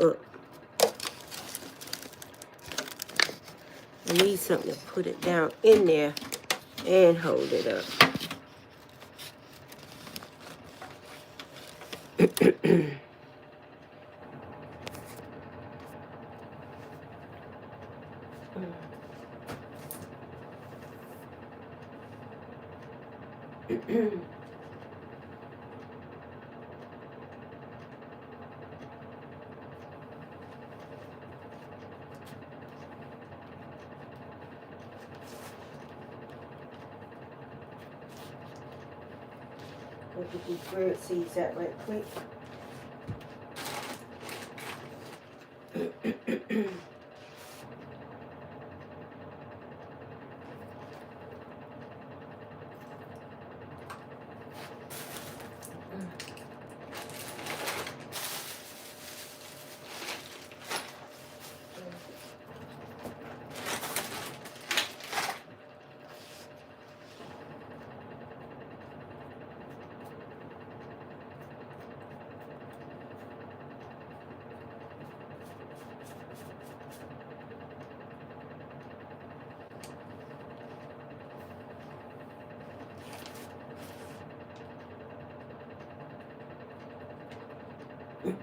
up. I need something to put it down in there and hold it up. We'll get these bird seeds out right quick.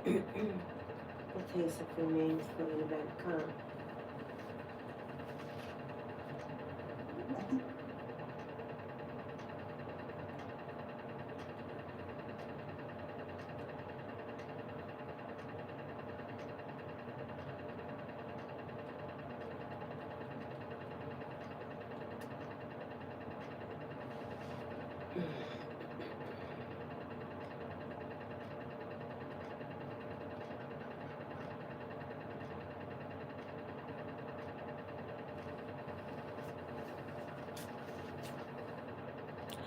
It takes a few minutes for it to come.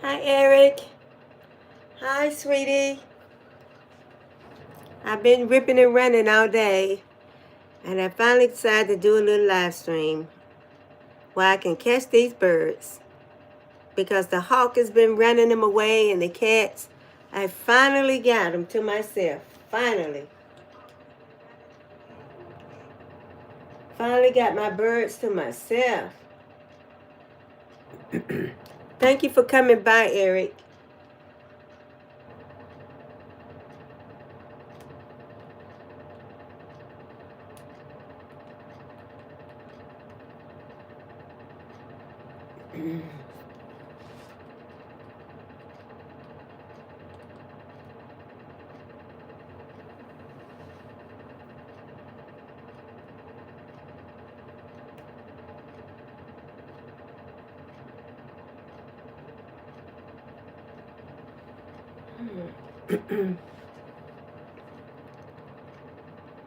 Hi, Eric. Hi, sweetie. I've been ripping and running all day, and I finally decided to do a little live stream where I can catch these birds because the hawk has been running them away and the cats. I finally got them to myself. Finally got my birds to myself. Thank you for coming by, Eric.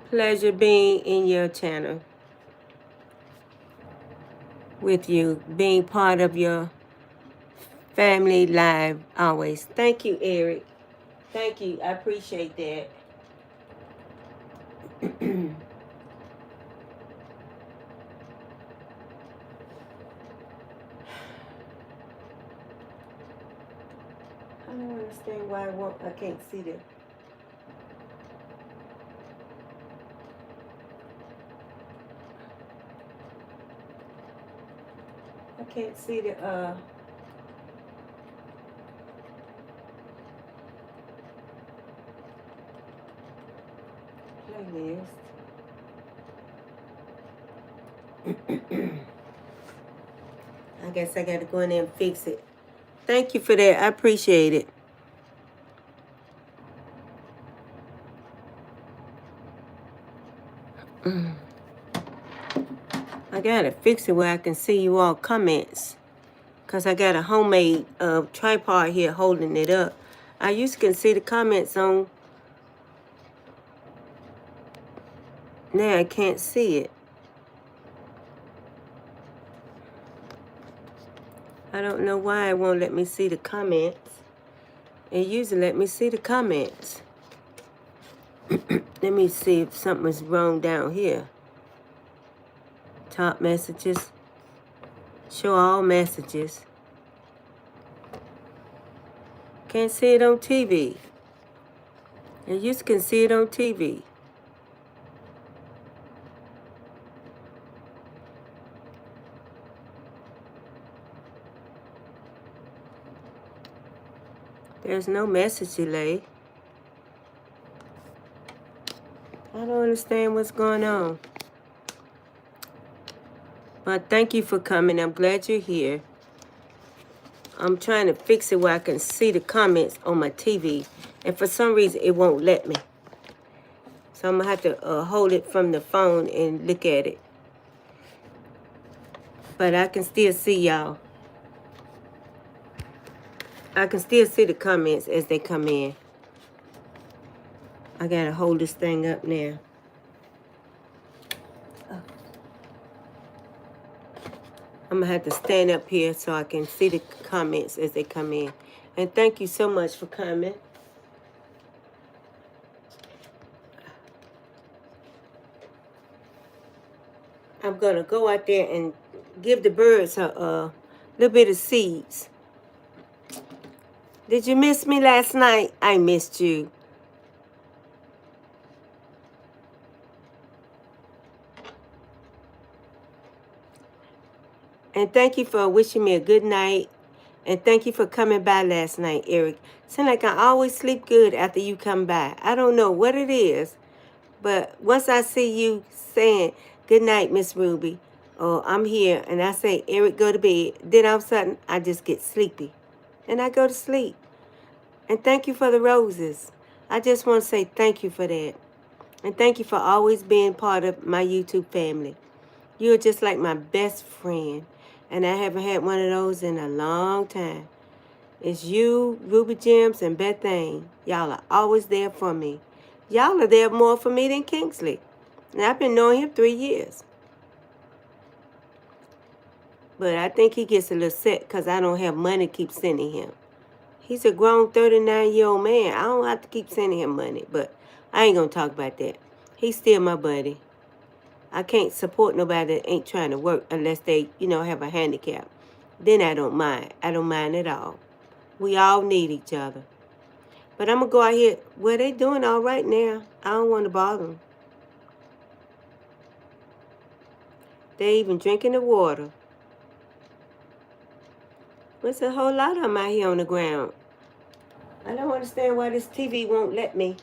Pleasure being in your channel with you, being part of your family live always. Thank you, Eric. Thank you. I appreciate that. I don't understand why I can't see the. I can't see the playlist. I guess I gotta go in there and fix it. Thank you for that. I appreciate it. I gotta fix it where I can see you all comments. Because I got a homemade tripod here holding it up. I used to can see the comments on. Now I can't see it. I don't know why it won't let me see the comments. It usually let me see the comments. Let me see if something is wrong down here. Top messages. Show all messages. Can't see it on TV. And you can see it on TV. There's no message delay. I don't understand what's going on. But thank you for coming. I'm glad you're here. I'm trying to fix it where I can see the comments on my TV. And for some reason, it won't let me. So I'm going to have to hold it from the phone and look at it. But I can still see y'all. I can still see the comments as they come in. I got to hold this thing up now. I'm going to have to stand up here so I can see the comments as they come in. And thank you so much for coming. I'm going to go out there and give the birds a little bit of seeds. Did you miss me last night? I missed you. And thank you for wishing me a good night. And thank you for coming by last night, Eric. Seems like I always sleep good after you come by. I don't know what it is, but once I see you saying, good night, Miss Ruby, or I'm here, and I say, Eric, go to bed, then all of a sudden, I just get sleepy. And I go to sleep. And thank you for the roses. I just want to say thank you for that. And thank you for always being part of my YouTube family. You're just like my best friend. And I haven't had one of those in a long time. It's you, Ruby Gems, and Bethane. Y'all are always there for me. Y'all are there more for me than Kingsley. And I've been knowing him 3 years. But I think he gets a little set because I don't have money to keep sending him. He's a grown 39-year-old man. I don't have to keep sending him money. But I ain't going to talk about that. He's still my buddy. I can't support nobody that ain't trying to work unless they, have a handicap. Then I don't mind. I don't mind at all. We all need each other. But I'm going to go out here. Well, they doing all right now. I don't want to bother them. They even drinking the water. There's a whole lot of them out here on the ground. I don't understand why this TV won't let me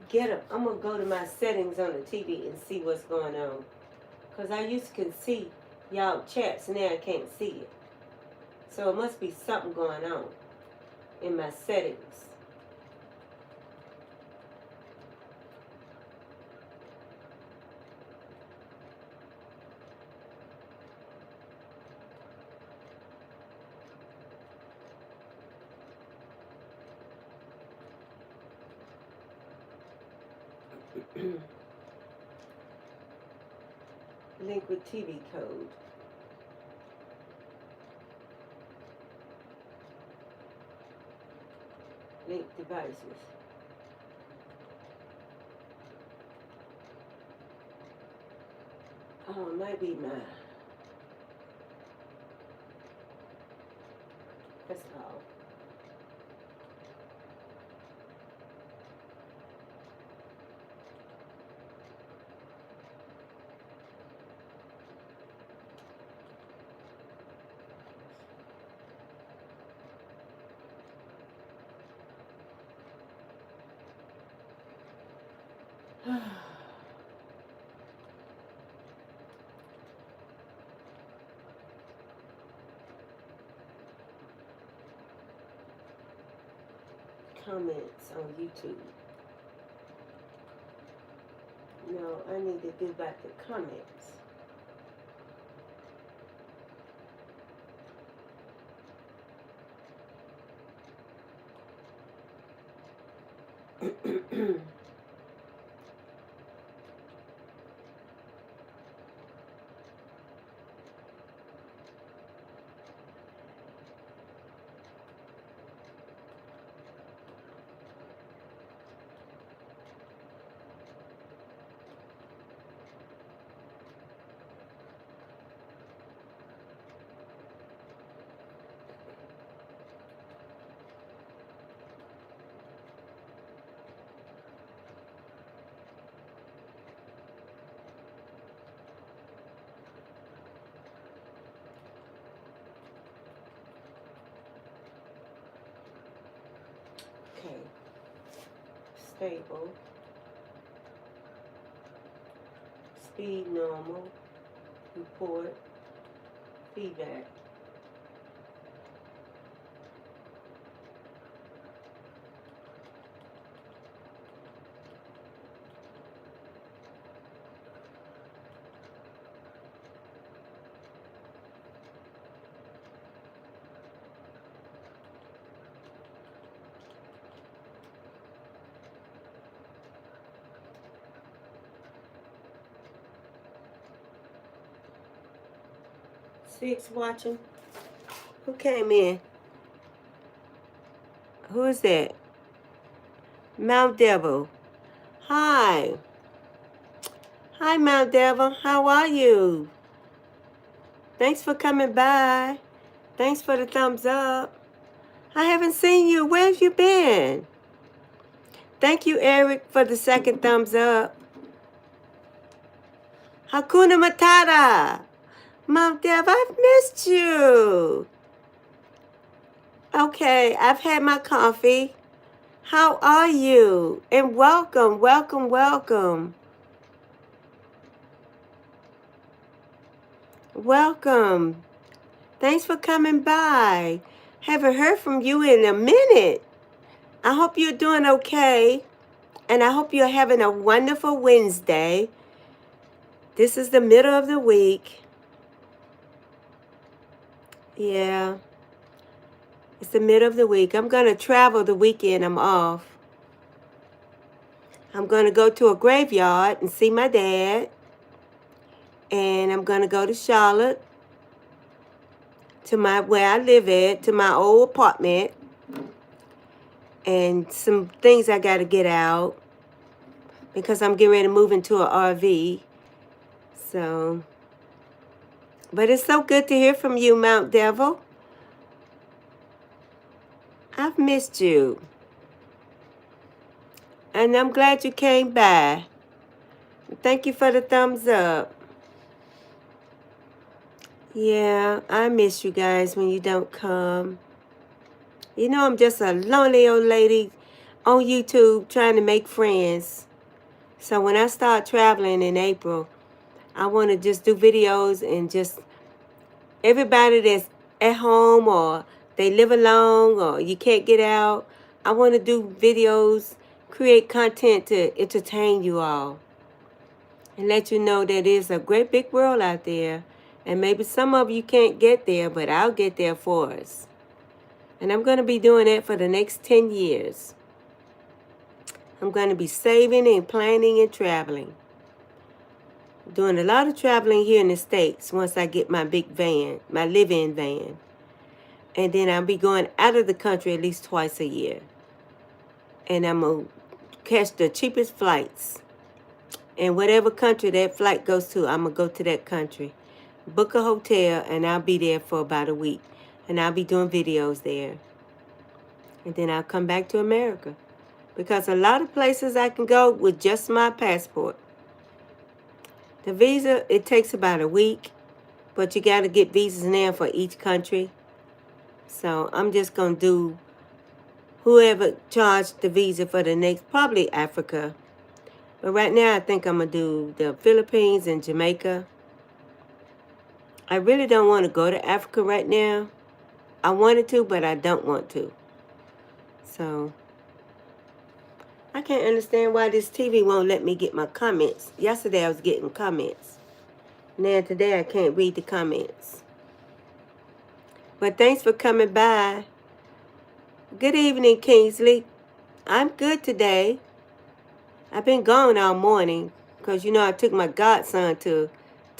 get them. I'm going to go to my settings on the TV and see what's going on. Because I used to can see y'all chats. Now I can't see it. So it must be something going on in my settings. Link with TV code. Link devices. Oh, it might be my. That's all. Comments on YouTube. No, I need to do back the comments. table. Speed normal. Report. Feedback. Six watching. Who came in? Who is that? Mount Devil. Hi. Hi, Mount Devil. How are you? Thanks for coming by. Thanks for the thumbs up. I haven't seen you. Where have you been? Thank you, Eric, for the second thumbs up. Hakuna Matata. Mount Dev, I've missed you. Okay, I've had my coffee. How are you? And welcome, welcome, welcome. Welcome. Thanks for coming by. Haven't heard from you in a minute. I hope you're doing okay. And I hope you're having a wonderful Wednesday. This is the middle of the week. Yeah. It's the middle of the week. I'm going to travel the weekend. I'm off. I'm going to go to a graveyard and see my dad. And I'm going to go to Charlotte, to where I live at, to my old apartment. And some things I got to get out because I'm getting ready to move into an RV. So, but it's so good to hear from you, Mount Devil. I've missed you. And I'm glad you came by. Thank you for the thumbs up. Yeah, I miss you guys when you don't come. You know, I'm just a lonely old lady on YouTube trying to make friends. So when I start traveling in April, I want to just do videos and just everybody that's at home or they live alone or you can't get out, I want to do videos, create content to entertain you all and let you know that there's a great big world out there. And maybe some of you can't get there, but I'll get there for us. And I'm going to be doing that for the next 10 years. I'm going to be saving and planning and traveling. Doing a lot of traveling here in the States once I get my big van, my live-in van. And then I'll be going out of the country at least twice a year. And I'm going to catch the cheapest flights. And whatever country that flight goes to, I'm going to go to that country. Book a hotel, and I'll be there for about a week. And I'll be doing videos there. And then I'll come back to America. Because a lot of places I can go with just my passport. The visa, it takes about a week. But you got to get visas now for each country. So I'm just going to do whoever charged the visa for the next, probably Africa. But right now I think I'm going to do the Philippines and Jamaica. I really don't want to go to Africa right now. I wanted to, but I don't want to. So I can't understand why this TV won't let me get my comments. Yesterday I was getting comments. Now today I can't read the comments. But thanks for coming by. Good evening, Kingsley. I'm good today. I've been gone all morning because, you know, I took my godson to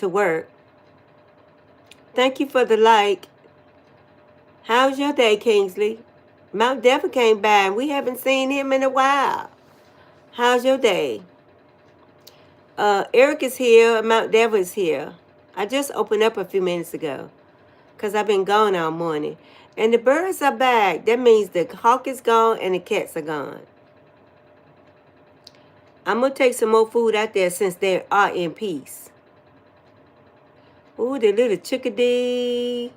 work. Thank you for the like. How's your day, Kingsley? Mount Devil came by and we haven't seen him in a while. How's your day? Eric is here. Mount Devil is here. I just opened up a few minutes ago because I've been gone all morning. And the birds are back. That means the hawk is gone and the cats are gone. I'm going to take some more food out there since they are in peace. Ooh, the little chickadee.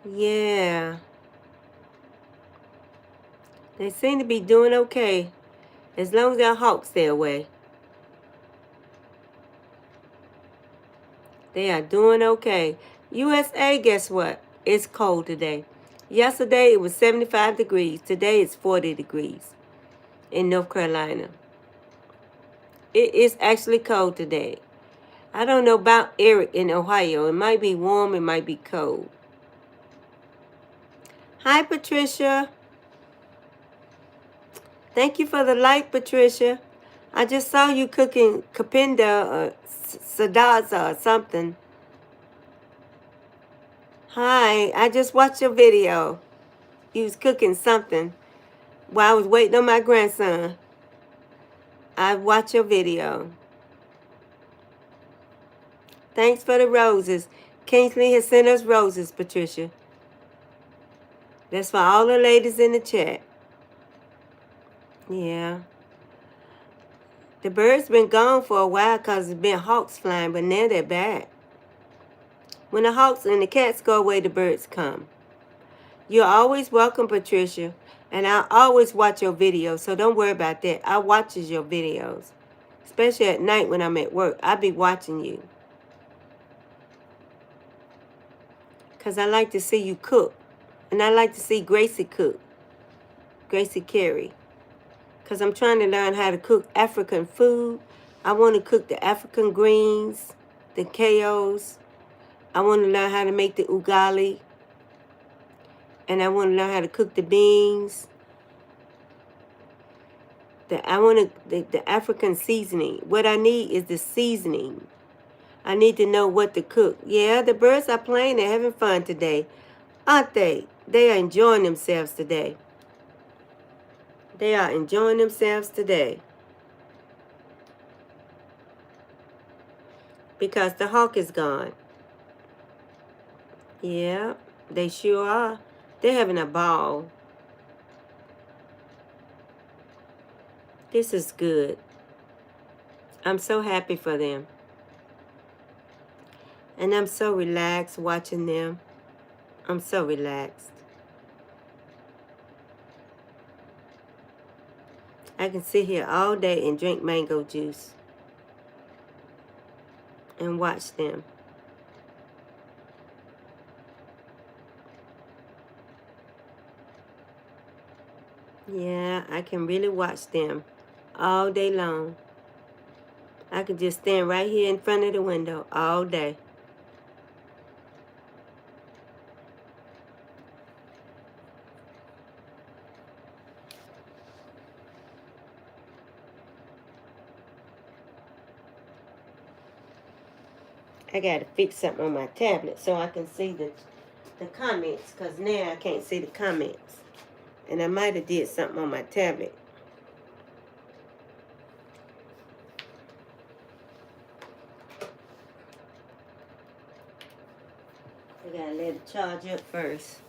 Yeah. They seem to be doing okay, as long as their hawks stay away. They are doing okay. USA, guess what? It's cold today. Yesterday it was 75 degrees. Today it's 40 degrees in North Carolina. It is actually cold today. I don't know about Eric in Ohio. It might be warm, it might be cold. Hi, Patricia. Thank you for the like, Patricia. I just saw you cooking kapinda or sadaza or something. Hi, I just watched your video. You was cooking something while I was waiting on my grandson. I watched your video. Thanks for the roses. Kingsley has sent us roses, Patricia. That's for all the ladies in the chat. Yeah. The birds been gone for a while because there's been hawks flying, but now they're back. When the hawks and the cats go away, the birds come. You're always welcome, Patricia. And I always watch your videos, so don't worry about that. I watches your videos. Especially at night when I'm at work. I be watching you. Because I like to see you cook. And I like to see Gracie cook. Gracie Carey. Because I'm trying to learn how to cook African food. I want to cook the African greens, the KOs. I want to learn how to make the ugali. And I want to learn how to cook the beans. The African seasoning. What I need is the seasoning. I need to know what to cook. Yeah, the birds are playing. They're having fun today. Aren't they? They are enjoying themselves today. They are enjoying themselves today. Because the hawk is gone. Yeah, they sure are. They're having a ball. This is good. I'm so happy for them. And I'm so relaxed watching them. I'm so relaxed. I can sit here all day and drink mango juice. And watch them. Yeah, I can really watch them all day long. I could just stand right here in front of the window all day. I gotta fix something on my tablet so I can see the comments, because now I can't see the comments. And I might have did something on my tablet. I gotta let it charge up first.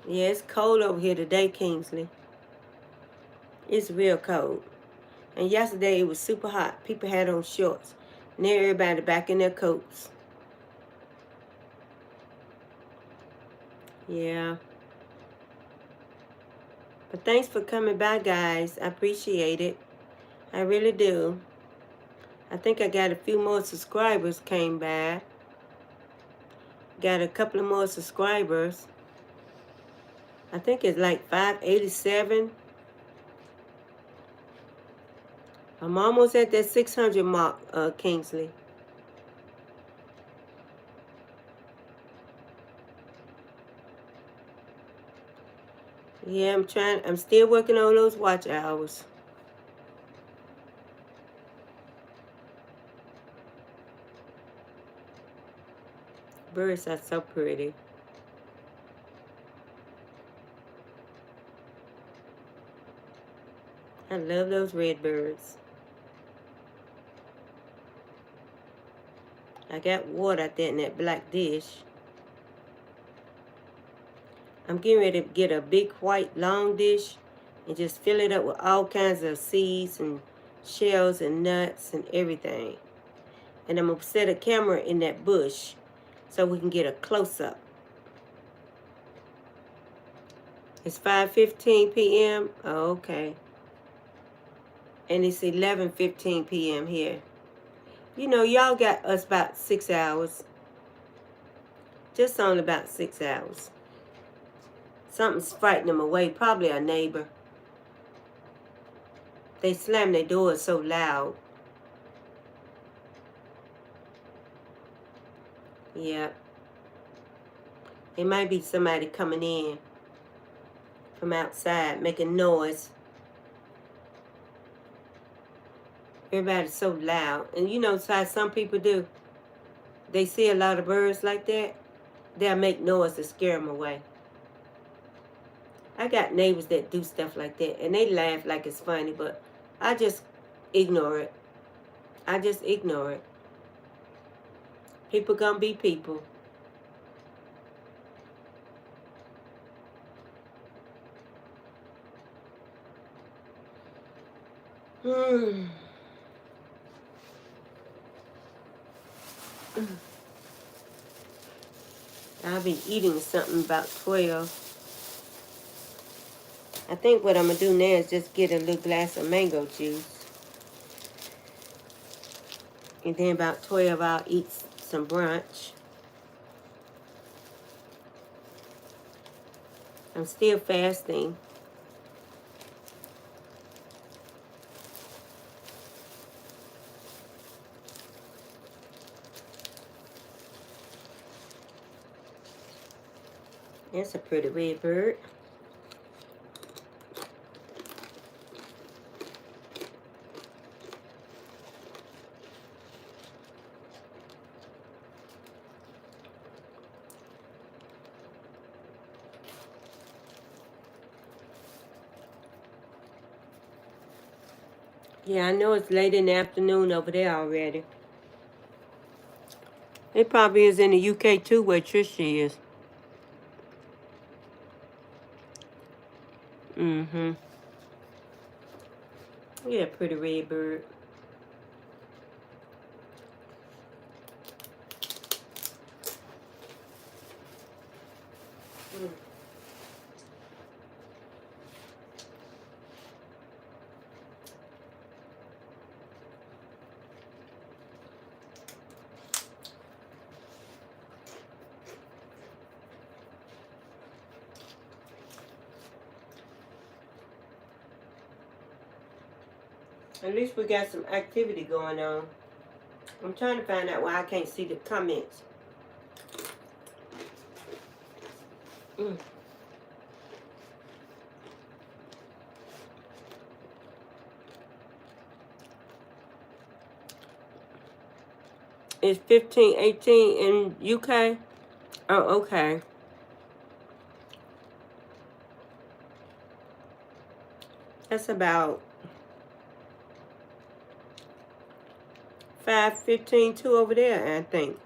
Yeah, it's cold over here today, Kingsley. It's real cold. And yesterday it was super hot. People had on shorts. Now everybody back in their coats. Yeah. But thanks for coming by, guys. I appreciate it. I really do. I think I got a few more subscribers came by. Got a couple of more subscribers. I think it's like 587. I'm almost at that 600 mark, Kingsley. Yeah, I'm still working on those watch hours. Birds are so pretty. I love those red birds. I got water out there in that black dish. I'm getting ready to get a big white long dish and just fill it up with all kinds of seeds and shells and nuts and everything. And I'm going to set a camera in that bush so we can get a close-up. It's 5:15 p.m. Oh, okay. And it's 11:15 p.m. here. You know, y'all got us about 6 hours. Just on about 6 hours. Something's fighting them away. Probably a neighbor. They slam their doors so loud. Yeah. It might be somebody coming in from outside making noise. Everybody's so loud. And you know how some people do? They see a lot of birds like that. They'll make noise to scare them away. I got neighbors that do stuff like that. And they laugh like it's funny. But I just ignore it. I just ignore it. People gonna be people. I'll be eating something about 12. I think what I'm going to do now is just get a little glass of mango juice. And then about 12 I'll eat some brunch. I'm still fasting. That's a pretty red bird. Yeah, I know it's late in the afternoon over there already. It probably is in the UK too, where Trisha is. Mm-hmm. Yeah, pretty red bird. At least we got some activity going on. I'm trying to find out why I can't see the comments. It's 15:18 in UK. Oh, okay. That's about 5:15 too over there, I think.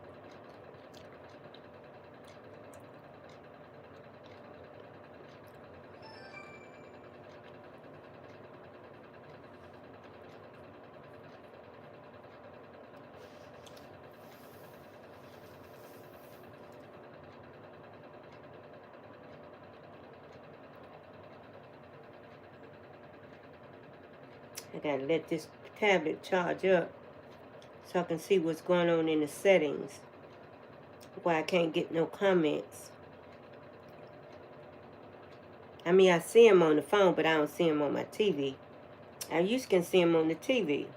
I gotta let this tablet charge up so I can see what's going on in the settings. Why I can't get no comments. I mean, I see them on the phone, but I don't see them on my TV. I used to can see them on the TV.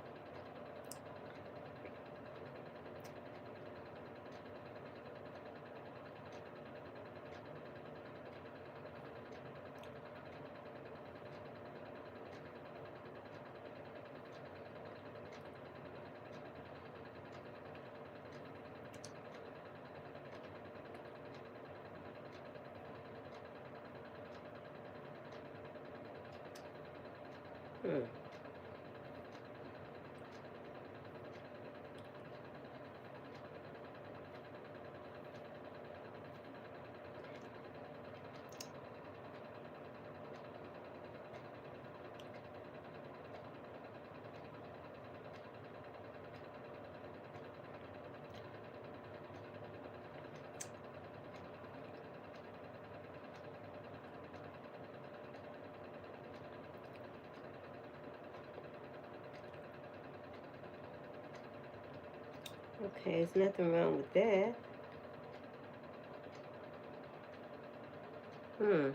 Okay, there's nothing wrong with that. Hmm.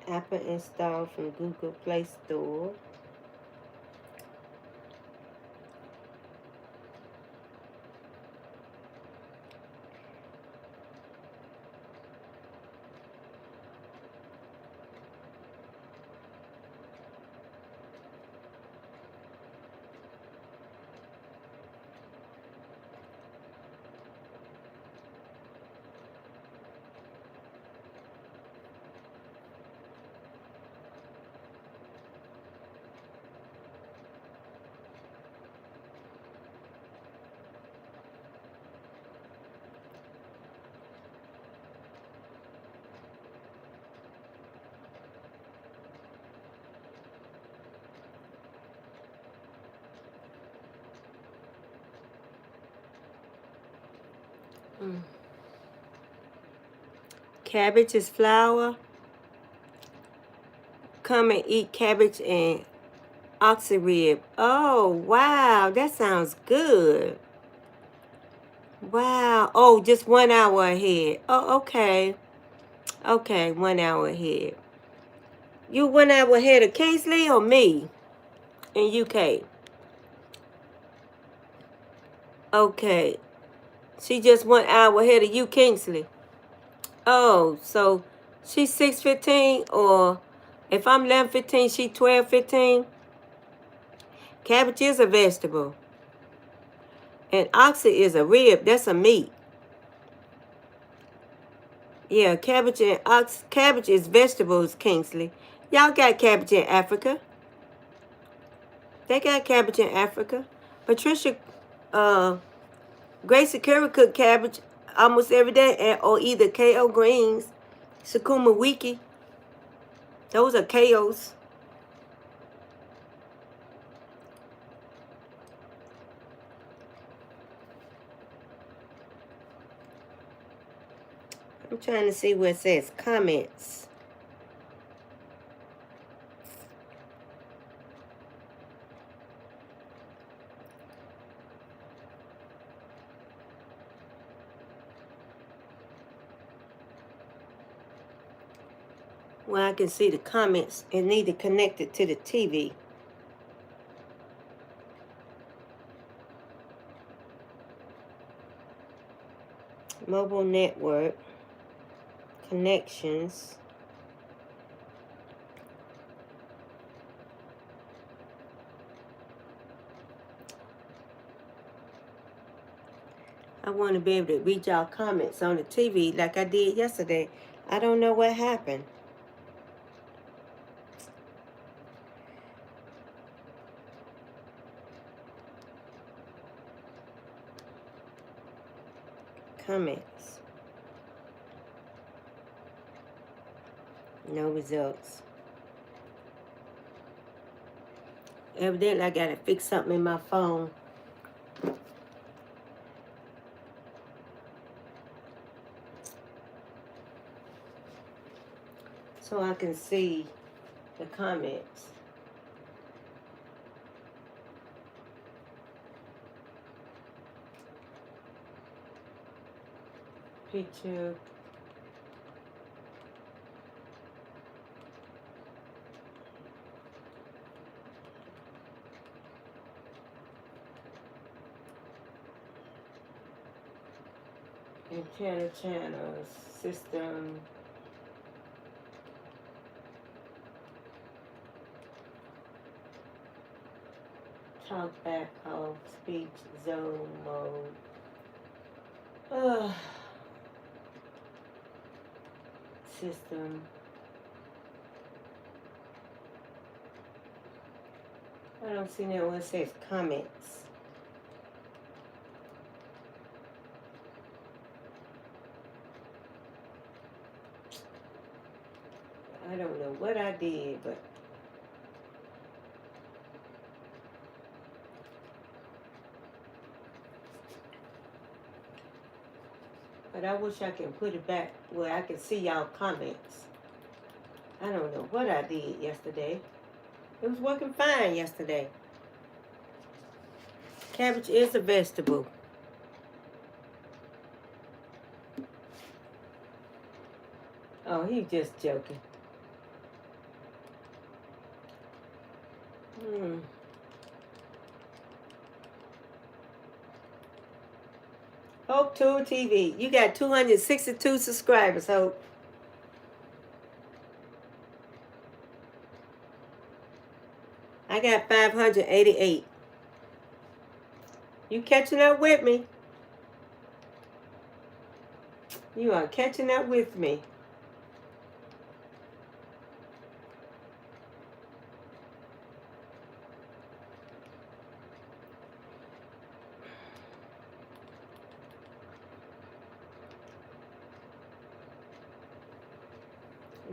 Apple installed from Google Play Store. Hmm. Cabbage is flour. Come and eat cabbage and oxy rib. Oh, wow. That sounds good. Wow. Oh, just 1 hour ahead. Oh, okay. Okay, 1 hour ahead. You 1 hour ahead of Kingsley or me in UK? Okay. She just 1 hour ahead of you, Kingsley. Oh, so she's 6:15, or if I'm 11:15, she 12:15. Cabbage is a vegetable, and oxy is a rib. That's a meat. Yeah, cabbage is vegetables, Kingsley. Y'all got cabbage in Africa. They got cabbage in Africa. Patricia, uh, Gracie Curry cook cabbage almost every day, or either KO greens, Sukuma wiki. Those are KOs. I'm trying to see where it says comments. Where I can see the comments and need to connect it to the TV. Mobile network. Connections. I want to be able to read y'all comments on the TV like I did yesterday. I don't know what happened. Comments. No results. Evidently, I gotta fix something in my phone. So I can see the comments. Picture. And channels. System. Talk back off. Speech zone mode. System. I don't see that one. It says comments. I don't know what I did, but But I wish I can put it back where I can see y'all comments. I don't know what I did yesterday. It was working fine yesterday. Cabbage is a vegetable. Oh, he's just joking. Hope Tool TV. You got 262 subscribers, Hope. I got 588. You catching up with me? You are catching up with me.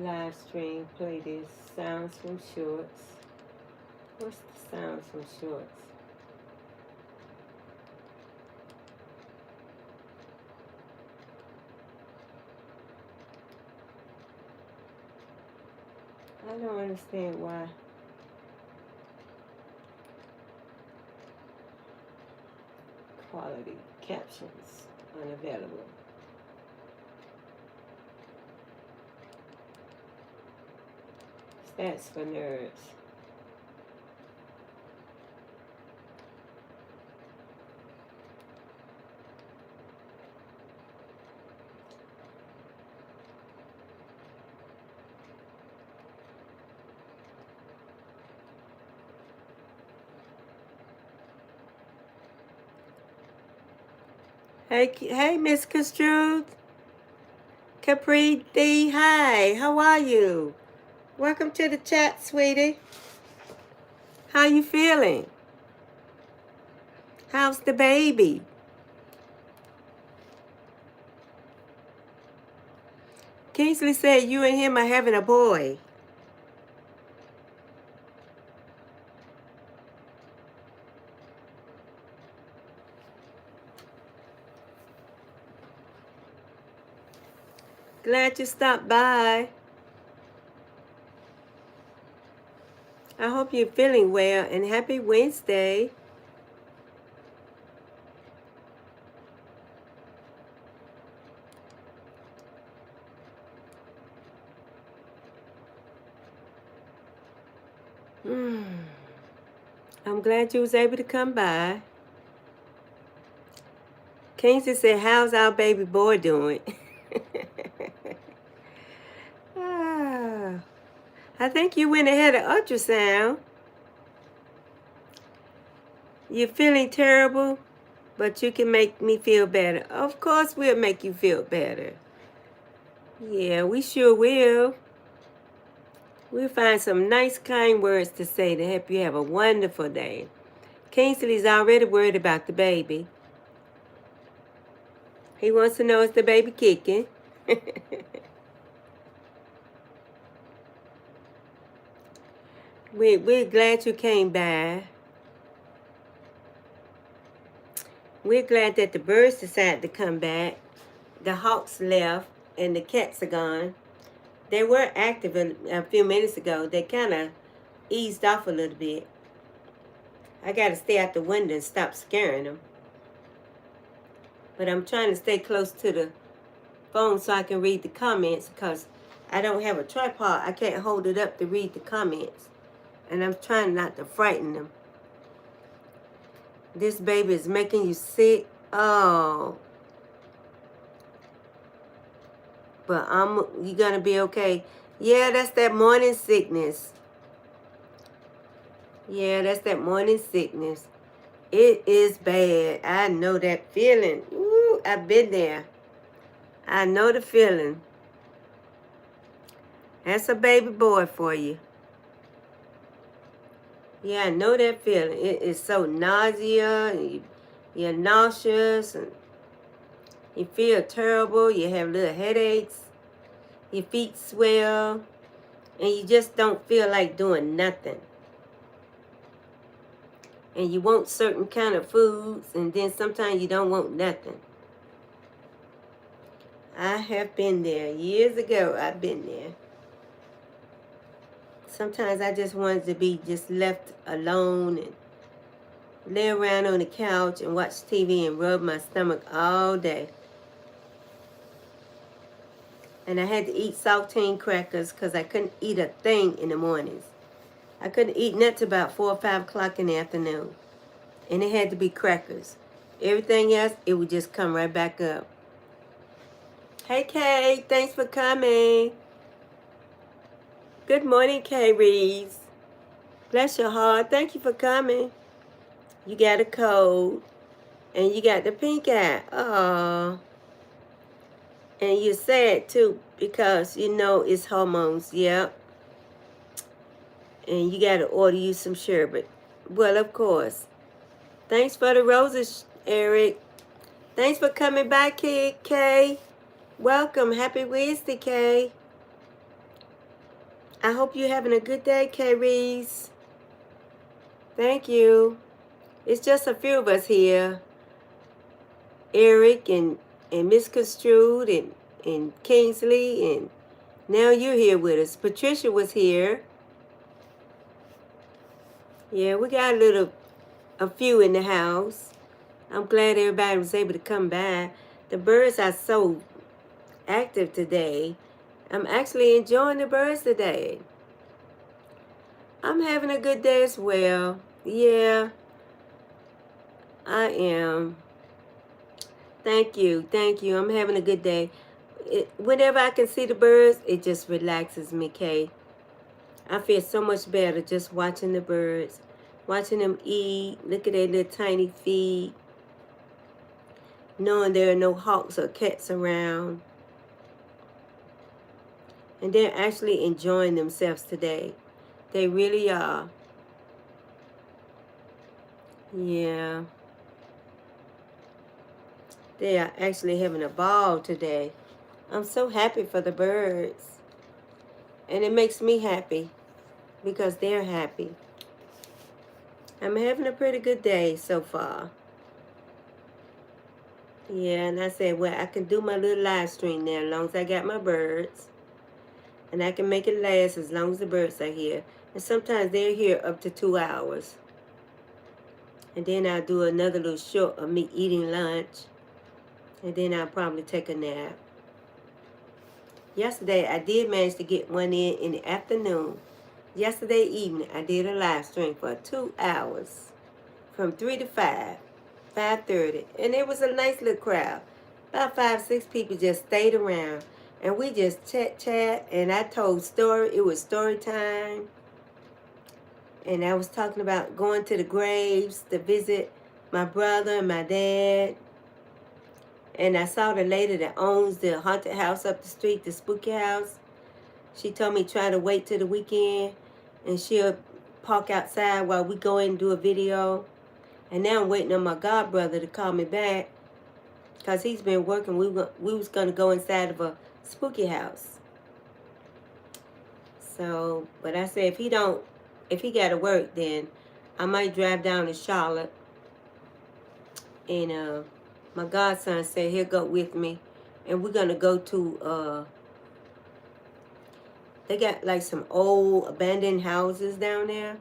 Live stream, play this. Sounds from shorts. What's the sounds from shorts? I don't understand why. Quality captions unavailable. Stats for nerds. Hey, Miss Construed. Capri D, hi. How are you? Welcome to the chat, sweetie. How you feeling? How's the baby? Kingsley said you and him are having a boy. Glad you stopped by. I hope you're feeling well and happy Wednesday. I'm glad you was able to come by. Kingsley said, how's our baby boy doing? I think you went ahead of ultrasound. You're feeling terrible, but you can make me feel better. Of course we'll make you feel better. Yeah, we sure will. We'll find some nice, kind words to say to help you have a wonderful day. Kingsley's already worried about the baby. He wants to know, is the baby kicking? We're glad you came by. We're glad that the birds decided to come back. The hawks left and the cats are gone. They were active a few minutes ago. They kind of eased off a little bit. I got to stay out the window and stop scaring them. But I'm trying to stay close to the phone so I can read the comments because I don't have a tripod. I can't hold it up to read the comments. And I'm trying not to frighten them. This baby is making you sick. Oh. But you're going to be okay. Yeah, that's that morning sickness. Yeah, that's that morning sickness. It is bad. I know that feeling. Ooh, I've been there. I know the feeling. That's a baby boy for you. Yeah, I know that feeling. It is so nausea. You're nauseous. And you feel terrible. You have little headaches. Your feet swell. And you just don't feel like doing nothing. And you want certain kind of foods. And then sometimes you don't want nothing. I have been there. Years ago, I've been there. Sometimes I just wanted to be just left alone and lay around on the couch and watch TV and rub my stomach all day. And I had to eat saltine crackers because I couldn't eat a thing in the mornings. I couldn't eat nuts about 4 or 5 o'clock in the afternoon. And it had to be crackers. Everything else, it would just come right back up. Hey, Kay, thanks for coming. Good morning, Kay Reeves. Bless your heart. Thank you for coming. You got a cold. And you got the pink eye. Oh. And you're sad, too, because you know it's hormones. Yep. And you got to order you some sherbet. Well, of course. Thanks for the roses, Eric. Thanks for coming by, Kay. Welcome. Happy Wednesday, Kay. I hope you're having a good day, Kay Reese. Thank you. It's just a few of us here. Eric and Misconstrued and Kingsley, and now you're here with us. Patricia was here. Yeah, we got a few in the house. I'm glad everybody was able to come by. The birds are so active today. I'm actually enjoying the birds today. I'm having a good day as well. Yeah, I am. Thank you. I'm having a good day. Whenever I can see the birds, it just relaxes me, Kay. I feel so much better just watching the birds, watching them eat, look at their little tiny feet, knowing there are no hawks or cats around. And they're actually enjoying themselves today. They really are. Yeah. They are actually having a ball today. I'm so happy for the birds. And it makes me happy because they're happy. I'm having a pretty good day so far. Yeah, and I said, well, I can do my little live stream now as long as I got my birds. And I can make it last as long as the birds are here. And sometimes they're here up to 2 hours. And then I'll do another little short of me eating lunch. And then I'll probably take a nap. Yesterday, I did manage to get one in the afternoon. Yesterday evening, I did a live stream for 2 hours. From 3 to 5. 5:30. And it was a nice little crowd. About 5, 6 people just stayed around. And we just chat. And I told story. It was story time. And I was talking about going to the graves to visit my brother and my dad. And I saw the lady that owns the haunted house up the street, the spooky house. She told me try to wait till the weekend. And she'll park outside while we go in and do a video. And now I'm waiting on my godbrother to call me back. Because he's been working. We was going to go inside of a spooky house. So, but I said if he got to work, then I might drive down to Charlotte. And my godson said he'll go with me. And we're going to go to, they got like some old abandoned houses down there.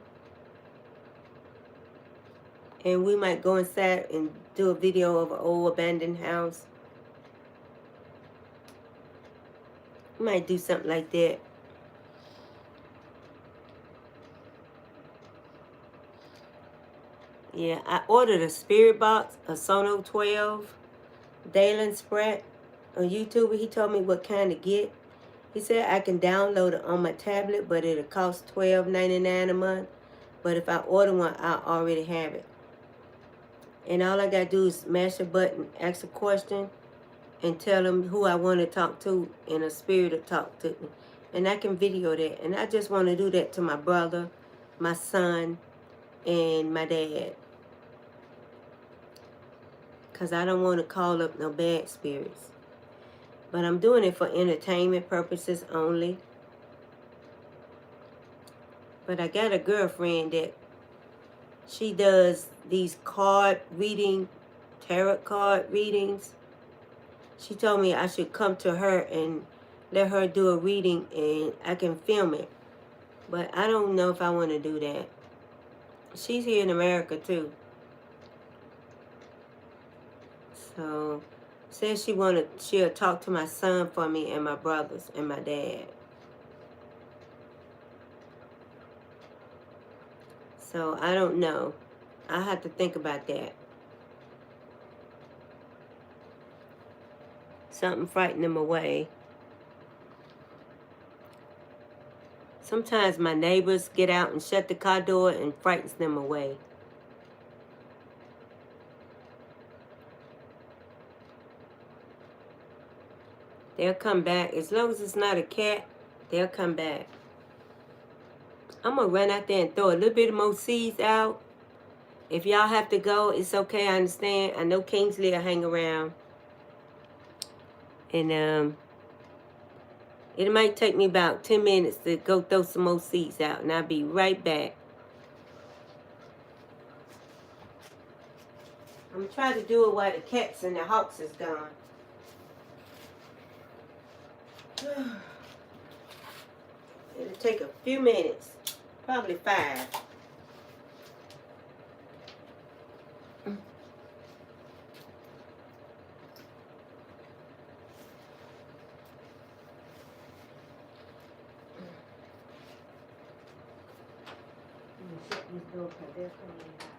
And we might go inside and do a video of an old abandoned house. We might do something like that. Yeah, I ordered a spirit box, a Sono 12, Dalen Spratt on YouTube. He told me what kind to get. He said I can download it on my tablet, but it'll cost $12.99 a month. But if I order one, I already have it. And all I got to do is mash a button, ask a question, and tell them who I want to talk to, and a spirit will talk to me. And I can video that. And I just want to do that to my brother, my son, and my dad. Because I don't want to call up no bad spirits. But I'm doing it for entertainment purposes only. But I got a girlfriend that she does these card reading, tarot card readings. She told me I should come to her and let her do a reading and I can film it. But I don't know if I want to do that. She's here in America too. So says she'll talk to my son for me and my brothers and my dad. So I don't know. I have to think about that. Something frightened them away. Sometimes my neighbors get out and shut the car door and frightens them away. They'll come back. As long as it's not a cat, they'll come back. I'm going to run out there and throw a little bit more seeds out. If y'all have to go, it's okay. I understand. I know Kingsley will hang around. And it might take me about 10 minutes to go throw some more seeds out. And I'll be right back. I'm going to try to do it while the cats and the hawks is gone. It'll take a few minutes. Probably 5. Shut this door because they're coming out.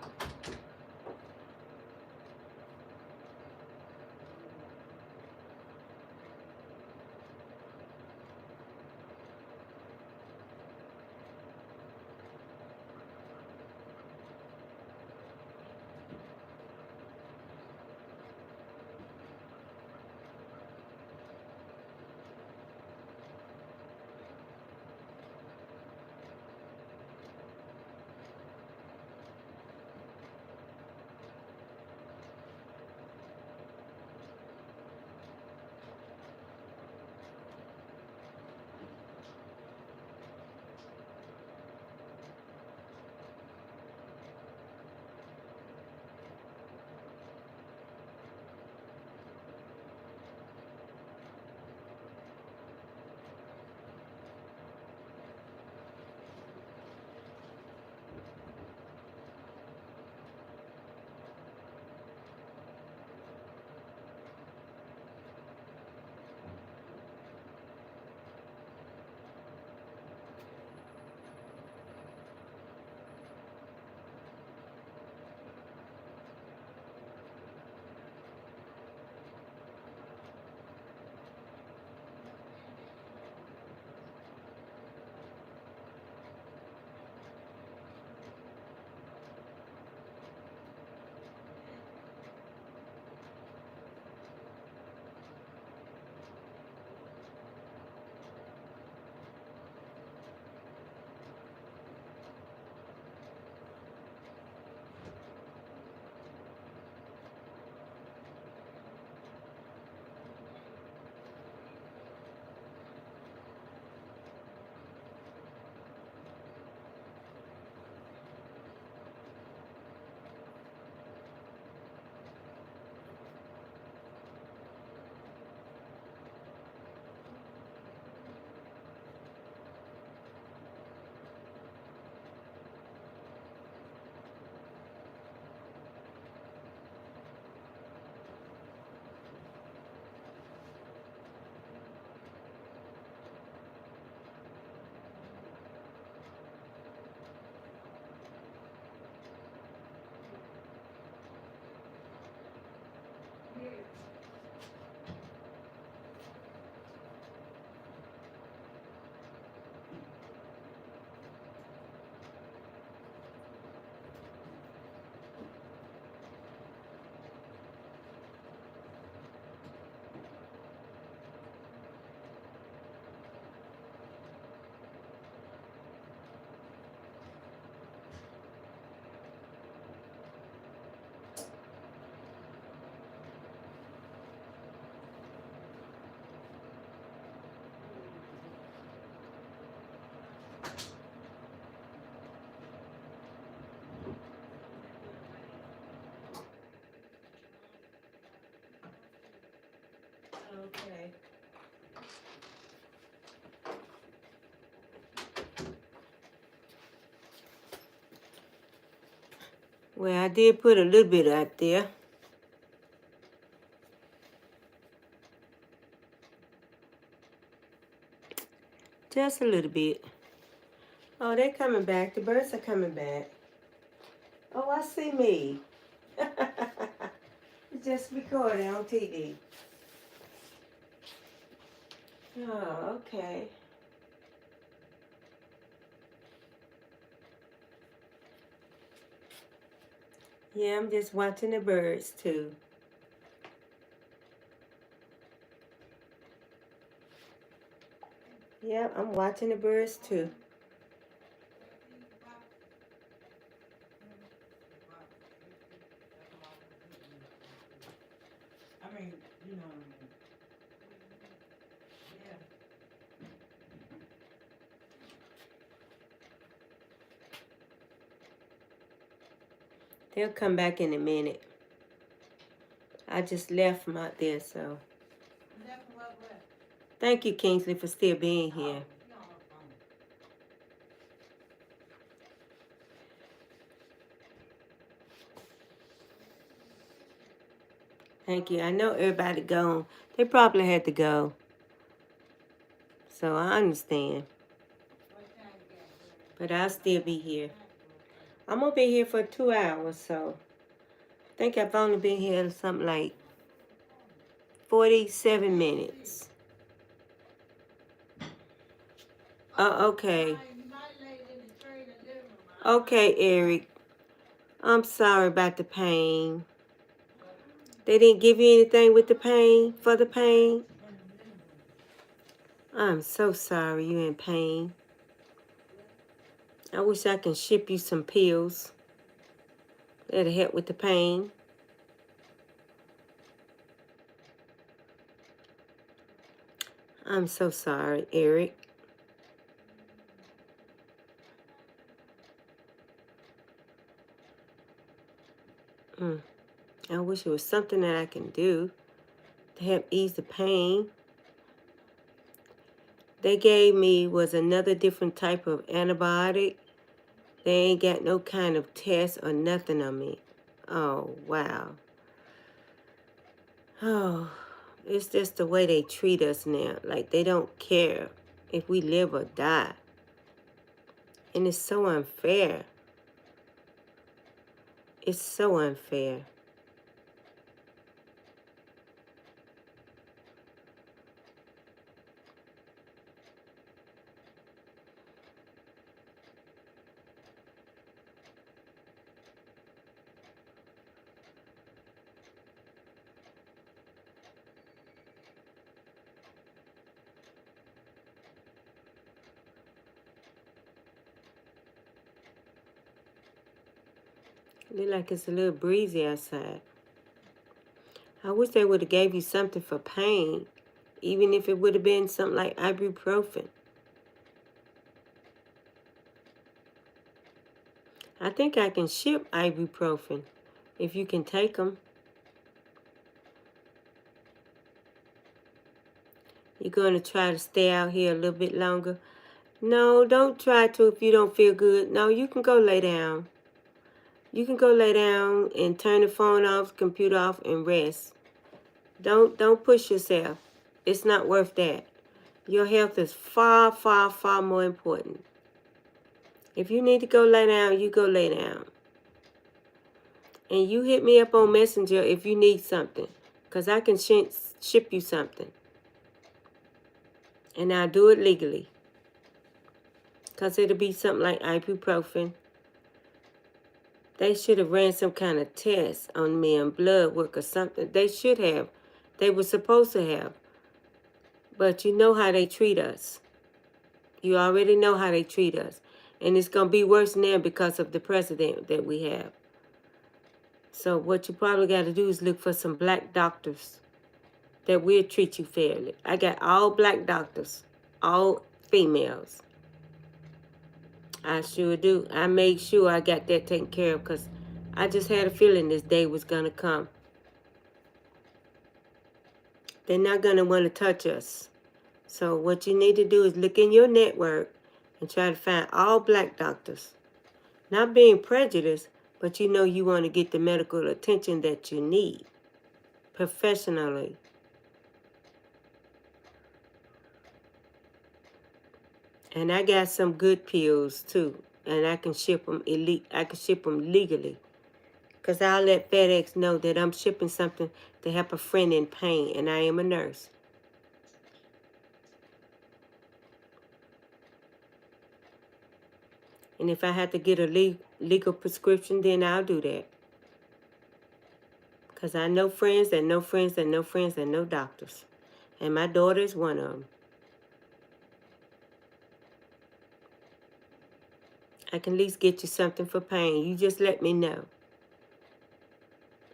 Well, I did put a little bit out there. Just a little bit. Oh, they're coming back. The birds are coming back. Oh, I see me. It's just recording on TV. Oh, okay. Yeah, I'm just watching the birds too. Yeah, I'm watching the birds too. They'll come back in a minute. I just left them out there, so. Thank you, Kingsley, for still being here. Thank you. I know everybody gone. They probably had to go. So I understand. But I'll still be here. I'm going to be here for 2 hours, so. I think I've only been here something like 47 minutes. Oh, okay. Okay, Eric. I'm sorry about the pain. They didn't give you anything with the pain, for the pain? I'm so sorry you're in pain. I wish I could ship you some pills that'll help with the pain. I'm so sorry, Eric. I wish it was something that I can do to help ease the pain. They gave me was another different type of antibiotic. They ain't got no kind of test or nothing on me. Oh, wow. Oh, it's just the way they treat us now. Like they don't care if we live or die. And it's so unfair. It's so unfair. Look like it's a little breezy outside. I wish they would have gave you something for pain, even if it would have been something like ibuprofen. I think I can ship ibuprofen if you can take them. You're going to try to stay out here a little bit longer? No, don't try to if you don't feel good. No, you can go lay down. You can go lay down and turn the phone off, computer off, and rest. Don't push yourself. It's not worth that. Your health is far, far, far more important. If you need to go lay down, you go lay down. And you hit me up on Messenger if you need something, because I can ship you something. And I'll do it legally. Because it'll be something like ibuprofen. They should have ran some kind of test on me and blood work or something. They should have. They were supposed to have. But you know how they treat us. You already know how they treat us. And it's going to be worse now because of the president that we have. So what you probably got to do is look for some black doctors that will treat you fairly. I got all black doctors, all females. I sure do. I made sure I got that taken care of because I just had a feeling this day was going to come. They're not going to want to touch us. So what you need to do is look in your network and try to find all black doctors. Not being prejudiced, But you know you want to get the medical attention that you need professionally. And I got some good pills too. And I can ship them legally. Because I'll let FedEx know that I'm shipping something to help a friend in pain, and I am a nurse. And if I have to get a legal prescription, then I'll do that. Because I know friends that know friends that know friends that know doctors. And my daughter is one of them. I can at least get you something for pain. You just let me know.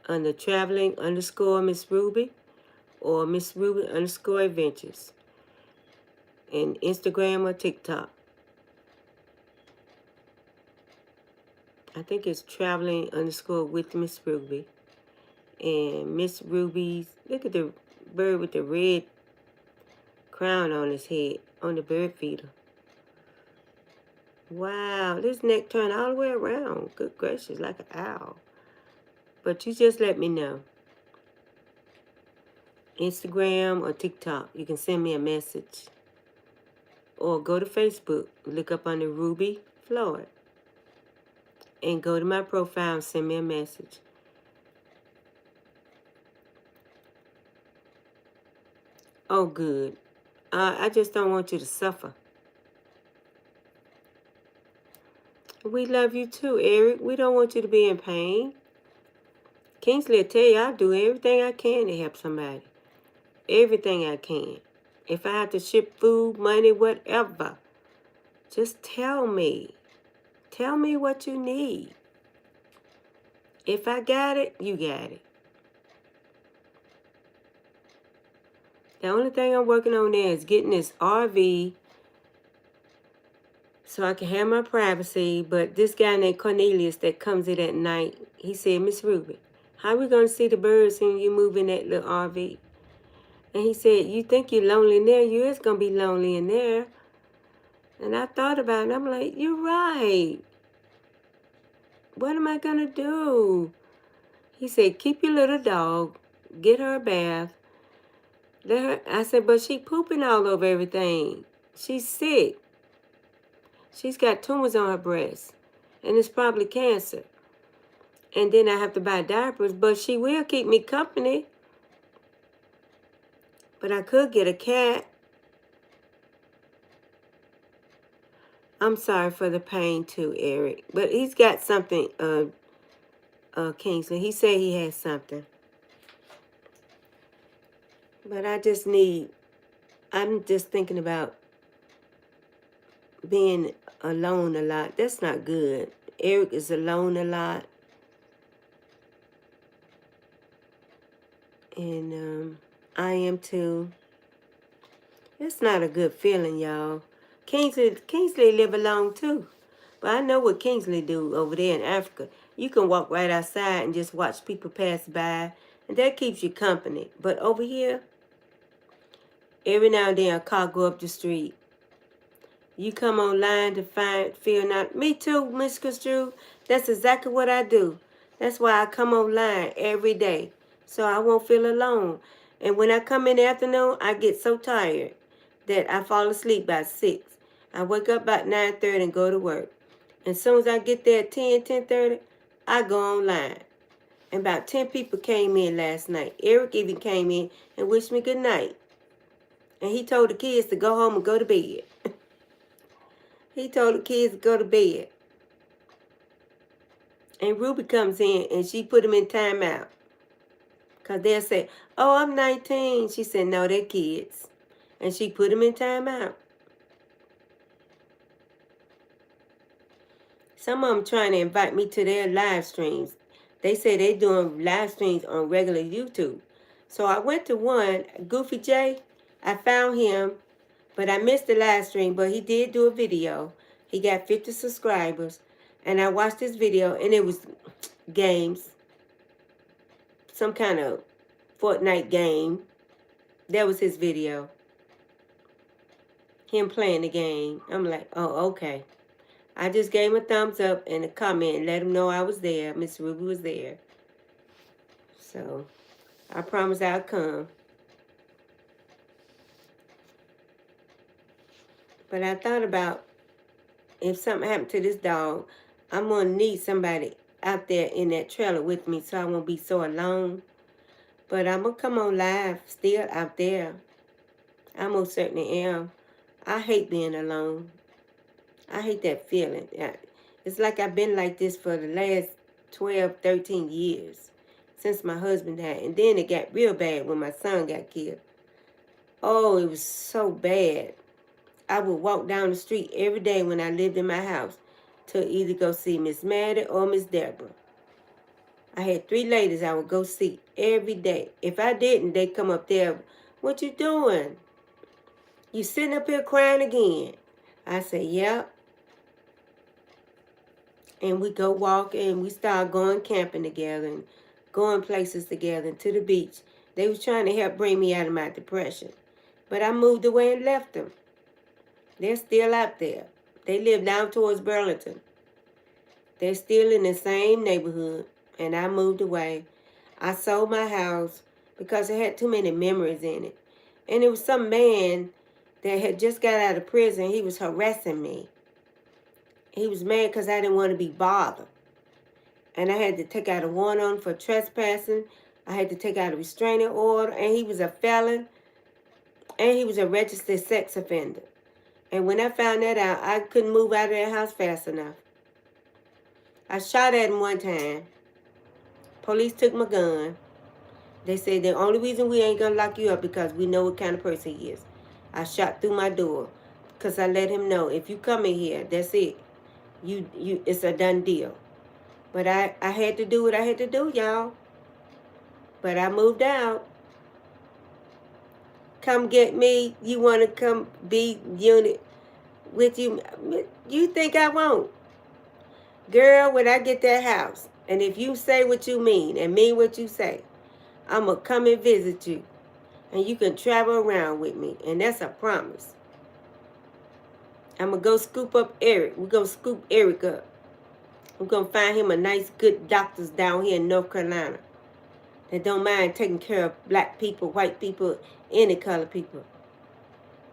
Under traveling_Miss Ruby or Miss Ruby_Adventures in Instagram or TikTok. I think it's traveling_with Miss Ruby. And Miss Ruby's, look at the bird with the red crown on his head, on the bird feeder. Wow, this neck turned all the way around. Good gracious, like an owl. But you just let me know. Instagram or TikTok, you can send me a message. Or go to Facebook, look up under Ruby Floyd. And go to my profile and send me a message. Oh, good. I just don't want you to suffer. We love you too, Eric. We don't want you to be in pain. Kingsley will tell you I do everything I can to help somebody. Everything I can. If I have to ship food, money, whatever, just tell me. Tell me what you need. If I got it, you got it. The only thing I'm working on there is getting this RV so I can have my privacy. But this guy named Cornelius that comes in at night, he said, Miss Ruby, how are we going to see the birds when you move in that little RV? And he said, you think you're lonely in there? You is going to be lonely in there. And I thought about it. I'm like, you're right. What am I going to do? He said, keep your little dog. Get her a bath. Let her. I said, but she pooping all over everything. She's sick. She's got tumors on her breast. And it's probably cancer. And then I have to buy diapers. But she will keep me company. But I could get a cat. I'm sorry for the pain too, Eric. But he's got something, Kingsley. He said he has something. But I'm just thinking about being alone a lot. That's not good. Eric is alone a lot. And I am too. It's not a good feeling, y'all. Kingsley live alone too. But I know what Kingsley do over there in Africa. You can walk right outside and just watch people pass by. And that keeps you company. But over here, every now and then a car go up the street. You come online to feel not. Me too, Miss Construe. That's exactly what I do. That's why I come online every day. So I won't feel alone. And when I come in the afternoon, I get so tired that I fall asleep by 6. I wake up about 9:30 and go to work. And as soon as I get there at 10:30, I go online. And about 10 people came in last night. Eric even came in and wished me good night. And he told the kids to go home and go to bed. He told the kids to go to bed. And Ruby comes in and she put him in timeout. Because they'll say, oh, I'm 19. She said, no, they're kids. And she put him in timeout. Some of them trying to invite me to their live streams. They say they're doing live streams on regular YouTube. So I went to one, Goofy J. I found him, but I missed the live stream. But he did do a video. He got 50 subscribers. And I watched this video, and it was games. Some kind of Fortnite game. That was his video. Him playing the game. I'm like, oh, okay. I just gave him a thumbs up and a comment, let him know I was there. Miss Ruby was there. So I promise I'll come. But I thought about if something happened to this dog, I'm going to need somebody out there in that trailer with me so I won't be so alone. But I'm going to come on live still out there. I most certainly am. I hate being alone. I hate that feeling. It's like I've been like this for the last 12, 13 years since my husband died. And then it got real bad when my son got killed. Oh, it was so bad. I would walk down the street every day when I lived in my house to either go see Miss Maddie or Miss Deborah. I had 3 ladies I would go see every day. If I didn't, they'd come up there, what you doing? You sitting up here crying again? I say, yep. And we go walk and we start going camping together and going places together and to the beach. They was trying to help bring me out of my depression. But I moved away and left them. They're still out there. They live down towards Burlington. They're still in the same neighborhood. And I moved away. I sold my house because it had too many memories in it. And it was some man that had just got out of prison. He was harassing me. He was mad because I didn't want to be bothered. And I had to take out a warrant on him for trespassing. I had to take out a restraining order. And he was a felon. And he was a registered sex offender. And when I found that out, I couldn't move out of that house fast enough. I shot at him one time. Police took my gun. They said the only reason we ain't gonna lock you up because we know what kind of person he is. I shot through my door because I let him know, if you come in here, that's it. It's a done deal. But I had to do what I had to do, y'all. But I moved out. Come get me. You want to come be unit with you? You think I won't? Girl, when I get that house, and if you say what you mean and mean what you say, I'm going to come and visit you. And you can travel around with me. And that's a promise. I'm going to go scoop up Eric. We're going to scoop Eric up. We're going to find him a nice, good doctors down here in North Carolina that don't mind taking care of black people, white people, any color people.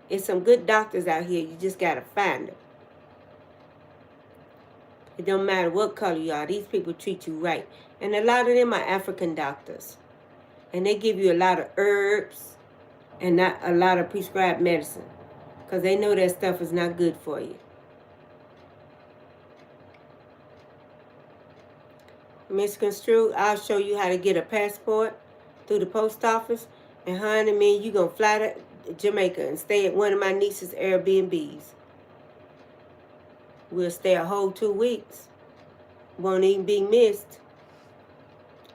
There's some good doctors out here. You just got to find them. It don't matter what color you are. These people treat you right. And a lot of them are African doctors. And they give you a lot of herbs and not a lot of prescribed medicine. Because they know that stuff is not good for you. Misconstrued, I'll show you how to get a passport through the post office. And honey, me, you going to fly to Jamaica and stay at one of my niece's Airbnbs. We'll stay a whole 2 weeks. Won't even be missed.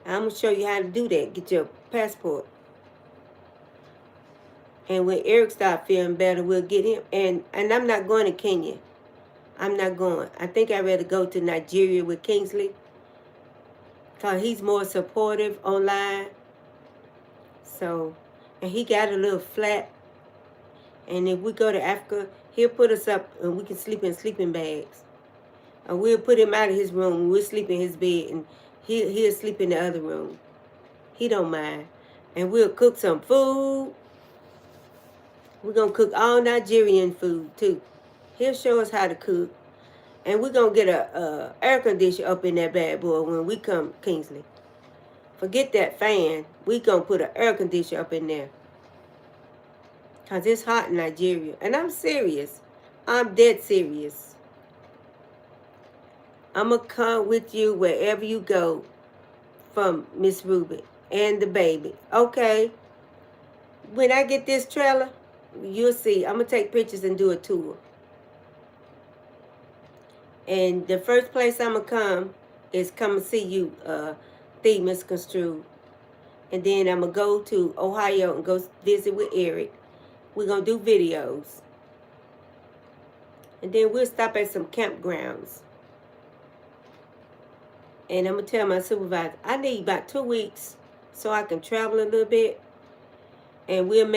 I'm going to show you how to do that. Get your passport. And when Eric starts feeling better, we'll get him. And I'm not going to Kenya. I'm not going. I think I'd rather go to Nigeria with Kingsley. Because he's more supportive online. So, and he got a little flat. And if we go to Africa, he'll put us up and we can sleep in sleeping bags. Or we'll put him out of his room and we'll sleep in his bed and he'll sleep in the other room. He don't mind. And we'll cook some food. We're going to cook all Nigerian food too. He'll show us how to cook. And we're going to get a air conditioner up in that bad boy when we come, Kingsley. Forget that fan. We're going to put an air conditioner up in there. Because it's hot in Nigeria. And I'm serious. I'm dead serious. I'm going to come with you wherever you go from Miss Ruby and the baby. Okay. When I get this trailer, you'll see. I'm going to take pictures and do a tour. And the first place I'm going to come is come and see you, the Misconstrued. And then I'm going to go to Ohio and go visit with Eric. We're going to do videos. And then we'll stop at some campgrounds. And I'm going to tell my supervisor, I need about 2 weeks so I can travel a little bit. And we'll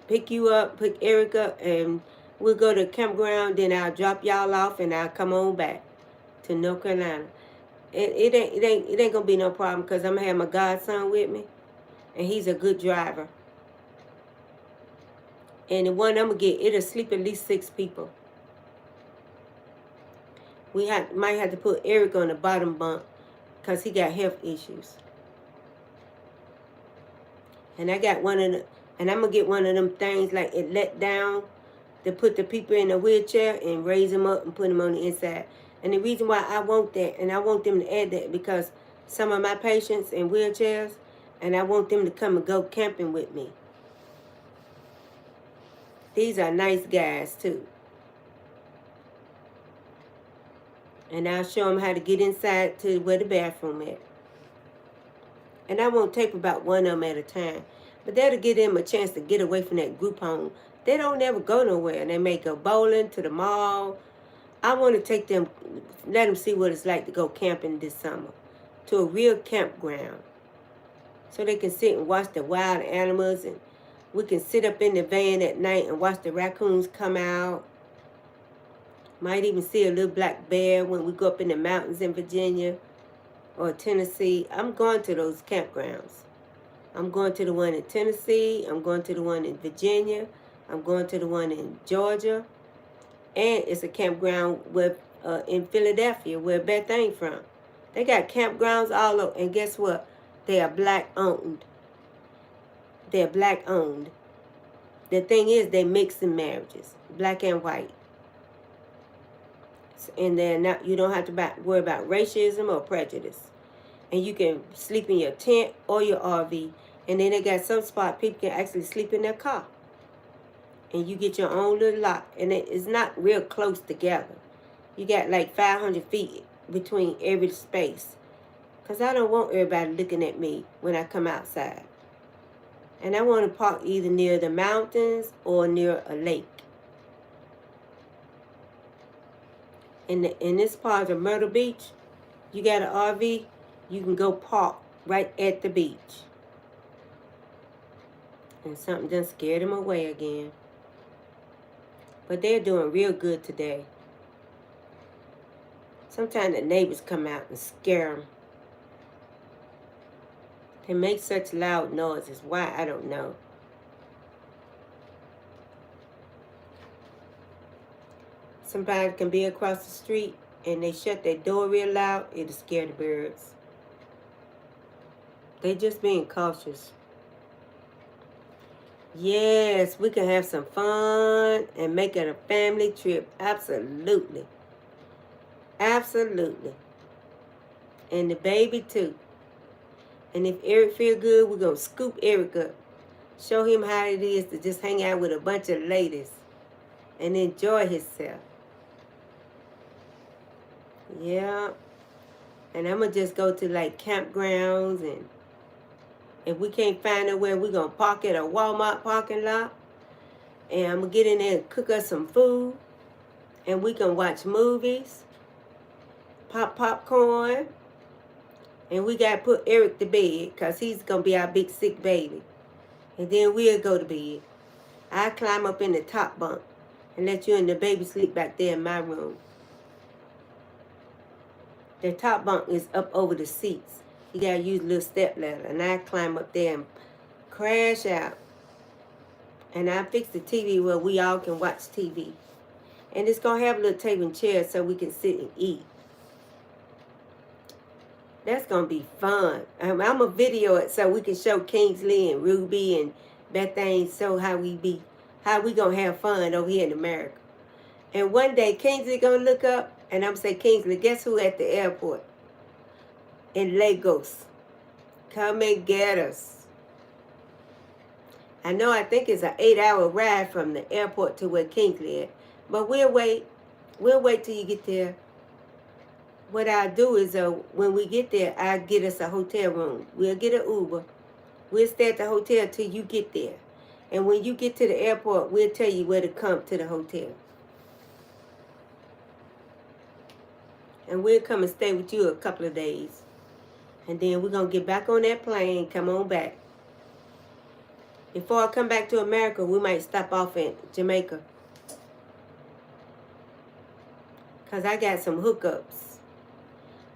pick you up, pick Eric up, and We'll go to the campground, then I'll drop y'all off and I'll come on back to North Carolina. It ain't gonna be no problem because I'm gonna have my godson with me, and he's a good driver. And the one I'm gonna get, it'll sleep at least 6 people. We might have to put Eric on the bottom bunk because he got health issues. And I got and I'm gonna get one of them things like it let down to put the people in a wheelchair and raise them up and put them on the inside. And the reason why I want that, and I want them to add that, because some of my patients in wheelchairs, and I want them to come and go camping with me. These are nice guys too. And I'll show them how to get inside to where the bathroom is. And I won't take about one of them at a time. But that'll give them a chance to get away from that group home. They don't ever go nowhere. They may go bowling, to the mall. I want to take them, let them see what it's like to go camping this summer. To a real campground. So they can sit and watch the wild animals. And we can sit up in the van at night and watch the raccoons come out. Might even see a little black bear when we go up in the mountains in Virginia or Tennessee. I'm going to those campgrounds. I'm going to the one in Tennessee. I'm going to the one in Virginia. I'm going to the one in Georgia. And it's a campground in Philadelphia where Beth ain't from. They got campgrounds all over. And guess what? They are black owned. They're black owned. The thing is, they mix in marriages. Black and white. And they're not, you don't have to worry about racism or prejudice. And you can sleep in your tent or your RV. And then they got some spot people can actually sleep in their car. And you get your own little lot. And it's not real close together. You got like 500 feet between every space. Because I don't want everybody looking at me when I come outside. And I want to park either near the mountains or near a lake. In this part of Myrtle Beach, you got an RV, you can go park right at the beach. And something done scared them away again. But they're doing real good today. Sometimes the neighbors come out and scare them. They make such loud noises. Why, I don't know. Somebody can be across the street and they shut their door real loud, it'll scare the birds. They just being cautious. Yes, we can have some fun and make it a family trip. Absolutely. Absolutely. And the baby too. And if Eric feel good, we're going to scoop Eric up. Show him how it is to just hang out with a bunch of ladies and enjoy himself. Yeah. And I'm going to just go to like campgrounds, and if we can't find nowhere, we're going to park at a Walmart parking lot. And I'm going to get in there and cook us some food. And we can watch movies, pop popcorn. And we got to put Eric to bed because he's going to be our big sick baby. And then we'll go to bed. I'll climb up in the top bunk and let you and the baby sleep back there in my room. The top bunk is up over the seats. You got to use a little step ladder. And I climb up there and crash out. And I fix the TV where we all can watch TV. And it's going to have a little table and chair so we can sit and eat. That's going to be fun. I'm going to video it so we can show Kingsley and Ruby and Bethany, so how we going to have fun over here in America. And one day, Kingsley going to look up, and I'm going to say, Kingsley, guess who at the airport? In Lagos. Come and get us. I know, I think it's an 8-hour ride from the airport to where Kingsley is. But we'll wait. We'll wait till you get there. What I'll do is, when we get there, I'll get us a hotel room. We'll get an Uber. We'll stay at the hotel till you get there. And when you get to the airport, we'll tell you where to come to the hotel. And we'll come and stay with you a couple of days. And then we're going to get back on that plane and come on back. Before I come back to America, we might stop off in Jamaica. Because I got some hookups.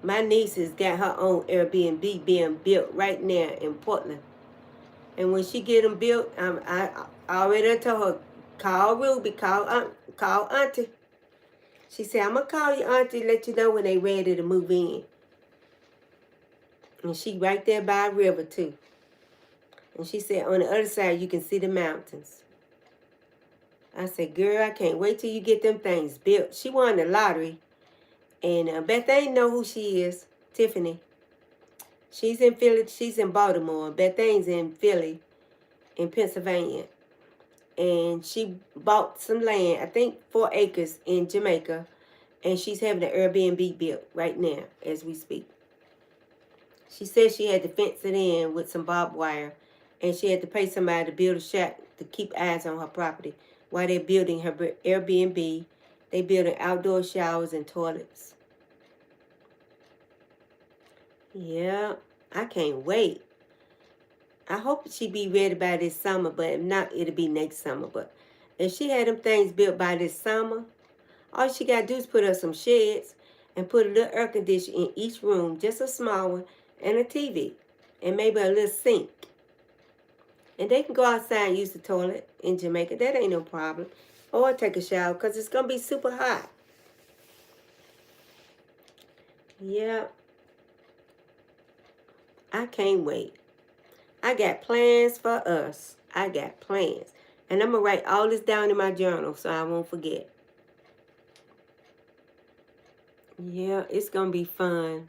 My niece has got her own Airbnb being built right now in Portland. And when she get them built, I already told her, call Ruby, call Auntie. She said, I'm going to call you, Auntie, let you know when they ready to move in. And she right there by a river, too. And she said, on the other side, you can see the mountains. I said, girl, I can't wait till you get them things built. She won the lottery. And Beth ain't know who she is, Tiffany. She's in Philly. She's in Baltimore. Beth Ain's in Philly, in Pennsylvania. And she bought some land, I think 4 acres in Jamaica. And she's having an Airbnb built right now as we speak. She said she had to fence it in with some barbed wire. And she had to pay somebody to build a shack to keep eyes on her property while they're building her Airbnb. They building outdoor showers and toilets. Yeah, I can't wait. I hope she be ready by this summer, but if not, it'll be next summer. But if she had them things built by this summer, all she got to do is put up some sheds and put a little air conditioner in each room, just a small one, and a TV, and maybe a little sink. And they can go outside and use the toilet in Jamaica. That ain't no problem. Or take a shower, because it's going to be super hot. Yeah. I can't wait. I got plans for us. I got plans. And I'm going to write all this down in my journal so I won't forget. Yeah, it's going to be fun.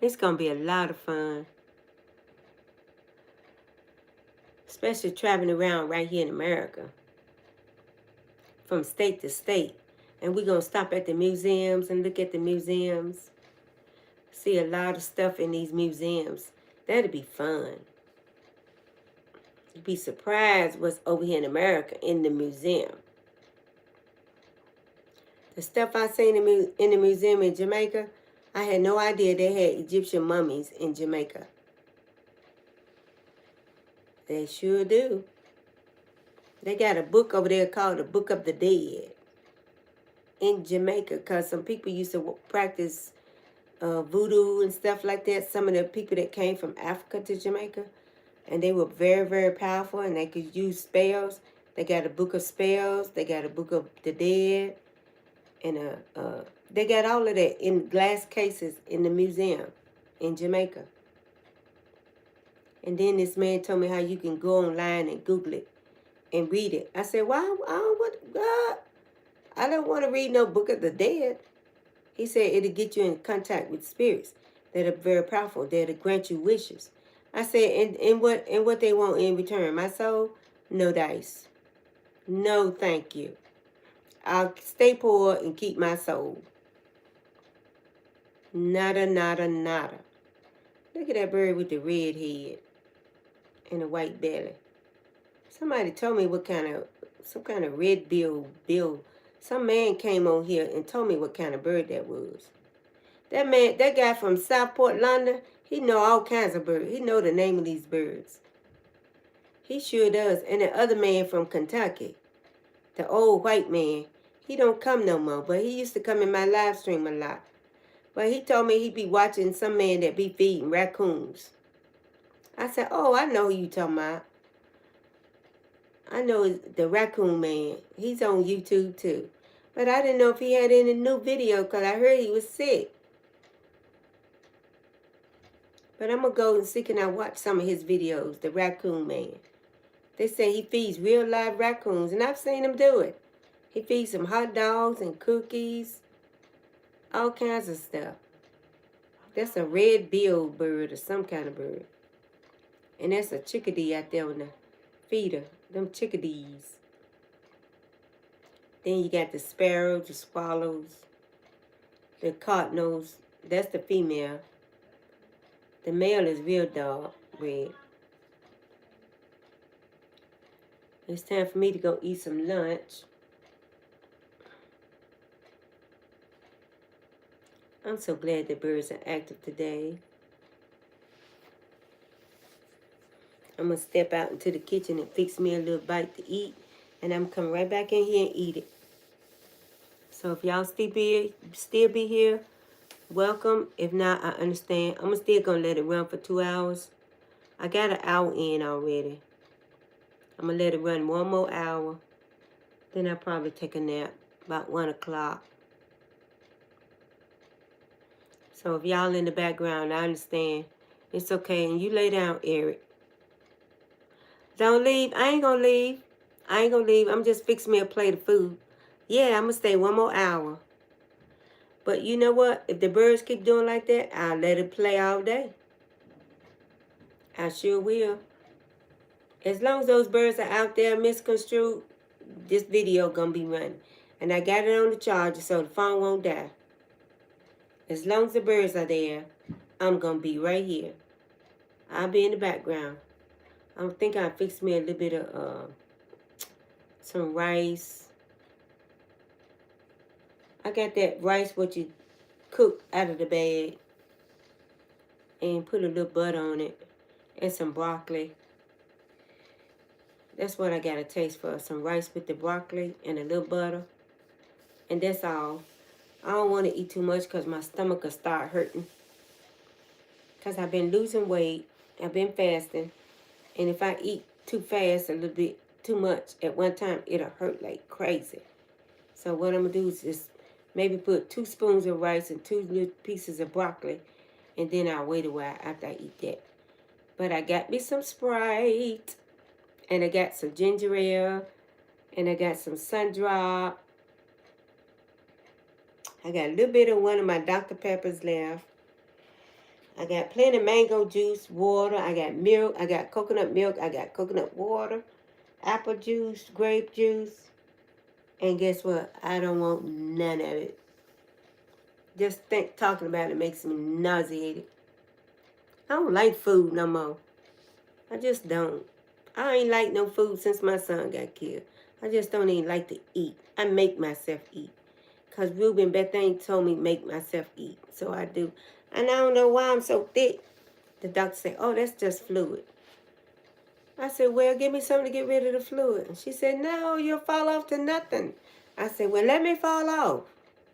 It's going to be a lot of fun. Especially traveling around right here in America. From state to state. And we're going to stop at the museums and look at the museums. See a lot of stuff in these museums. That'll be fun. You'd be surprised what's over here in America in the museum. The stuff I seen in the museum in Jamaica, I had no idea they had Egyptian mummies in Jamaica. They sure do. They got a book over there called the Book of the Dead in Jamaica, because some people used to practice voodoo and stuff like that. Some of the people that came from Africa to Jamaica, and they were very, very powerful, and they could use spells. They got a book of spells. They got a book of the dead. And they got all of that in glass cases in the museum in Jamaica. And then this man told me how you can go online and Google it and read it. I said, "Why? I don't want to read no Book of the Dead." He said it'll get you in contact with spirits that are very powerful, that'll grant you wishes. I said, and what they want in return? My soul? No dice. No, thank you. I'll stay poor and keep my soul. Nada, nada, nada. Look at that bird with the red head and the white belly. Somebody told me some kind of red bill. Some man came on here and told me what kind of bird that was. That guy from Southport, London, he know all kinds of birds. He know the name of these birds. He sure does. And the other man from Kentucky, the old white man, he don't come no more, but he used to come in my live stream a lot. But he told me he'd be watching some man that be feeding raccoons. I said, oh, I know who you talking about. I know the raccoon man. He's on YouTube too. But I didn't know if he had any new video because I heard he was sick. But I'm going to go and see can I watch some of his videos, the raccoon man. They say he feeds real live raccoons, and I've seen him do it. He feeds them hot dogs and cookies, all kinds of stuff. That's a red-billed bird or some kind of bird. And that's a chickadee out there on the feeder, them chickadees. Then you got the sparrows, the swallows, the cardinals. That's the female. The male is real dark red. It's time for me to go eat some lunch. I'm so glad the birds are active today. I'm going to step out into the kitchen and fix me a little bite to eat. And I'm coming right back in here and eat it. So if y'all still be here, welcome. If not, I understand. I'm still gonna let it run for 2 hours. I got an hour in already. I'm gonna let it run one more hour. Then I'll probably take a nap about 1 o'clock. So if y'all in the background, I understand. It's okay. And you lay down, Eric. Don't leave. I ain't gonna leave. I ain't gonna leave. I'm just fixing me a plate of food. Yeah, I'm gonna stay 1 more hour. But you know what? If the birds keep doing like that, I'll let it play all day. I sure will. As long as those birds are out there misconstrued, this video gonna be running. And I got it on the charger so the phone won't die. As long as the birds are there, I'm gonna be right here. I'll be in the background. I think I'll fix me a little bit of some rice. I got that rice what you cook out of the bag and put a little butter on it and some broccoli. That's what I got a taste for. Some rice with the broccoli and a little butter. And that's all. I don't want to eat too much because my stomach will start hurting. Because I've been losing weight. I've been fasting. And if I eat too fast, a little bit too much at one time, it'll hurt like crazy. So what I'm going to do is just maybe put 2 spoons of rice and 2 little pieces of broccoli. And then I'll wait a while after I eat that. But I got me some Sprite. And I got some ginger ale. And I got some Sun-Drop. I got a little bit of one of my Dr. Peppers left. I got plenty of mango juice, water. I got milk. I got coconut milk. I got coconut water, apple juice, grape juice. And guess what? I don't want none of it. Just talking about it makes me nauseated. I don't like food no more. I just don't. I ain't like no food since my son got killed. I just don't even like to eat. I make myself eat. Because Ruben Bethany told me make myself eat. So I do. And I don't know why I'm so thick. The doctor said, oh, that's just fluid. I said, well, give me something to get rid of the fluid. And she said, no, you'll fall off to nothing. I said, well, let me fall off.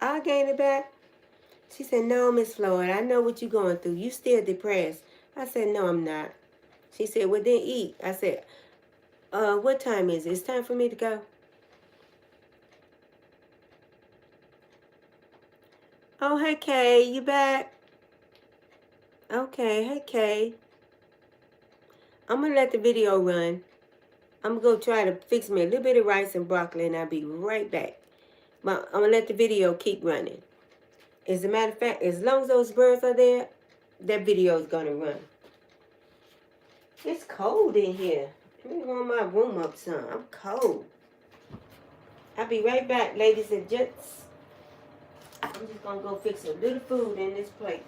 I'll gain it back. She said, no, Miss Floyd, I know what you're going through. You still depressed. I said, no, I'm not. She said, well, then eat. I said, what time is it? It's time for me to go. Oh, hey, Kay, you back? Okay, hey, Kay. I'm going to let the video run. I'm going to go try to fix me a little bit of rice and broccoli, and I'll be right back. But I'm going to let the video keep running. As a matter of fact, as long as those birds are there, that video is going to run. It's cold in here. Let me warm my room up some. I'm cold. I'll be right back, ladies and gents. I'm just going to go fix a little food in this plate.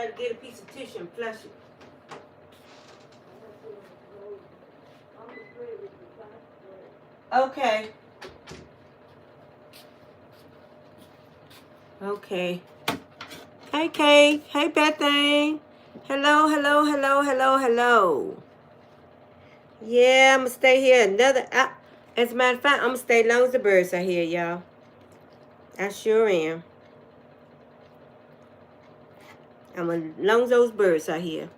gotta get a piece of tissue and flush it. Okay. Okay. Hey, Kate. Hey, Bethany. Hello, hello, hello, hello, hello. Yeah, I'm gonna stay here another hour. As a matter of fact, I'm gonna stay long as the birds are here, y'all. I sure am. I'm as long as those birds are here.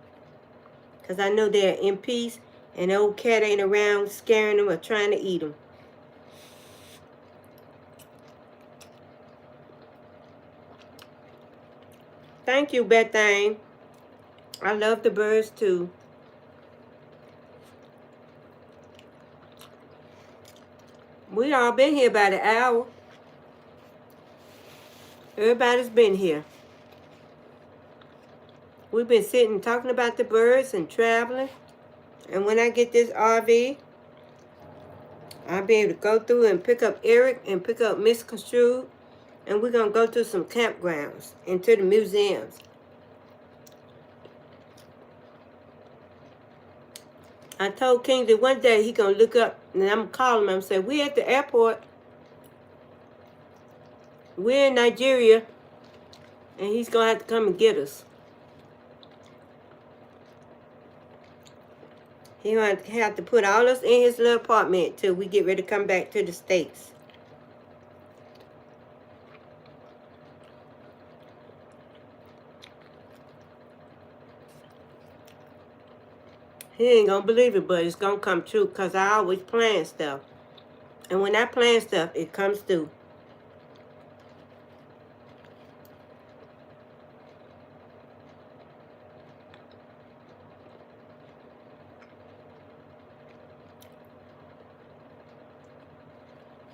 Because I know they're in peace and the old cat ain't around scaring them or trying to eat them. Thank you, Bethany. I love the birds too. We all been here about an hour. Everybody's been here. We've been sitting talking about the birds and traveling. And when I get this RV, I'll be able to go through and pick up Eric and pick up Misconstrued. And we're going to go to some campgrounds and to the museums. I told King that one day he going to look up and I'm going to call him and say, we at the airport. We're in Nigeria. And he's going to have to come and get us. He's going to have to put all us in his little apartment till we get ready to come back to the States. He ain't going to believe it, but it's going to come true because I always plan stuff. And when I plan stuff, it comes through.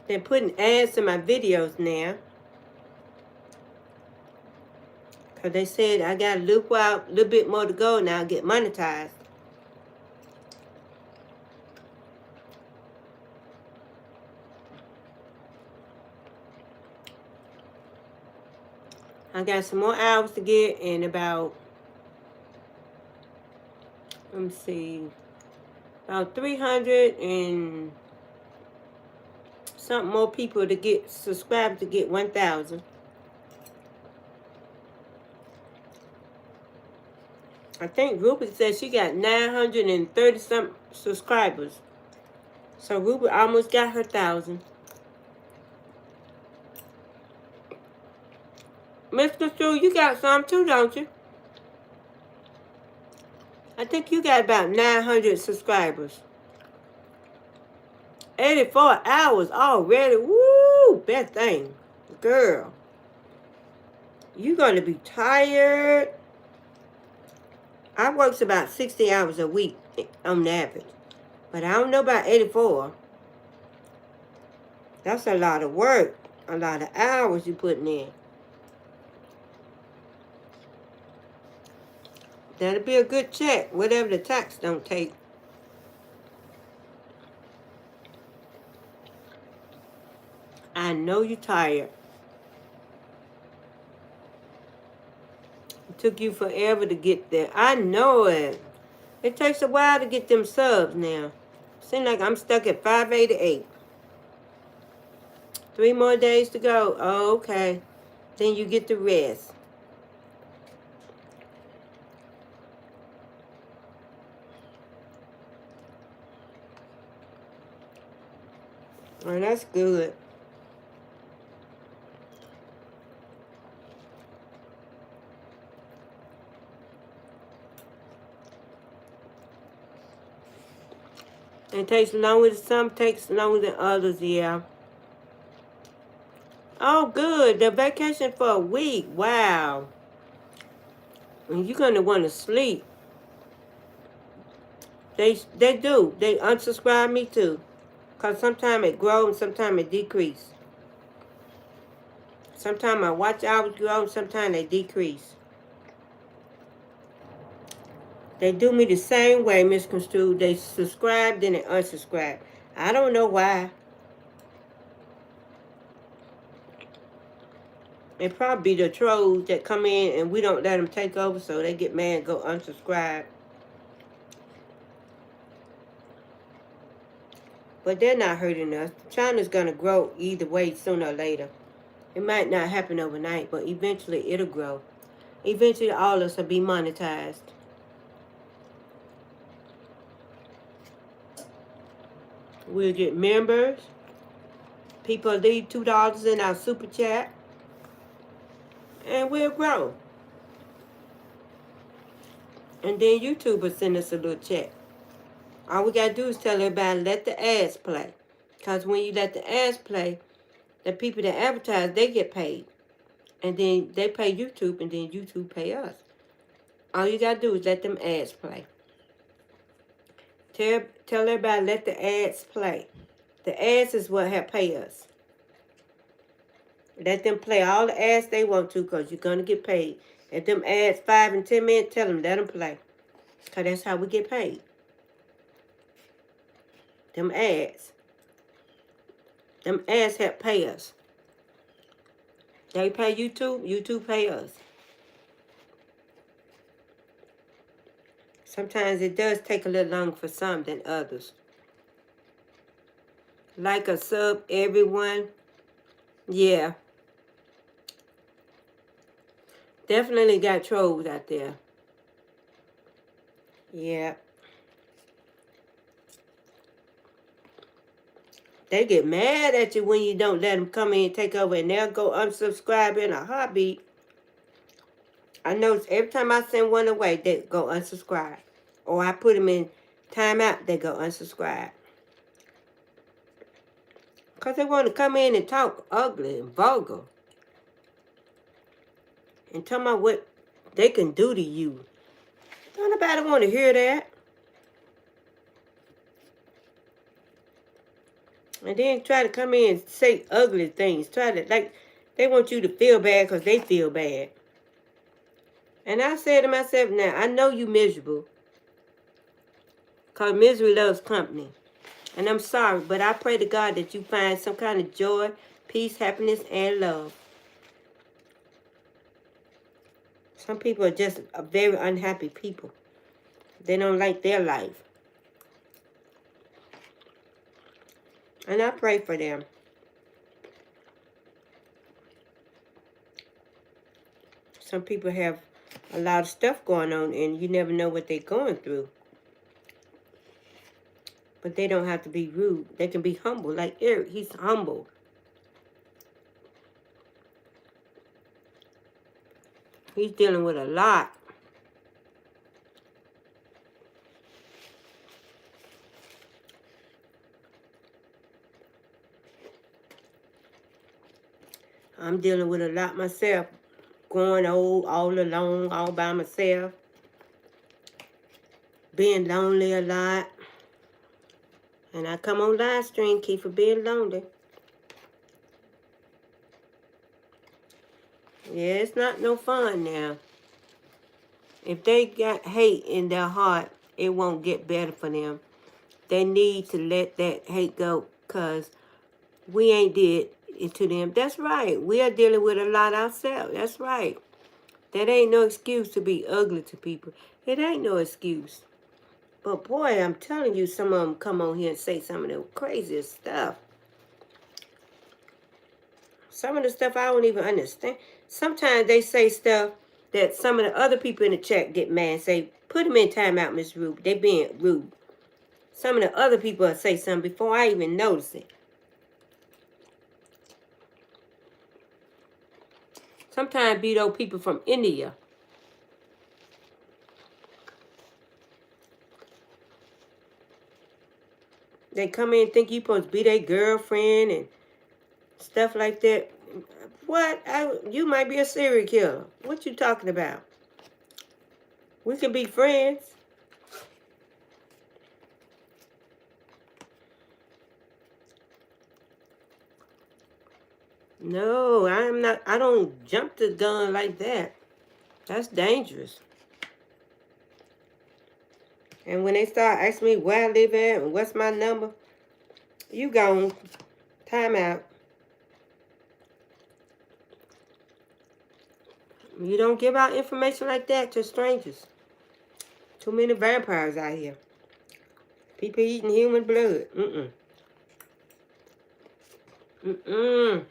They're putting ads in my videos now. Because they said I got a little bit more to go now, get monetized. I got some more hours to get and about, let me see, about 300 and something more people to get subscribed to get 1,000. I think Rupert said she got 930 some subscribers. So Rupert almost got her 1,000. Mr. Stu, you got some too, don't you? I think you got about 900 subscribers. 84 hours already. Woo! Best thing. Girl. You're going to be tired. I work about 60 hours a week on average. But I don't know about 84. That's a lot of work. A lot of hours you putting in. That'll be a good check, whatever the tax don't take. I know you're tired. It took you forever to get there. I know it. It takes a while to get them subs now. Seems like I'm stuck at 588. 3 more days to go. Oh, okay. Then you get the rest. Oh, that's good. It takes longer, some takes longer than others, yeah. Oh, good. The vacation for a week. Wow. And you're going to want to sleep. They do. They unsubscribe me too. Because sometimes it grows and sometimes it decreases. Sometimes my watch hours grow and sometimes they decrease. They do me the same way, Misconstrued. They subscribe, then they unsubscribe. I don't know why. It probably be the trolls that come in and we don't let them take over, so they get mad and go unsubscribe. But they're not hurting us. China's going to grow either way sooner or later. It might not happen overnight, but eventually it'll grow. Eventually all of us will be monetized. We'll get members. People leave $2 in our super chat. And we'll grow. And then YouTube will send us a little check. All we got to do is tell everybody, let the ads play. Because when you let the ads play, the people that advertise, they get paid. And then they pay YouTube, and then YouTube pay us. All you got to do is let them ads play. Tell everybody, let the ads play. The ads is what help pay us. Let them play all the ads they want to, because you're going to get paid. If them ads 5 and 10 minutes, tell them, let them play. Because that's how we get paid. Them ads. Them ads help pay us. They pay YouTube, YouTube pay us. Sometimes it does take a little longer for some than others. Like a sub, everyone. Yeah. Definitely got trolls out there. Yeah. They get mad at you when you don't let them come in and take over, and they'll go unsubscribe in a heartbeat. I notice every time I send one away, they go unsubscribe. Or I put them in timeout, they go unsubscribe. Because they want to come in and talk ugly and vulgar. And tell me what they can do to you. Don't nobody want to hear that. And then try to come in and say ugly things. They want you to feel bad because they feel bad. And I said to myself, now, I know you miserable. Because misery loves company. And I'm sorry, but I pray to God that you find some kind of joy, peace, happiness, and love. Some people are just very unhappy people. They don't like their life. And I pray for them. Some people have a lot of stuff going on, and you never know what they're going through. But they don't have to be rude. They can be humble. Like Eric, he's humble. He's dealing with a lot. I'm dealing with a lot myself. Growing old, all alone, all by myself. Being lonely a lot. And I come on live stream, keep for being lonely. Yeah, it's not no fun now. If they got hate in their heart, it won't get better for them. They need to let that hate go, because we ain't did it to them. That's right. We are dealing with a lot ourselves. That's right. That ain't no excuse to be ugly to people. It ain't no excuse. But boy, I'm telling you, some of them come on here and say some of the craziest stuff. Some of the stuff I don't even understand. Sometimes they say stuff that some of the other people in the chat get mad and say, put them in timeout, Miss Rude. They being rude. Some of the other people will say something before I even notice it. Sometimes be those people from India. They come in and think you supposed to be their girlfriend and stuff like that. What? You might be a serial killer. What you talking about? We can be friends. No, I'm not. I don't jump the gun like that. That's dangerous. And when they start asking me where I live at and what's my number, you gone. Time out. You don't give out information like that to strangers. Too many vampires out here. People eating human blood. Mm-mm. Mm-mm.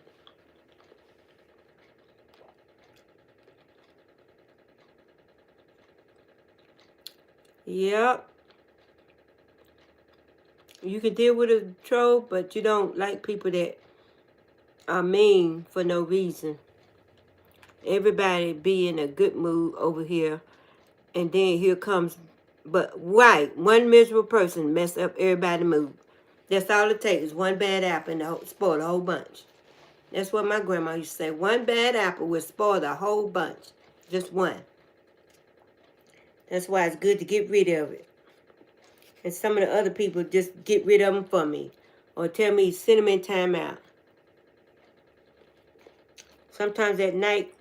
Yep. You can deal with a troll, but you don't like people that are mean for no reason. Everybody be in a good mood over here, and then here comes, but right, one miserable person mess up everybody's mood. That's all it takes, one bad apple and spoil the whole bunch. That's what my grandma used to say. One bad apple will spoil the whole bunch. Just one. That's why it's good to get rid of it. And some of the other people just get rid of them for me. Or tell me, send them in timeout. Sometimes at night,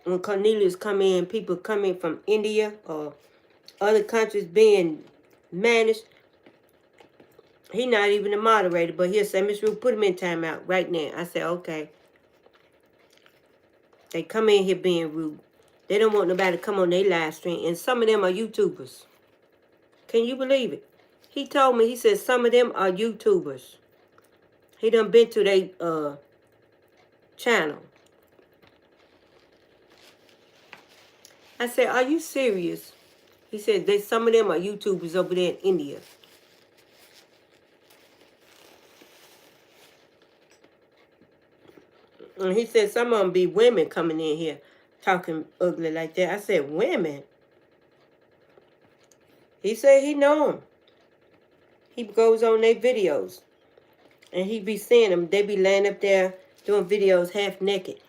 when Cornelius come in, people come in from India or other countries being managed, he not even a moderator, but he'll say, Miss Ruth, put him in timeout right now. I say, okay. They come in here being rude. They don't want nobody to come on their live stream. And some of them are YouTubers. Can you believe it? He told me, he said some of them are YouTubers. He done been to their channel. I said, are you serious? He said, some of them are YouTubers over there in India. And he said some of them be women coming in here talking ugly like that. I said, women? He said he know them. He goes on their videos. And he be seeing them. They be laying up there doing videos half naked.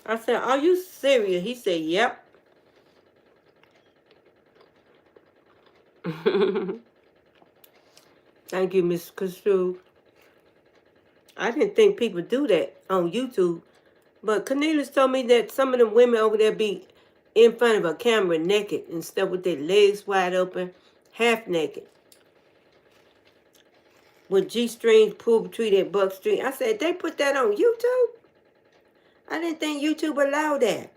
I said, are you serious? He said, yep. Thank you, Miss Kastru. I didn't think people do that on YouTube. But Cornelius told me that some of them women over there be in front of a camera naked and stuff with their legs wide open, half naked. With G-strings pulled between their buck string. I said, they put that on YouTube? I didn't think YouTube allowed that.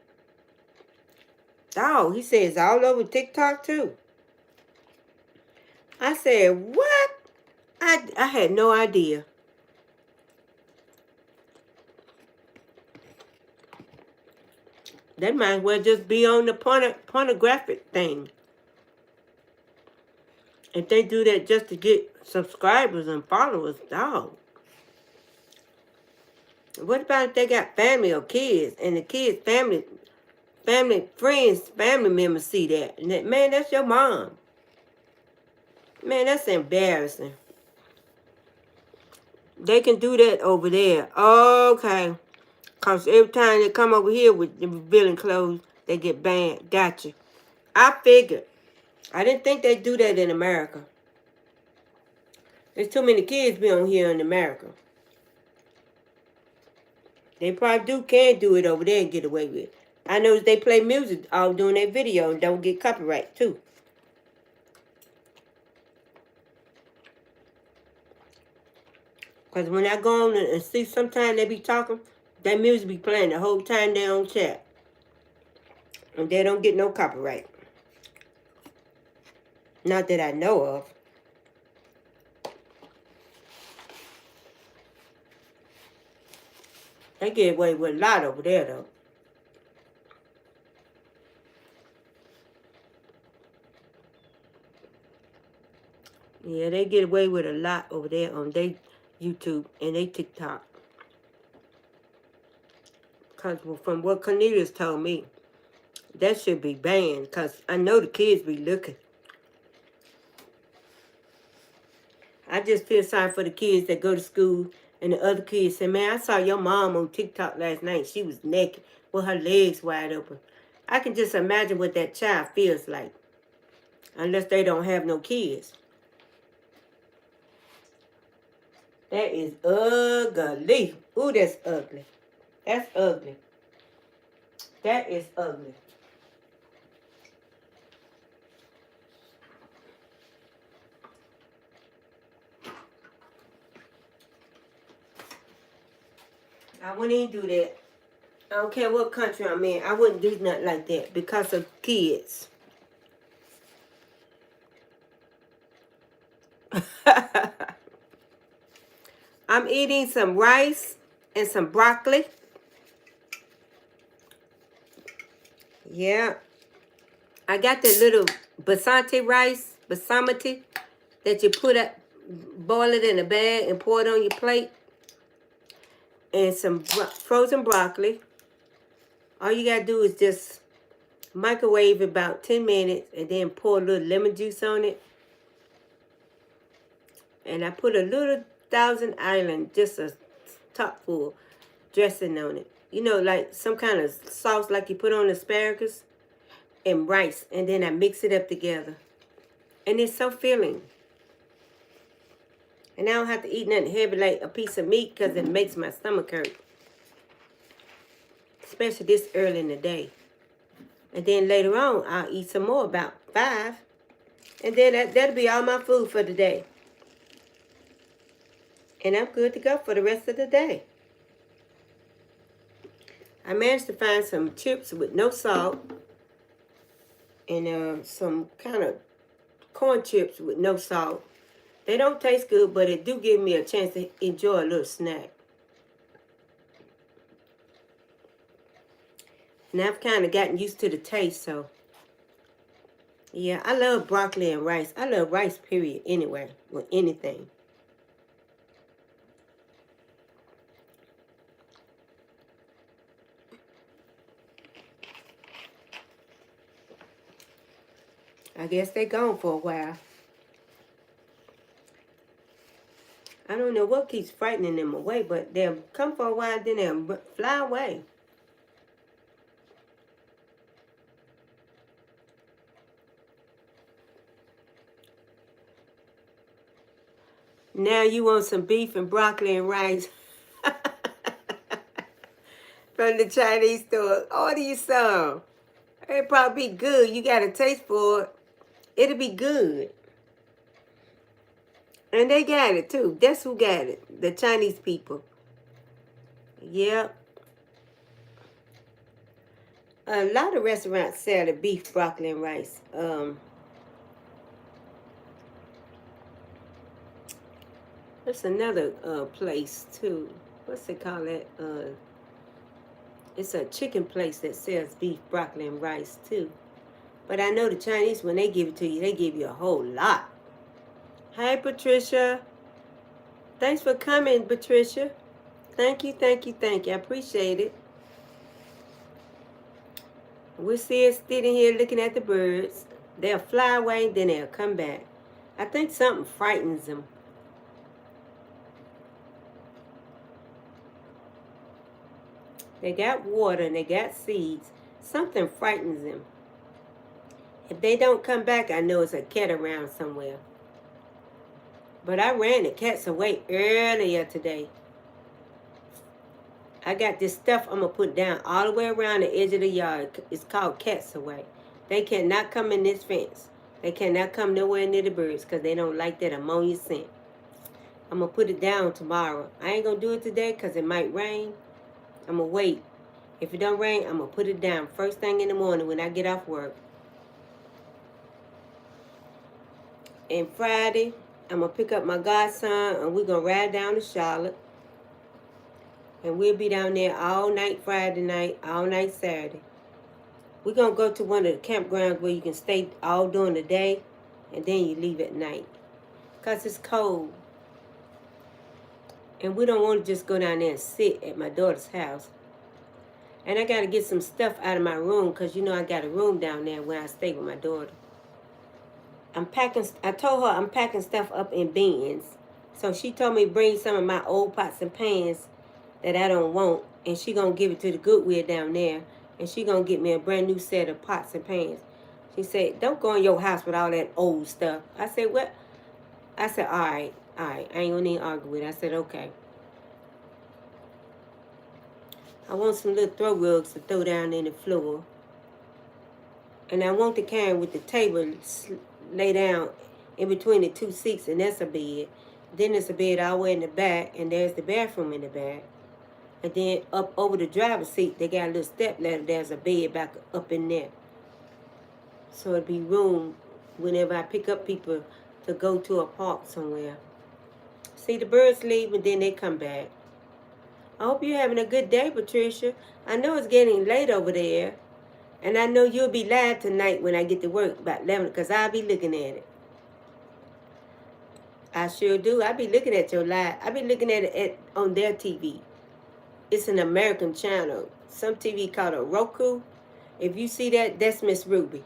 Oh, he says all over TikTok too. I said, what? I had no idea. That might as well just be on the pornographic thing. If they do that just to get subscribers and followers, dog. What about if they got family or kids, and the kids' family, friends, family members see that? And that, man, that's your mom. Man, that's embarrassing. They can do that over there. Okay. Because every time they come over here with the revealing clothes, they get banned. Gotcha. I figured. I didn't think they'd do that in America. There's too many kids be on here in America. They probably can do it over there and get away with it. I noticed they play music all during their video and don't get copyright too. Because when I go on and see sometimes they be talking, that music be playing the whole time they on chat. And they don't get no copyright. Not that I know of. They get away with a lot over there though. Yeah, they get away with a lot over there on their YouTube and their TikTok. Because from what Cornelius told me, that should be banned. Because I know the kids be looking. I just feel sorry for the kids that go to school and the other kids say, man, I saw your mom on TikTok last night. She was naked with her legs wide open. I can just imagine what that child feels like. Unless they don't have no kids. That is ugly. Ooh, that's ugly. That's ugly. That is ugly. I wouldn't even do that. I don't care what country I'm in. I wouldn't do nothing like that because of kids. I'm eating some rice and some broccoli. Yeah. I got the little basmati rice, basmati, that you put up, boil it in a bag and pour it on your plate. And some frozen broccoli. All you gotta do is just microwave about 10 minutes and then pour a little lemon juice on it. And I put a little Thousand Island, just a top full dressing on it. You know, like some kind of sauce like you put on asparagus and rice. And then I mix it up together. And it's so filling. And I don't have to eat nothing heavy like a piece of meat because it makes my stomach hurt. Especially this early in the day. And then later on, I'll eat some more, about 5. And then that'll be all my food for the day. And I'm good to go for the rest of the day. I managed to find some chips with no salt. And some kind of corn chips with no salt. They don't taste good, but it do give me a chance to enjoy a little snack. And I've kind of gotten used to the taste, so. Yeah, I love broccoli and rice. I love rice, period, anyway, with anything. I guess they're gone for a while. I don't know what keeps frightening them away, but they'll come for a while, then they'll fly away. Now you want some beef and broccoli and rice from the Chinese store. Order you some. It'll probably be good. You got a taste for it. It'll be good. And they got it too. That's who got it. The Chinese people. Yep. A lot of restaurants sell the beef, broccoli, and rice. There's another place too. What's it called? It's a chicken place that sells beef, broccoli, and rice too. But I know the Chinese, when they give it to you, they give you a whole lot. Hi, Patricia. Thanks for coming, Patricia. Thank you, thank you, thank you. I appreciate it. We're still sitting here looking at the birds. They'll fly away, then they'll come back. I think something frightens them. They got water and they got seeds. Something frightens them. If they don't come back, I know it's a cat around somewhere. But I ran the cats away earlier today. I got this stuff I'm going to put down all the way around the edge of the yard. It's called Cats Away. They cannot come in this fence. They cannot come nowhere near the birds because they don't like that ammonia scent. I'm going to put it down tomorrow. I ain't going to do it today because it might rain. I'm going to wait. If it don't rain, I'm going to put it down first thing in the morning when I get off work. And Friday, I'm going to pick up my godson and we're going to ride down to Charlotte. And we'll be down there all night Friday night, all night Saturday. We're going to go to one of the campgrounds where you can stay all during the day and then you leave at night. Because it's cold. And we don't want to just go down there and sit at my daughter's house. And I got to get some stuff out of my room because, you know, I got a room down there where I stay with my daughter. I told her I'm packing stuff up in bins. So she told me bring some of my old pots and pans that I don't want. And she going to give it to the Goodwill down there. And she going to get me a brand new set of pots and pans. She said, don't go in your house with all that old stuff. I said, what? I said, all right. I ain't going to even argue with it. I said, okay. I want some little throw rugs to throw down in the floor. And I want the kind with the table lay down in between the two seats, and that's a bed. Then there's a bed all the way in the back, and there's the bathroom in the back. And then up over the driver's seat, they got a little step ladder. There's a bed back up in there. So it'll be room whenever I pick up people to go to a park somewhere. See, the birds leave and then they come back. I hope you're having a good day, Patricia. I know it's getting late over there. And I know you'll be live tonight when I get to work about 11, because I'll be looking at it. I sure do. I'll be looking at your live. I'll be looking at it on their TV. It's an American channel. Some TV called a Roku. If you see that, that's Miss Ruby.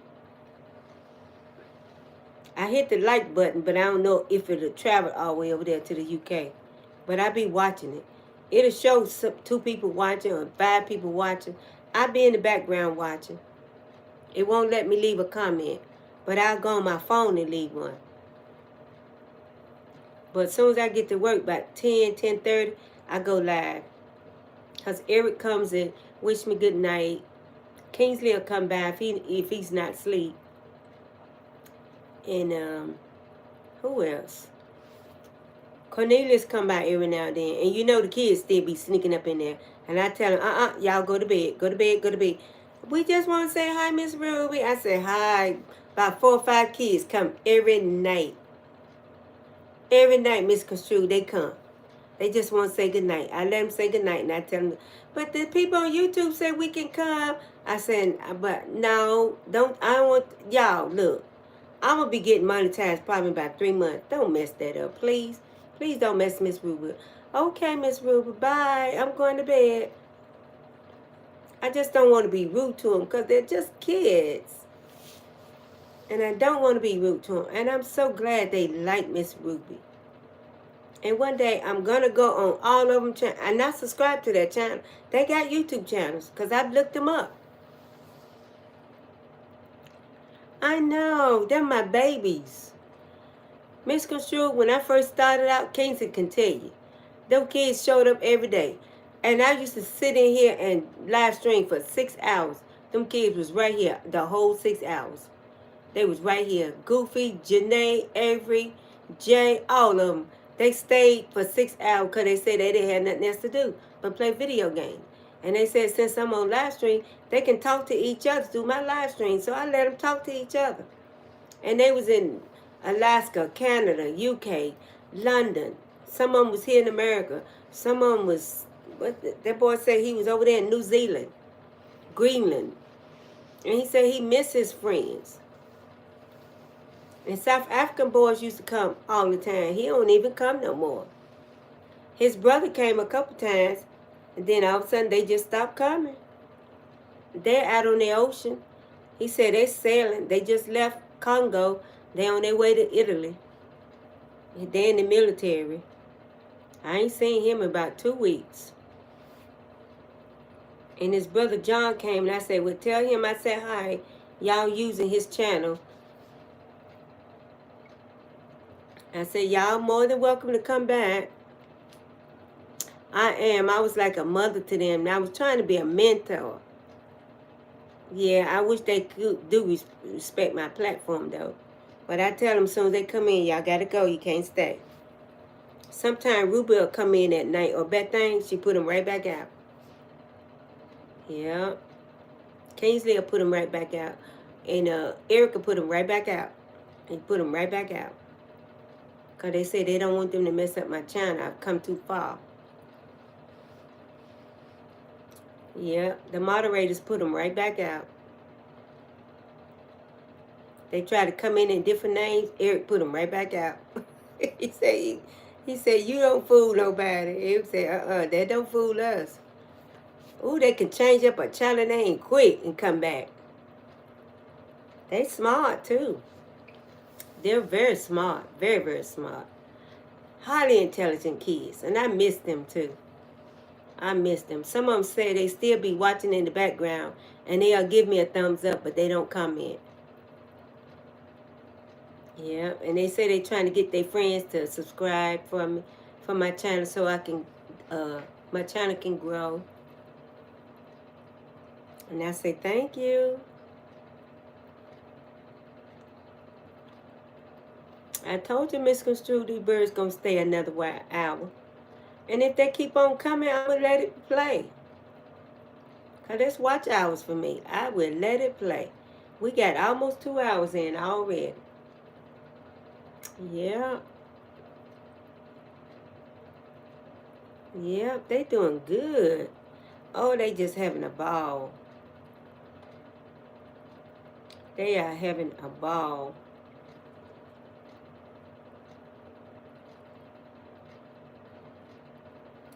I hit the like button, but I don't know if it'll travel all the way over there to the UK. But I'll be watching it. It'll show 2 people watching or 5 people watching. I'll be in the background watching. It won't let me leave a comment. But I'll go on my phone and leave one. But as soon as I get to work, about 10:30, I go live. Because Eric comes and wish me good night. Kingsley will come by if he's not asleep. And who else? Cornelius come by every now and then. And you know the kids still be sneaking up in there. And I tell them, y'all go to bed. Go to bed, go to bed. We just want to say hi, Miss Ruby. I say hi. About 4 or 5 kids come every night. Every night, Miss Construe, they come. They just want to say good night. I let them say good night, and I tell them, but the people on YouTube say we can come. I said, but no, don't. I don't want y'all. Look, I'm gonna be getting monetized probably about 3 months. Don't mess that up, please. Please don't mess Miss Ruby. Okay, Miss Ruby, bye. I'm going to bed. I just don't want to be rude to them because they're just kids. And I don't want to be rude to them. And I'm so glad they like Miss Ruby. And one day I'm going to go on all of them. I'm not subscribed to their channel. They got YouTube channels because I've looked them up. I know. They're my babies. Miss Construe, when I first started out, Kingsley can tell you. Them kids showed up every day. And I used to sit in here and live stream for 6 hours. Them kids was right here the whole 6 hours. They was right here. Goofy, Janae, Avery, Jay, all of them. They stayed for 6 hours because they said they didn't have nothing else to do but play video games. And they said since I'm on live stream, they can talk to each other through my live stream. So I let them talk to each other. And they was in Alaska, Canada, UK, London. Some of them was here in America. Some of them was, that boy said he was over there in New Zealand, Greenland. And he said he missed his friends. And South African boys used to come all the time. He don't even come no more. His brother came a couple times, and then all of a sudden they just stopped coming. They're out on the ocean. He said they're sailing. They just left Congo. They're on their way to Italy. They're in the military. I ain't seen him in about 2 weeks. And his brother John came, and I said, well, tell him I said hi. Y'all using his channel. I said, y'all more than welcome to come back. I am. I was like a mother to them. And I was trying to be a mentor. Yeah, I wish they could do respect my platform, though. But I tell them as soon as they come in, y'all got to go. You can't stay. Sometimes Ruby will come in at night, or Bethany, she put them right back out. Yeah. Kingsley will put them right back out. And Eric will put them right back out. And put them right back out. Because they say they don't want them to mess up my channel. I've come too far. Yeah, the moderators put them right back out. They try to come in different names. Eric put them right back out. he said, you don't fool nobody. Eric said, that don't fool us. Ooh, they can change up a channel name quick and come back. They smart, too. They're very smart. Very, very smart. Highly intelligent kids. And I miss them, too. I miss them. Some of them say they still be watching in the background. And they'll give me a thumbs up, but they don't comment. Yeah, and they say they're trying to get their friends to subscribe for me, for my channel, so I can, my channel can grow. And I say thank you. I told you Miss Construe, these birds gonna stay another hour. And if they keep on coming, I'm going to let it play. Because that's watch hours for me. I will let it play. We got almost 2 hours in already. Yeah. Yeah, they doing good. Oh, they just having a ball. They are having a ball.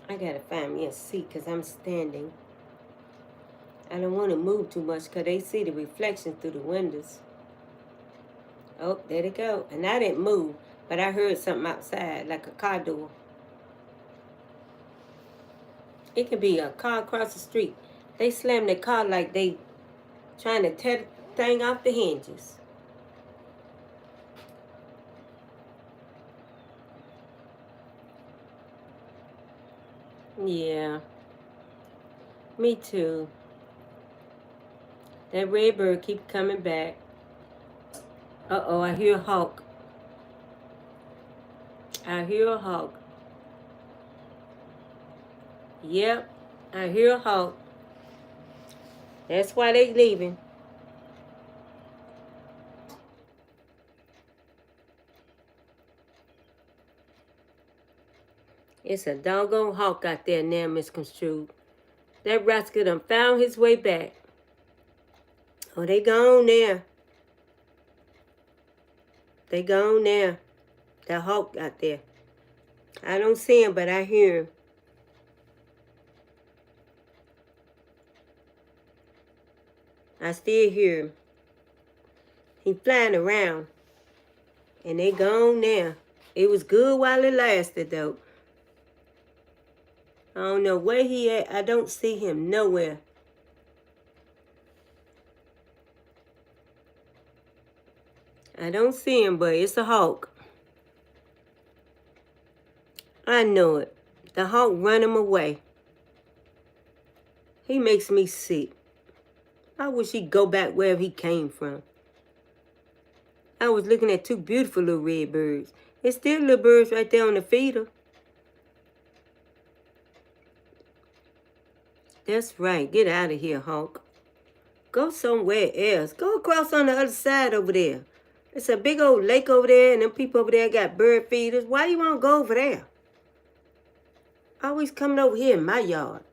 I gotta find me a seat because I'm standing. I don't want to move too much because they see the reflection through the windows. Oh, there they go. And I didn't move, but I heard something outside, like a car door. It could be a car across the street. They slammed their car like they trying to tear the thing off the hinges. Yeah, me too. That red bird keep coming back. Uh-oh, I hear a hawk. I hear a hawk. Yep, I hear a hawk. That's why they leaving. It's a doggone hawk out there now, misconstrued. That rascal done found his way back. Oh, they gone there. They gone there. That hawk out there. I don't see him, but I hear him. I still hear him. He flying around. And they gone now. It was good while it lasted, though. I don't know where he at. I don't see him nowhere. I don't see him, but it's a hawk. I know it. The hawk run him away. He makes me sick. I wish he'd go back wherever he came from. I was looking at two beautiful little red birds. There's still little birds right there on the feeder. That's right. Get out of here, hawk. Go somewhere else. Go across on the other side over there. It's a big old lake over there, and them people over there got bird feeders. Why you want to go over there? Always coming over here in my yard.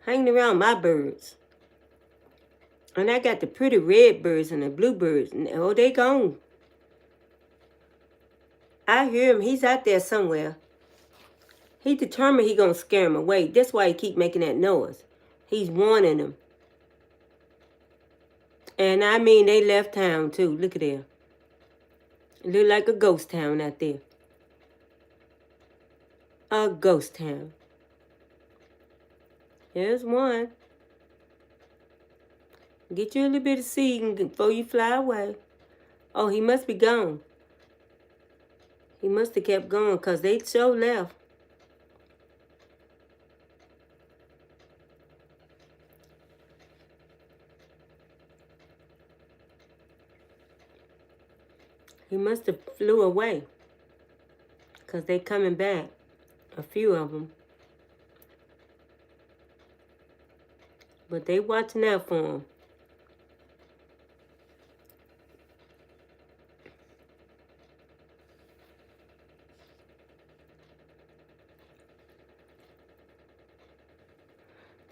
Hanging around my birds. And I got the pretty red birds and the blue birds. And, oh, they gone. I hear him. He's out there somewhere. He determined he gonna scare him away. That's why he keep making that noise. He's warning them. And I mean, they left town too. Look at there. It look like a ghost town out there. A ghost town. Here's one. Get you a little bit of seed before you fly away. Oh, he must be gone. He must have kept going because they sure left. He must have flew away because they coming back. A few of them. But they watching out for him.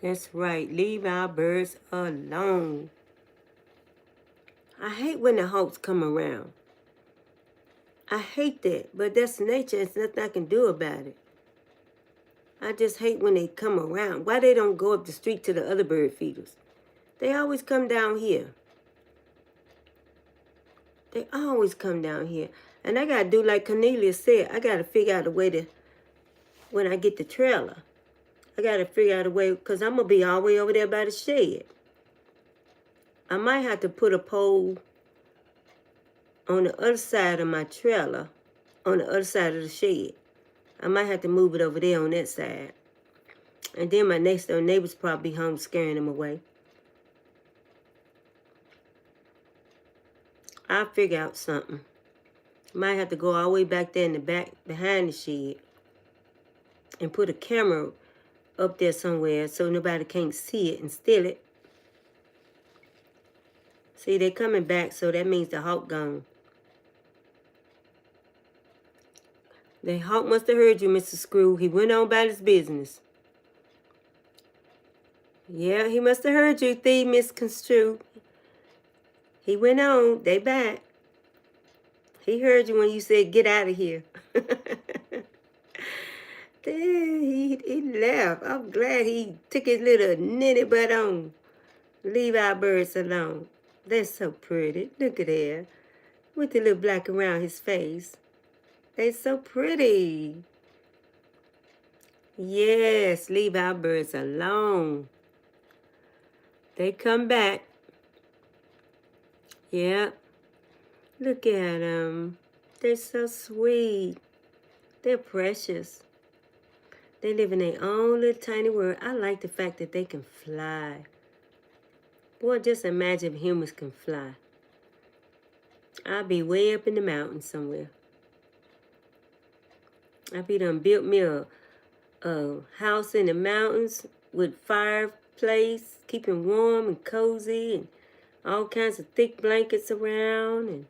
That's right. Leave our birds alone. I hate when the hawks come around. I hate that, but that's nature. There's nothing I can do about it. I just hate when they come around. Why they don't go up the street to the other bird feeders? They always come down here. They always come down here. And I got to do like Cornelia said. I got to figure out a way to, when I get the trailer, I got to figure out a way, because I'm going to be all the way over there by the shed. I might have to put a pole on the other side of my trailer, on the other side of the shed. I might have to move it over there on that side. And then my next door neighbor's probably home scaring them away. I'll figure out something. Might have to go all the way back there in the back, behind the shed. and put a camera up there somewhere so nobody can't see it and steal it. See, they coming back, so that means the hawk gone. The hawk must have heard you, Mr. Screw. He went on about his business. Yeah, he must have heard you, thief, misconstrued. He went on. They back. He heard you when you said, get out of here. Then he left. I'm glad he took his little nitty butt on. Leave our birds alone. They're so pretty. Look at that. With the little black around his face. They're so pretty. Yes, leave our birds alone. They come back. Yeah. Look at them. They're so sweet. They're precious. They live in their own little tiny world. I like the fact that they can fly. Boy, just imagine if humans can fly. I'll be way up in the mountains somewhere. I'll be done built me a house in the mountains with fireplace, keeping warm and cozy, and all kinds of thick blankets around, and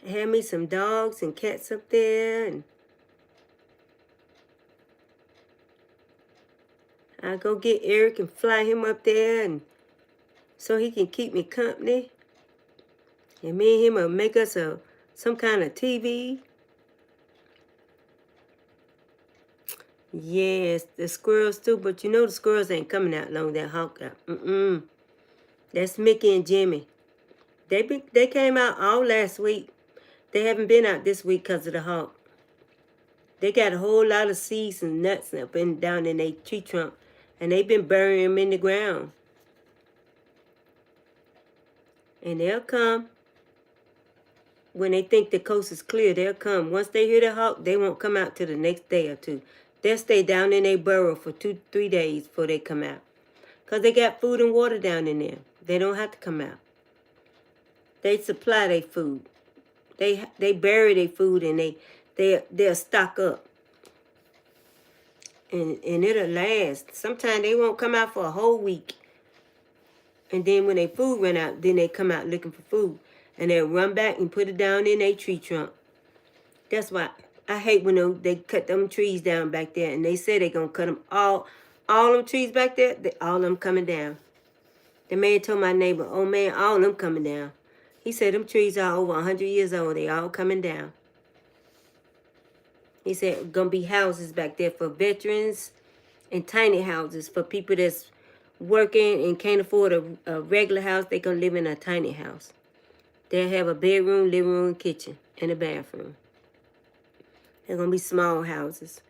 have me some dogs and cats up there, and I'll go get Eric and fly him up there, and so he can keep me company. And me and him will make us some kind of TV. Yes, the squirrels too, but you know the squirrels ain't coming out long. That hawk out. That's Mickey and Jimmy. They came out all last week. They haven't been out this week because of the hawk. They got a whole lot of seeds and nuts up and down in their tree trunk, and they've been burying them in the ground. And they'll come when they think the coast is clear. They'll come. Once they hear the hawk, they won't come out till the next day or two. They'll stay down in their burrow for 2-3 days before they come out. Because they got food and water down in there. They don't have to come out. They supply their food. They bury their food and they'll stock up. And it'll last. Sometimes they won't come out for a whole week. And then when their food run out, then they come out looking for food. And they'll run back and put it down in their tree trunk. That's why I hate when they cut them trees down back there. And they say they're going to cut them all them trees back there, all of them coming down. The man told my neighbor, oh man, all of them coming down. He said them trees are over 100 years old. They all coming down. He said going to be houses back there for veterans and tiny houses for people that's working and can't afford a regular house. They going to live in a tiny house. They'll have a bedroom, living room, kitchen, and a bathroom. They're going to be small houses.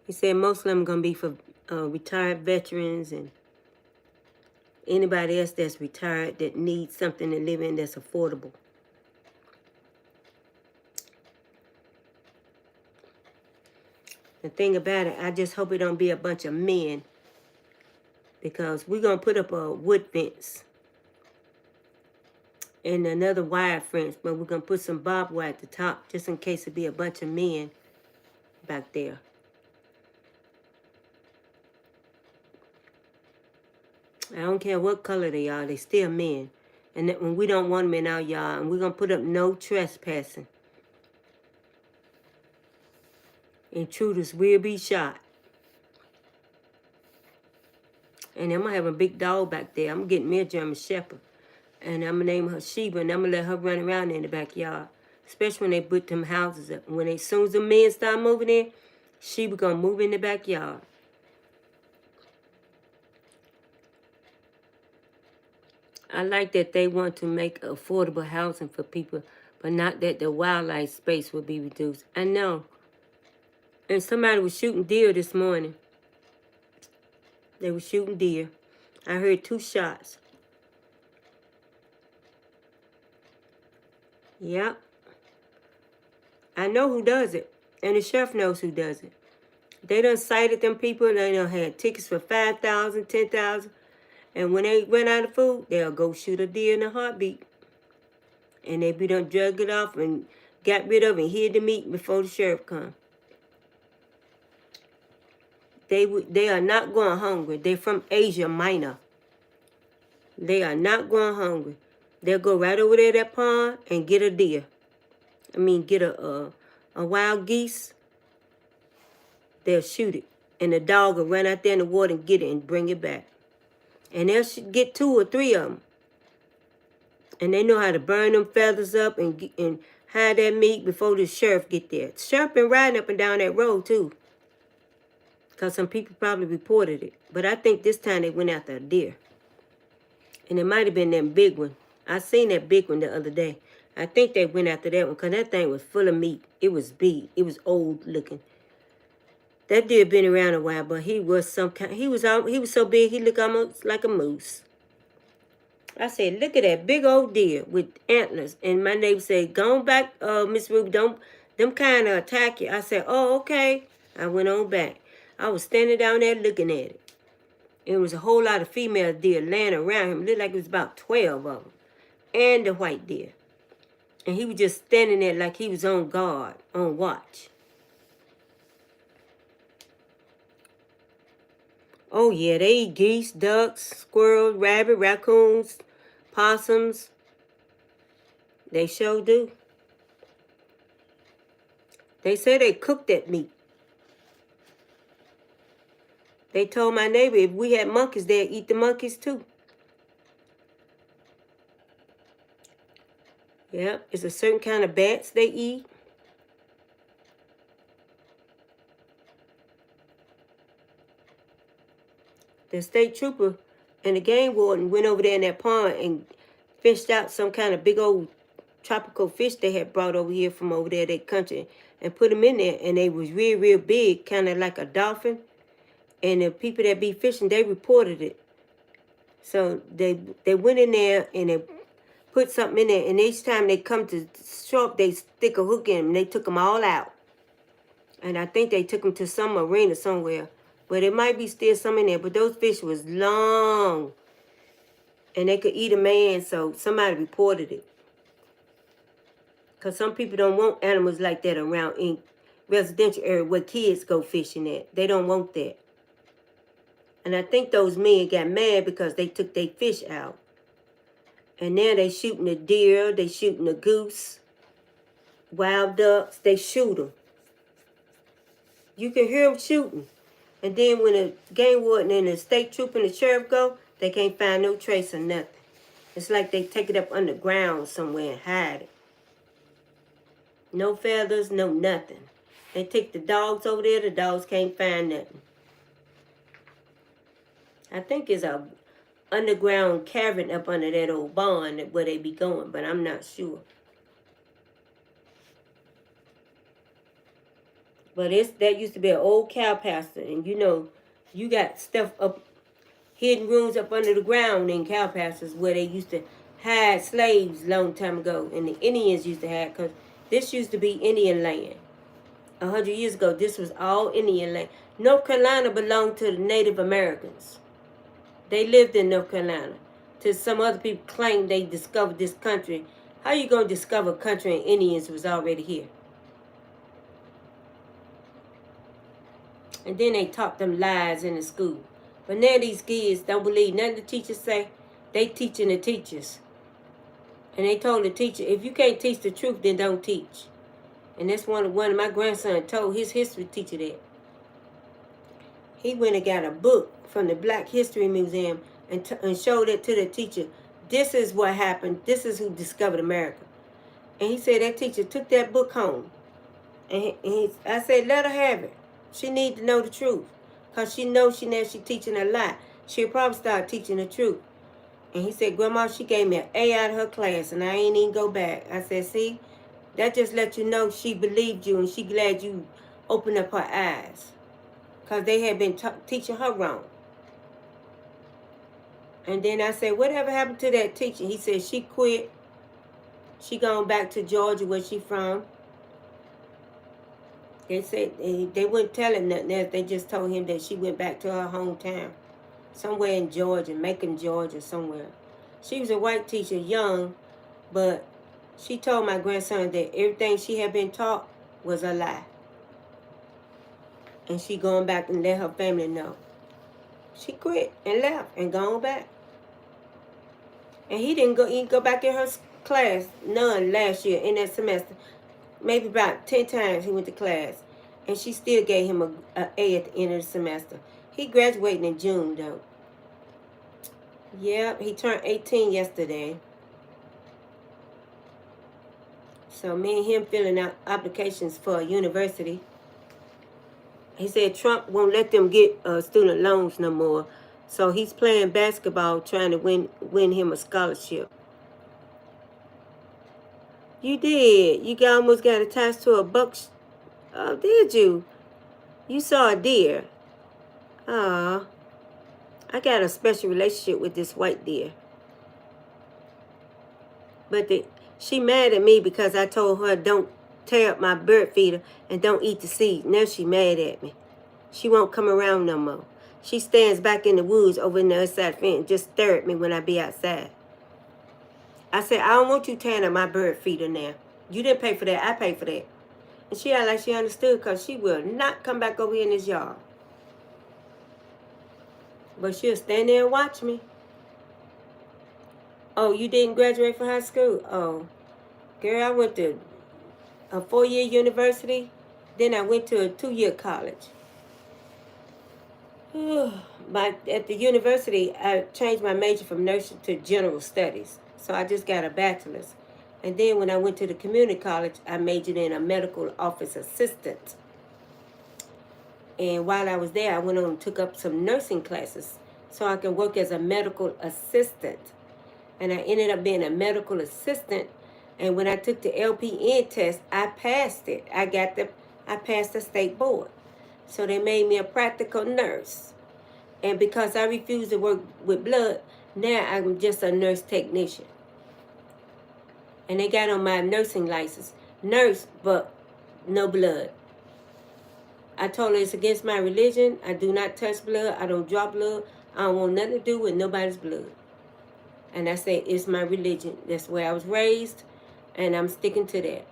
He said most of them are going to be for retired veterans and anybody else that's retired that needs something to live in that's affordable. The thing about it, I just hope it don't be a bunch of men, because we're going to put up a wood fence and another wire fence, but we're going to put some barbed wire at the top just in case it be a bunch of men back there. I don't care what color they are, they still men. And that when we don't want them in our yard, and we're going to put up no trespassing. Intruders will be shot. And I'm going to have a big dog back there. I'm getting me a German Shepherd. And I'm going to name her Sheba, and I'm going to let her run around in the backyard. Especially when they put them houses up. As soon as the men start moving in, Sheba going to move in the backyard. I like that they want to make affordable housing for people, but not that the wildlife space will be reduced. I know. And somebody was shooting deer this morning. They were shooting deer. I heard 2 shots. Yep. I know who does it. And the sheriff knows who does it. They done cited them people. They done had tickets for $5,000, $10,000. And when they run out of food, they'll go shoot a deer in a heartbeat. And they be done drug it off and got rid of and hid the meat before the sheriff come. They are not going hungry. They're from Asia Minor. They are not going hungry. They'll go right over there to that pond and get a deer. Get a wild geese. They'll shoot it. And the dog will run out there in the water and get it and bring it back. And they'll get 2 or 3 of them. And they know how to burn them feathers up and hide that meat before the sheriff get there. The sheriff been riding up and down that road too. Because some people probably reported it. But I think this time they went after a deer. And it might have been that big one. I seen that big one the other day. I think they went after that one because that thing was full of meat. It was big. It was old looking. That deer been around a while, but he was some kind. He was so big he looked almost like a moose. I said, look at that big old deer with antlers. And my neighbor said, go on back, Miss Ruby, them kind of attack you. I said, oh, okay. I went on back. I was standing down there looking at it. It was a whole lot of female deer laying around him. It looked like it was about 12 of them. And the white deer. And he was just standing there like he was on guard, on watch. Oh, yeah, they eat geese, ducks, squirrels, rabbit, raccoons, possums. They sure do. They say they cook that meat. They told my neighbor if we had monkeys, they'd eat the monkeys too. Yeah, it's a certain kind of bats they eat. The state trooper and the game warden went over there in that pond and fished out some kind of big old tropical fish they had brought over here from over there, their country, and put them in there. And they was real, real big, kind of like a dolphin. And the people that be fishing, they reported it. So they went in there and they put something in there. And each time they come to show up, they stick a hook in them. And they took them all out. And I think they took them to some arena somewhere. But it might be still some in there. But those fish was long. And they could eat a man. So somebody reported it. Because some people don't want animals like that around in residential area where kids go fishing at. They don't want that. And I think those men got mad because they took their fish out. And now they shooting a deer, they shooting a goose, wild ducks, they shoot them. You can hear them shooting. And then when the game warden and the state trooper and the sheriff go, they can't find no trace of nothing. It's like they take it up underground somewhere and hide it. No feathers, no nothing. They take the dogs over there, the dogs can't find nothing. I think it's a underground cavern up under that old barn where they be going, but I'm not sure. But that used to be an old cow pasture, and you got stuff up, hidden rooms up under the ground in cow pastures where they used to hide slaves long time ago, and the Indians used to hide, because this used to be Indian land. 100 years ago, this was all Indian land. North Carolina belonged to the Native Americans. They lived in North Carolina. Till some other people claim they discovered this country. How you going to discover a country and Indians was already here? And then they taught them lies in the school. But now these kids don't believe nothing the teachers say. They teaching the teachers. And they told the teacher, if you can't teach the truth, then don't teach. And that's one of my grandson told his history teacher that. He went and got a book from the Black History Museum and showed it to the teacher. This is what happened. This is who discovered America. And he said that teacher took that book home. And I said, let her have it. She need to know the truth. Because she knows she teaching a lie. She'll probably start teaching the truth. And he said, Grandma, she gave me an A out of her class and I ain't even go back. I said, see, that just let you know she believed you and she glad you opened up her eyes. Because they had been teaching her wrong. And then I said, whatever happened to that teacher? He said, she quit. She gone back to Georgia where she from. They said they wouldn't tell him nothing else. They just told him that she went back to her hometown. Somewhere in Georgia, Macon, Georgia, somewhere. She was a white teacher, young, but She told my grandson that everything she had been taught was a lie. And she going back and let her family know. She quit and left and gone back. And he didn't go back in her class, none, last year in that semester. Maybe about 10 times he went to class. And she still gave him a A at the end of the semester. He graduated in June, though. Yep, he turned 18 yesterday. So me and him filling out applications for a university. He said Trump won't let them get student loans no more. So he's playing basketball trying to win him a scholarship. You did. You almost got attached to a buck. Oh, did you? You saw a deer. Ah, I got a special relationship with this white deer. But she mad at me because I told her don't tear up my bird feeder and don't eat the seeds. Now she mad at me. She won't come around no more. She stands back in the woods over in the other side fence and just stare at me when I be outside. I said, I don't want you tearing up my bird feeder now. You didn't pay for that. I paid for that. And she act like she understood because she will not come back over here in this yard. But she'll stand there and watch me. Oh, you didn't graduate from high school? Oh, girl, I went to a 4-year university. Then I went to a 2-year college. But at the university, I changed my major from nursing to general studies. So I just got a bachelor's. And then when I went to the community college, I majored in a medical office assistant. And while I was there, I went on and took up some nursing classes so I could work as a medical assistant. And I ended up being a medical assistant. And when I took the LPN test, I passed it. I passed the state board. So they made me a practical nurse. And because I refused to work with blood, now I'm just a nurse technician. And they got on my nursing license. Nurse, but no blood. I told her it's against my religion. I do not touch blood. I don't draw blood. I don't want nothing to do with nobody's blood. And I say it's my religion. That's where I was raised. And I'm sticking to that.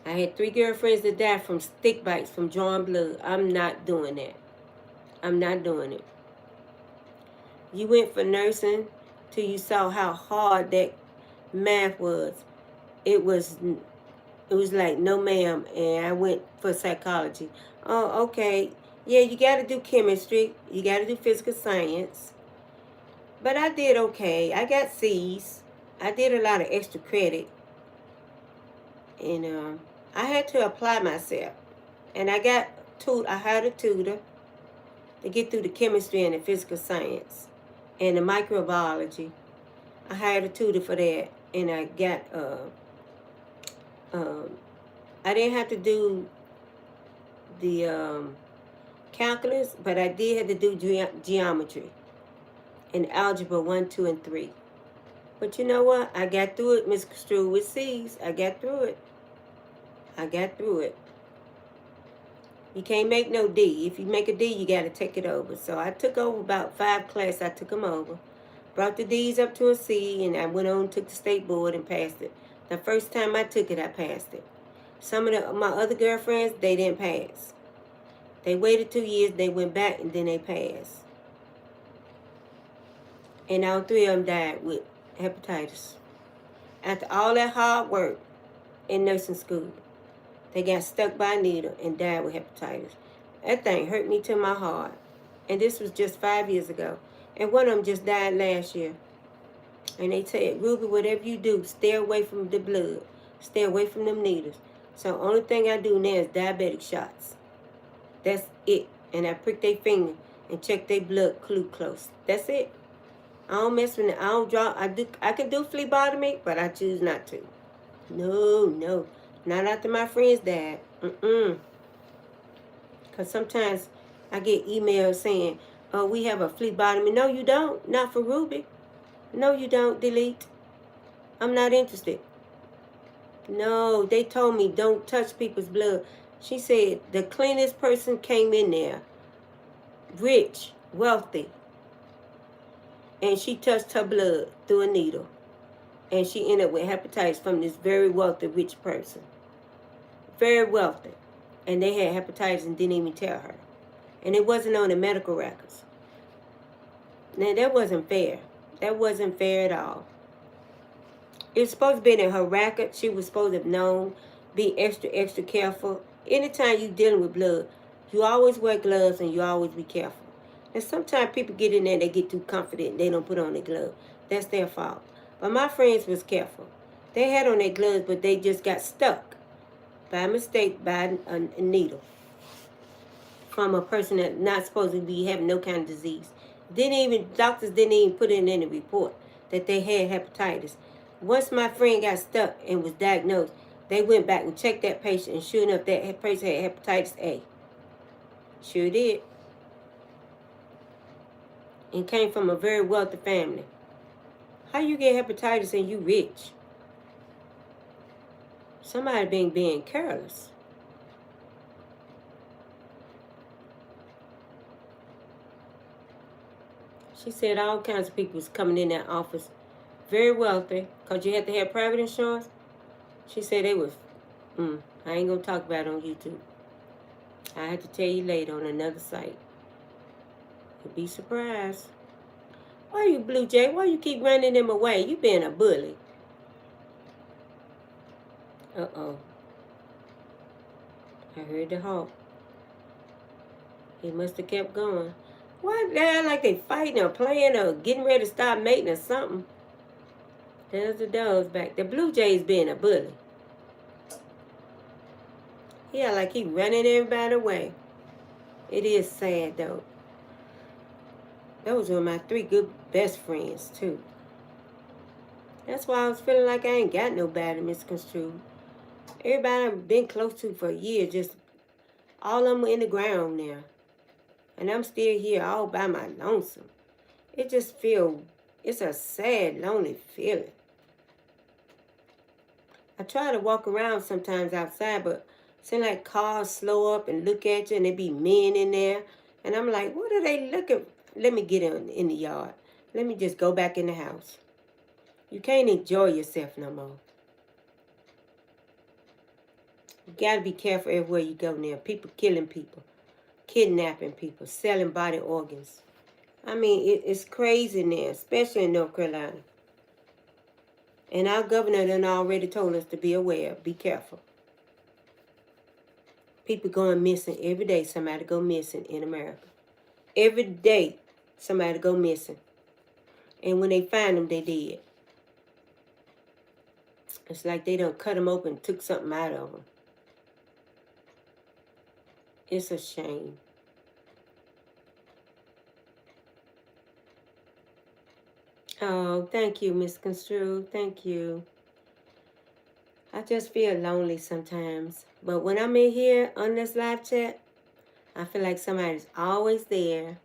I had 3 girlfriends that died from stick bites from drawing blood. I'm not doing that. I'm not doing it. You went for nursing till you saw how hard that math was. It was like, no ma'am, and I went for psychology. Oh, okay. Yeah, you got to do chemistry. You got to do physical science. But I did okay. I got C's. I did a lot of extra credit. And I had to apply myself. And I hired a tutor to get through the chemistry and the physical science and the microbiology. I hired a tutor for that. And I got, I didn't have to do the calculus, but I did have to do geometry and algebra 1, 2, and 3. But you know what? I got through it, Miss Construed with C's. I got through it. I got through it. You can't make no D. If you make a D, you got to take it over. So I took over about 5 classes. I took them over. Brought the D's up to a C, and I went on and took the state board and passed it. The first time I took it, I passed it. Some of my other girlfriends, they didn't pass. They waited 2 years, they went back, and then they passed. And all 3 of them died with hepatitis. After all that hard work in nursing school, they got stuck by a needle and died with hepatitis. That thing hurt me to my heart. And this was just 5 years ago. And one of them just died last year. And they said, Ruby, whatever you do, stay away from the blood. Stay away from them needles. So the only thing I do now is diabetic shots. That's it. And I prick their finger and check their blood close. That's it. I don't mess with it. I don't draw. I can do phlebotomy, but I choose not to. No. Not after my friends died. Because sometimes I get emails saying, oh, we have a phlebotomy. No, you don't. Not for Ruby. No, you don't. Delete. I'm not interested. No, they told me don't touch people's blood. She said the cleanest person came in there. Rich, wealthy. And she touched her blood through a needle. And she ended up with hepatitis from this very wealthy, rich person. Very wealthy. And they had hepatitis and didn't even tell her. And it wasn't on the medical records. Now, that wasn't fair. That wasn't fair at all. It's supposed to be in her record. She was supposed to have known, be extra, extra careful. Anytime you're dealing with blood, you always wear gloves and you always be careful. And sometimes people get in there and they get too confident and they don't put on their glove. That's their fault. But my friends was careful. They had on their gloves, but they just got stuck by mistake by a needle from a person that's not supposed to be having no kind of disease. Doctors didn't even put it in the report that they had hepatitis. Once my friend got stuck and was diagnosed, they went back and checked that patient, and sure enough, that patient had hepatitis A. Sure did. And came from a very wealthy family. How you get hepatitis and you rich? Somebody being careless. She said all kinds of people was coming in that office, very wealthy, because you had to have private insurance. She said they was, I ain't going to talk about it on YouTube. I had to tell you later on another site. You'll be surprised. Why you, Blue Jay? Why you keep running them away? You being a bully. Uh-oh. I heard the hawk. He must have kept going. Why they act like they fighting or playing or getting ready to start mating or something? There's the doves back. The Blue Jay's being a bully. He act like he running everybody away. It is sad though. Those were my 3 good best friends too. That's why I was feeling like I ain't got nobody misconstrued. Everybody I've been close to for a year, just all of them in the ground now. And I'm still here all by my lonesome. It just it's a sad, lonely feeling. I try to walk around sometimes outside, but it seems like cars slow up and look at you, and there be men in there. And I'm like, what are they looking? Let me get in the yard. Let me just go back in the house. You can't enjoy yourself no more. You got to be careful everywhere you go now. People killing people, kidnapping people, selling body organs. I mean, it's crazy now, especially in North Carolina. And our governor done already told us to be aware, be careful. People going missing every day. Somebody go missing in America. Every day, somebody go missing. And when they find them, they dead. It's like they done cut them open and took something out of them. It's a shame. Oh, thank you, Miss Construed. Thank you. I just feel lonely sometimes. But when I'm in here on this live chat, I feel like somebody's always there.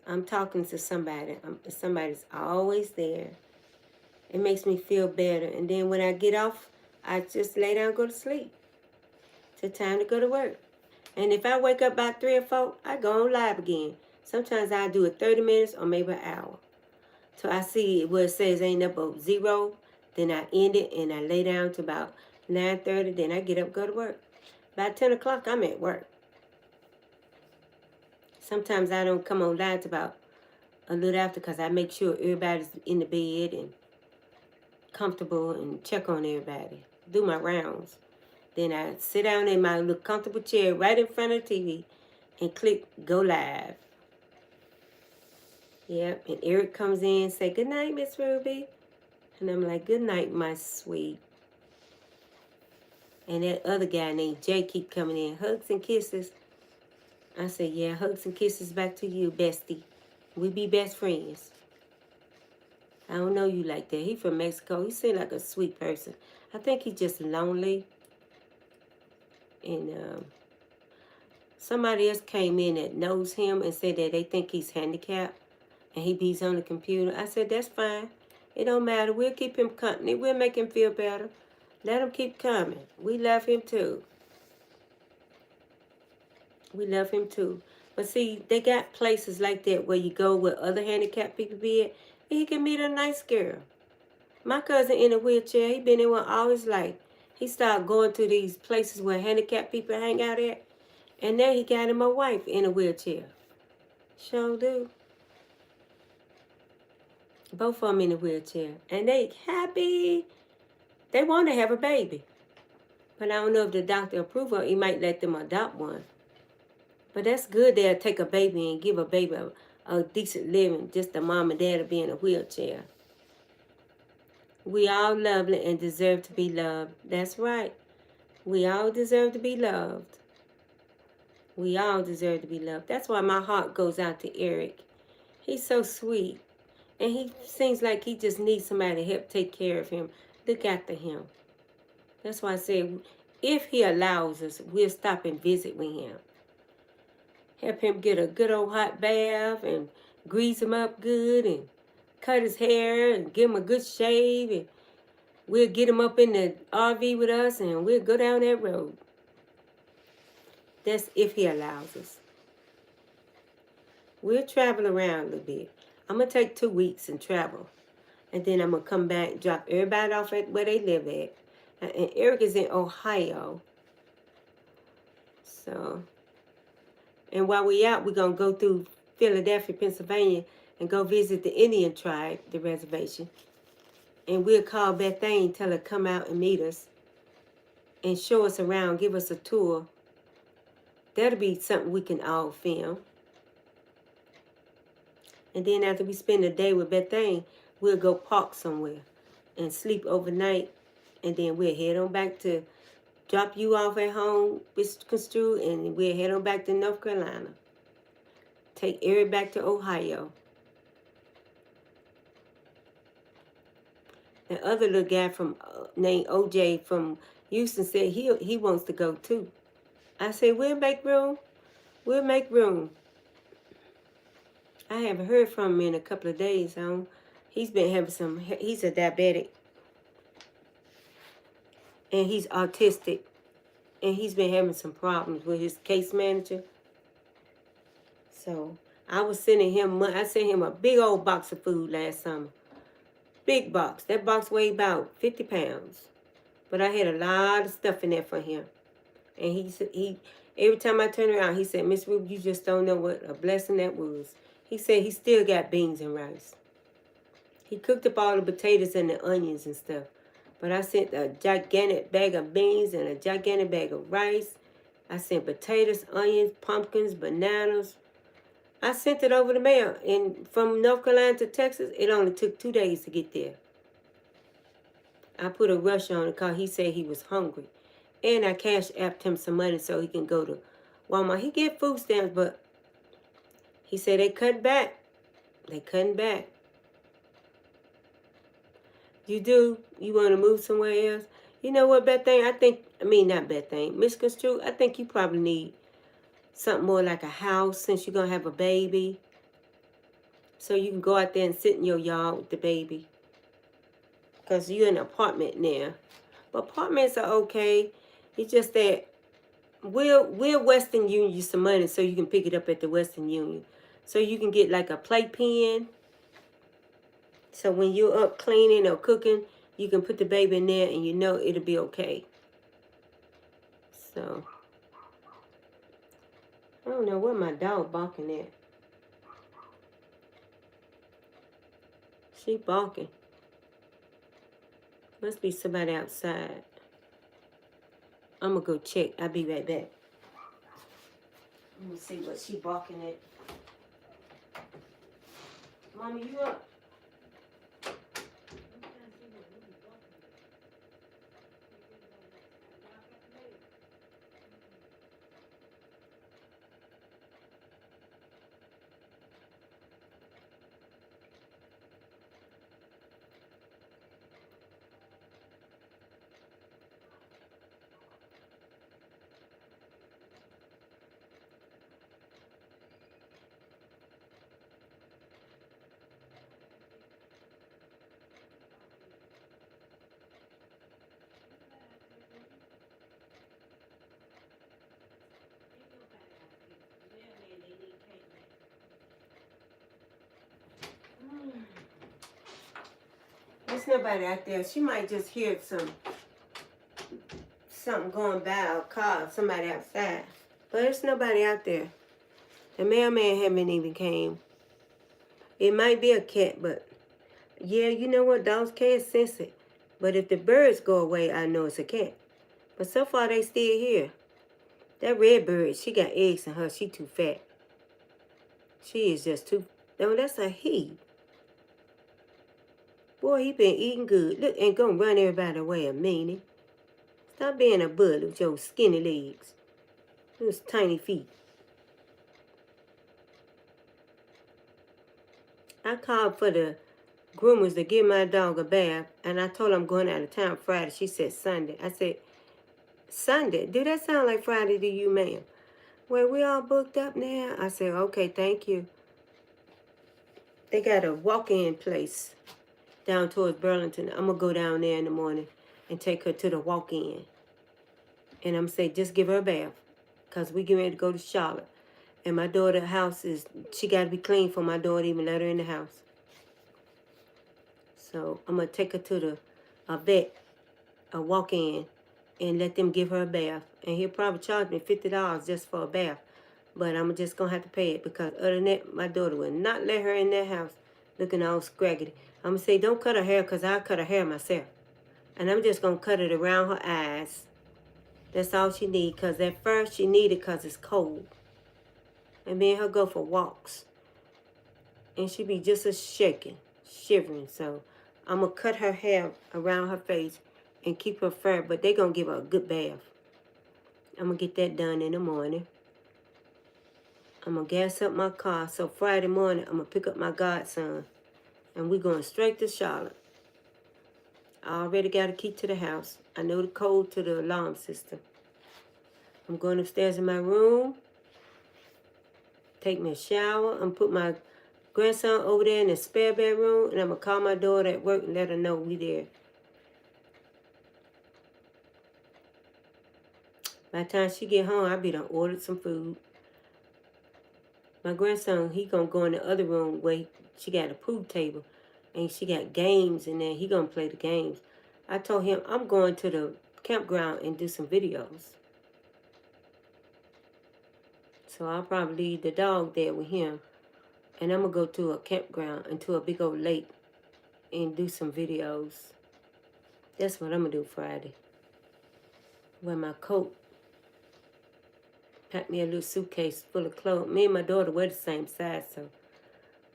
I'm talking to somebody. Somebody's always there. It makes me feel better. And then when I get off, I just lay down and go to sleep. It's time to go to work. And if I wake up about 3 or 4, I go on live again. Sometimes I do it 30 minutes or maybe an hour. So I see where it says ain't up but 0. Then I end it and I lay down to about 9:30. Then I get up and go to work. By 10 o'clock, I'm at work. Sometimes I don't come on live to about a little after because I make sure everybody's in the bed and comfortable and check on everybody. Do my rounds. Then I sit down in my little comfortable chair right in front of the TV and click go live. Yep, and Eric comes in, say, good night, Miss Ruby. And I'm like, good night, my sweet. And that other guy named Jay keep coming in, hugs and kisses. I said, yeah, hugs and kisses back to you, bestie. We be best friends. I don't know you like that. He from Mexico. He seems like a sweet person. I think he's just lonely. And somebody else came in that knows him and said that they think he's handicapped. And he beats on the computer. I said, that's fine. It don't matter. We'll keep him company. We'll make him feel better. Let him keep coming. We love him too. We love him too. But see, they got places like that where you go where other handicapped people be at, and you can meet a nice girl. My cousin in a wheelchair, he been in one all his life. He started going to these places where handicapped people hang out at. And now he got him a wife in a wheelchair. Sure do. Both of them in a wheelchair. And they happy. They want to have a baby. But I don't know if the doctor approves or he might let them adopt one. But that's good they'll take a baby and give a baby a decent living. Just the mom and dad will be in a wheelchair. We all lovely and deserve to be loved. That's right. We all deserve to be loved. We all deserve to be loved. That's why my heart goes out to Eric. He's so sweet. And he seems like he just needs somebody to help take care of him. Look after him. That's why I said, if he allows us, we'll stop and visit with him. Help him get a good old hot bath and grease him up good and cut his hair and give him a good shave. And we'll get him up in the RV with us and we'll go down that road. That's if he allows us. We'll travel around a little bit. I'm going to take 2 weeks and travel. And then I'm going to come back, drop everybody off at where they live at. And Eric is in Ohio. So, and while we out, we're going to go through Philadelphia, Pennsylvania, and go visit the Indian tribe, the reservation. And we'll call Bethane, tell her to come out and meet us. And show us around, give us a tour. That'll be something we can all film. And then after we spend a day with Bethane, we'll go park somewhere and sleep overnight. And then we'll head on back to drop you off at home, Mr. Construe, and we'll head on back to North Carolina. Take Eric back to Ohio. The other little guy from named OJ from Houston said he wants to go too. I said, we'll make room. We'll make room. I haven't heard from him in a couple of days. He's been having he's a diabetic. And he's autistic. And he's been having some problems with his case manager. So I sent him a big old box of food last summer. Big box. That box weighed about 50 pounds. But I had a lot of stuff in there for him. And he every time I turn around, he said, Miss Ruby, you just don't know what a blessing that was. He said he still got beans and rice. He cooked up all the potatoes and the onions and stuff. But I sent a gigantic bag of beans and a gigantic bag of rice. I sent potatoes, onions, pumpkins, bananas. I sent it over the mail. And from North Carolina to Texas, it only took 2 days to get there. I put a rush on it because he said he was hungry. And I cash apped him some money so he can go to Walmart. He get food stamps, but he said they cut back. They cutting back. You want to move somewhere else? You know what, Bethane? Not Bethane. Miss Construe, I think you probably need something more like a house since you're going to have a baby. So you can go out there and sit in your yard with the baby. Because you're in an apartment now. But apartments are okay. It's just that we'll Western Union you some money so you can pick it up at the Western Union. So you can get like a playpen. So when you're up cleaning or cooking, you can put the baby in there and you know it'll be okay. So, I don't know what my dog barking at. She barking. Must be somebody outside. I'm going to go check. I'll be right back. Let me see what she barking at. Mommy, you up? it's nobody out there. She might just hear something going by, or car, somebody outside. But it's nobody out there. The mailman haven't even came. It might be a cat, but yeah, you know what? Dogs can't sense it. But if the birds go away, I know it's a cat. But so far, they still here. That red bird, she got eggs in her. She too fat. She is just too... No, that's a he. Boy, he been eating good. Look, and gonna run everybody away, a meanie. Stop being a bud with your skinny legs. Those tiny feet. I called for the groomers to give my dog a bath, and I told her I'm going out of town Friday. She said Sunday. I said, Sunday? Do that sound like Friday to you, ma'am? Well, we all booked up now. I said, okay, thank you. They got a walk-in place down towards Burlington. I'm going to go down there in the morning and take her to the walk-in. And I'm going to say, just give her a bath, because we get ready to go to Charlotte. And my daughter's house is, she got to be clean for my daughter to even let her in the house. So I'm going to take her to a vet, a walk-in, and let them give her a bath. And he'll probably charge me $50 just for a bath. But I'm just going to have to pay it, because other than that, my daughter will not let her in that house looking all scraggly. I'm going to say, don't cut her hair, because I'll cut her hair myself. And I'm just going to cut it around her eyes. That's all she needs, because at first she needed because it's cold. And me and her go for walks. And she be just a shaking, shivering. So I'm going to cut her hair around her face and keep her fur. But they going to give her a good bath. I'm going to get that done in the morning. I'm going to gas up my car. So Friday morning, I'm going to pick up my godson. And we're going straight to Charlotte. I already got a key to the house. I know the code to the alarm system. I'm going upstairs in my room. Take me a shower. I'm put my grandson over there in the spare bedroom. And I'm going to call my daughter at work and let her know we there. By the time she get home, I'll be done ordered some food. My grandson, he going to go in the other room where she got a pool table. And she got games in there. He going to play the games. I told him I'm going to the campground and do some videos. So I'll probably leave the dog there with him. And I'm going to go to a campground and to a big old lake and do some videos. That's what I'm going to do Friday. Wear my coat. Pack me a little suitcase full of clothes. Me and my daughter wear the same size, so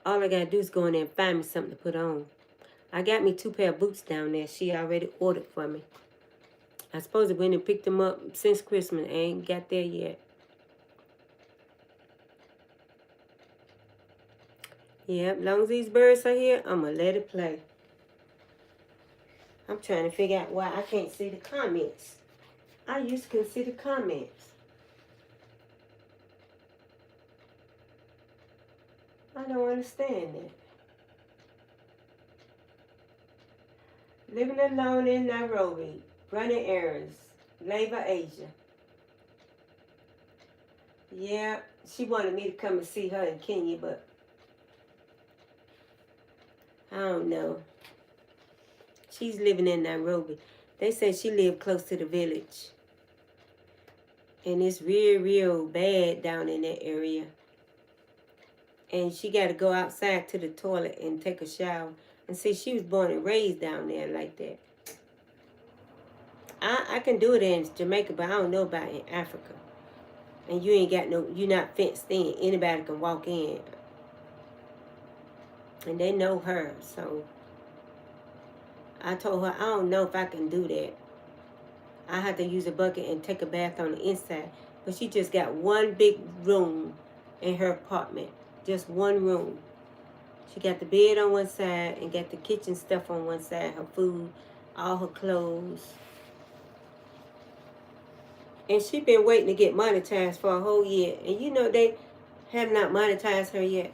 all I got to do is go in there and find me something to put on. I got me 2 pair of boots down there. She already ordered for me. I suppose I went and picked them up since Christmas. I ain't got there yet. Yep, as long as these birds are here, I'm going to let it play. I'm trying to figure out why I can't see the comments. I used to see the comments. I don't understand that. Living alone in Nairobi, running errands, Leva Asia. Yeah, she wanted me to come and see her in Kenya, but I don't know. She's living in Nairobi. They say she lived close to the village. And it's real bad down in that area. And she got to go outside to the toilet and take a shower. And see, she was born and raised down there like that. I can do it in Jamaica, but I don't know about in Africa. And you ain't got no, you're not fenced in. Anybody can walk in. And they know her, so I told her, I don't know if I can do that. I have to use a bucket and take a bath on the inside. But she just got one big room in her apartment. Just one room. She got the bed on one side and got the kitchen stuff on one side. Her food, all her clothes. And she been waiting to get monetized for a whole year. And you know they have not monetized her yet.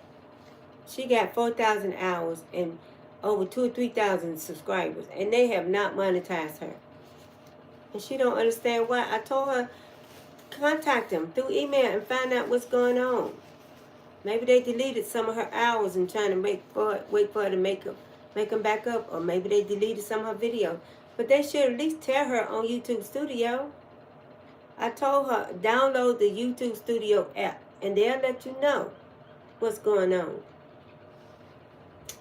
She got 4,000 hours and over 2,000 or 3,000 subscribers. And they have not monetized her. And she don't understand why. I told her, contact them through email and find out what's going on. Maybe they deleted some of her hours and trying to wait for her to make make them back up, or maybe they deleted some of her videos. But they should at least tell her on YouTube Studio. I told her, download the YouTube Studio app, and they'll let you know what's going on.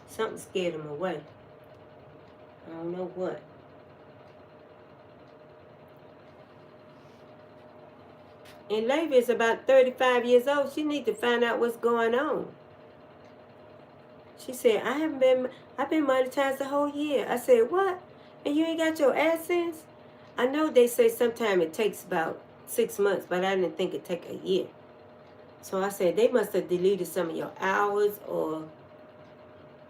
Something scared them away. I don't know what. And Lady is about 35 years old. She needs to find out what's going on. She said, I've been monetized the whole year. I said, what? And you ain't got your AdSense? I know they say sometimes it takes about 6 months, but I didn't think it'd take a year. So I said, they must have deleted some of your hours or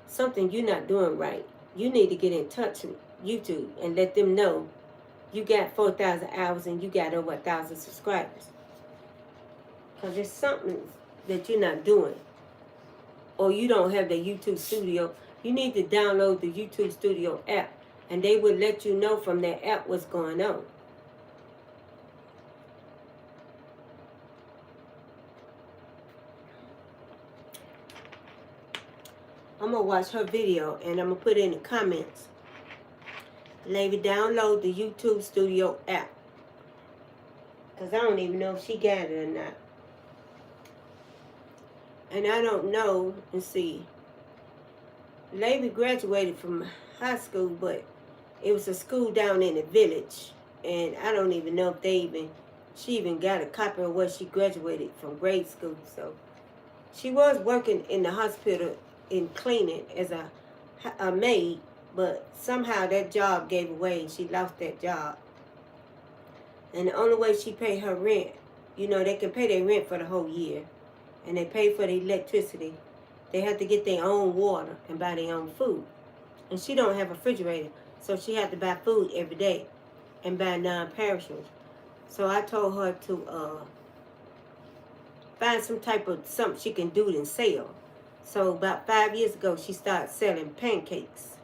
something you're not doing right. You need to get in touch with YouTube and let them know you got 4,000 hours and you got over 1,000 subscribers. Because there's something that you're not doing. Or you don't have the YouTube Studio. You need to download the YouTube Studio app. And they will let you know from that app what's going on. I'm going to watch her video and I'm going to put it in the comments. Lady, download the YouTube Studio app. Because I don't even know if she got it or not. And I don't know, and see, Lady graduated from high school, but it was a school down in the village. And I don't even know if she even got a copy of what she graduated from grade school. So she was working in the hospital in cleaning as a maid, but somehow that job gave away and she lost that job. And the only way she paid her rent, you know, they can pay their rent for the whole year. And they pay for the electricity. They have to get their own water and buy their own food. And she don't have a refrigerator, so she had to buy food every day and buy non-perishables. So I told her to find some type of something she can do and sell. So about 5 years ago, she started selling pancakes.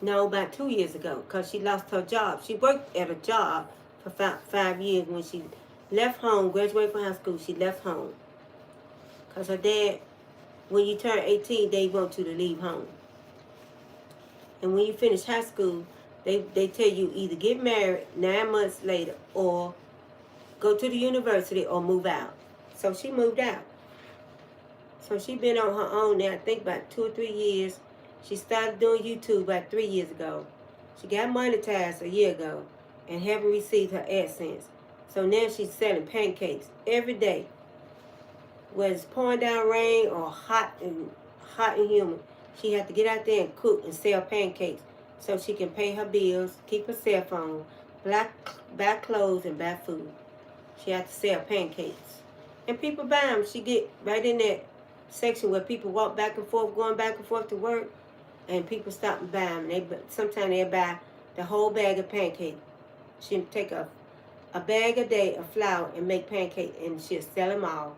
No, about 2 years ago, because she lost her job. She worked at a job for about 5 years. When she left home, graduated from high school, she left home. Because her dad, when you turn 18, they want you to leave home. And when you finish high school, they tell you either get married 9 months later or go to the university or move out. So she moved out. So she been on her own now, I think about 2 or 3 years. She started doing YouTube about 3 years ago. She got monetized a year ago and haven't received her AdSense. So now she's selling pancakes every day. Whether it's pouring down rain or hot and humid, she had to get out there and cook and sell pancakes so she can pay her bills, keep her cell phone, buy clothes, and buy food. She had to sell pancakes. And people buy them. She get right in that section where people walk back and forth, going back and forth to work, and people stop and buy them. Sometimes they buy the whole bag of pancakes. She'll take a bag a day of flour and make pancakes, and she'll sell them all.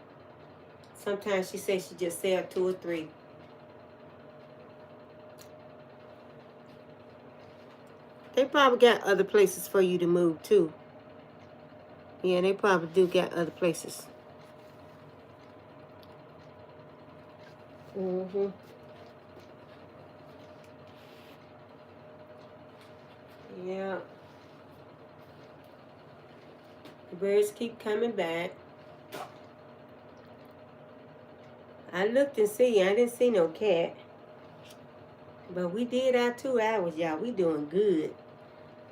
Sometimes she says she just sell 2 or 3. They probably got other places for you to move too. Yeah, they probably do got other places. Yeah. The birds keep coming back. I looked and see. I didn't see no cat. But we did our 2 hours, y'all. We doing good.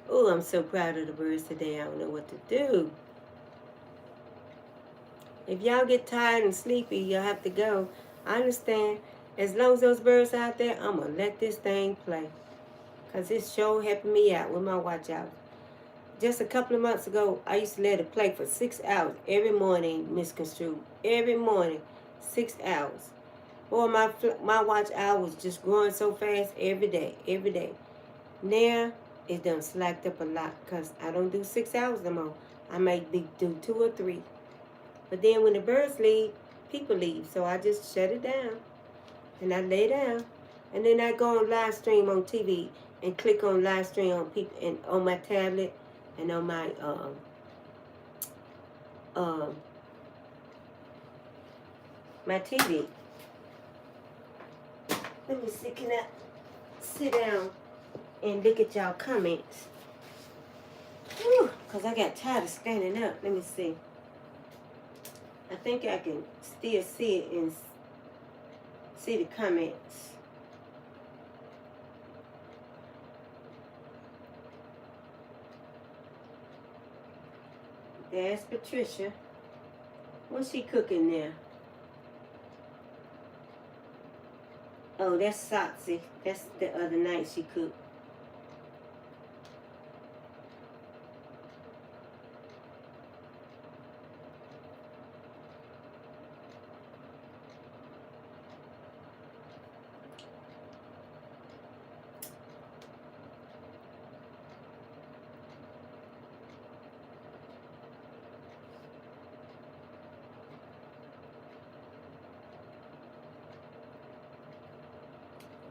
Oh, I'm so proud of the birds today. I don't know what to do. If y'all get tired and sleepy, y'all have to go. I understand. As long as those birds out there, I'm going to let this thing play. Because it's sure helping me out with my watch out. Just a couple of months ago, I used to let it play for 6 hours every morning, misconstrued. Every morning, 6 hours. Boy, my watch hour was just growing so fast every day. Now, it's done slacked up a lot because I don't do 6 hours no more. I may do 2 or 3. But then when the birds leave, people leave. So I just shut it down. And I lay down. And then I go on live stream on TV and click on live stream on people and on my tablet and on my my TV. Let me see, can sit down and look at y'all comments. Because I got tired of standing up. Let me see. I think I can still see it and see the comments. There's Patricia. What's she cooking there? Oh, that's Satsi. That's the other night she cooked.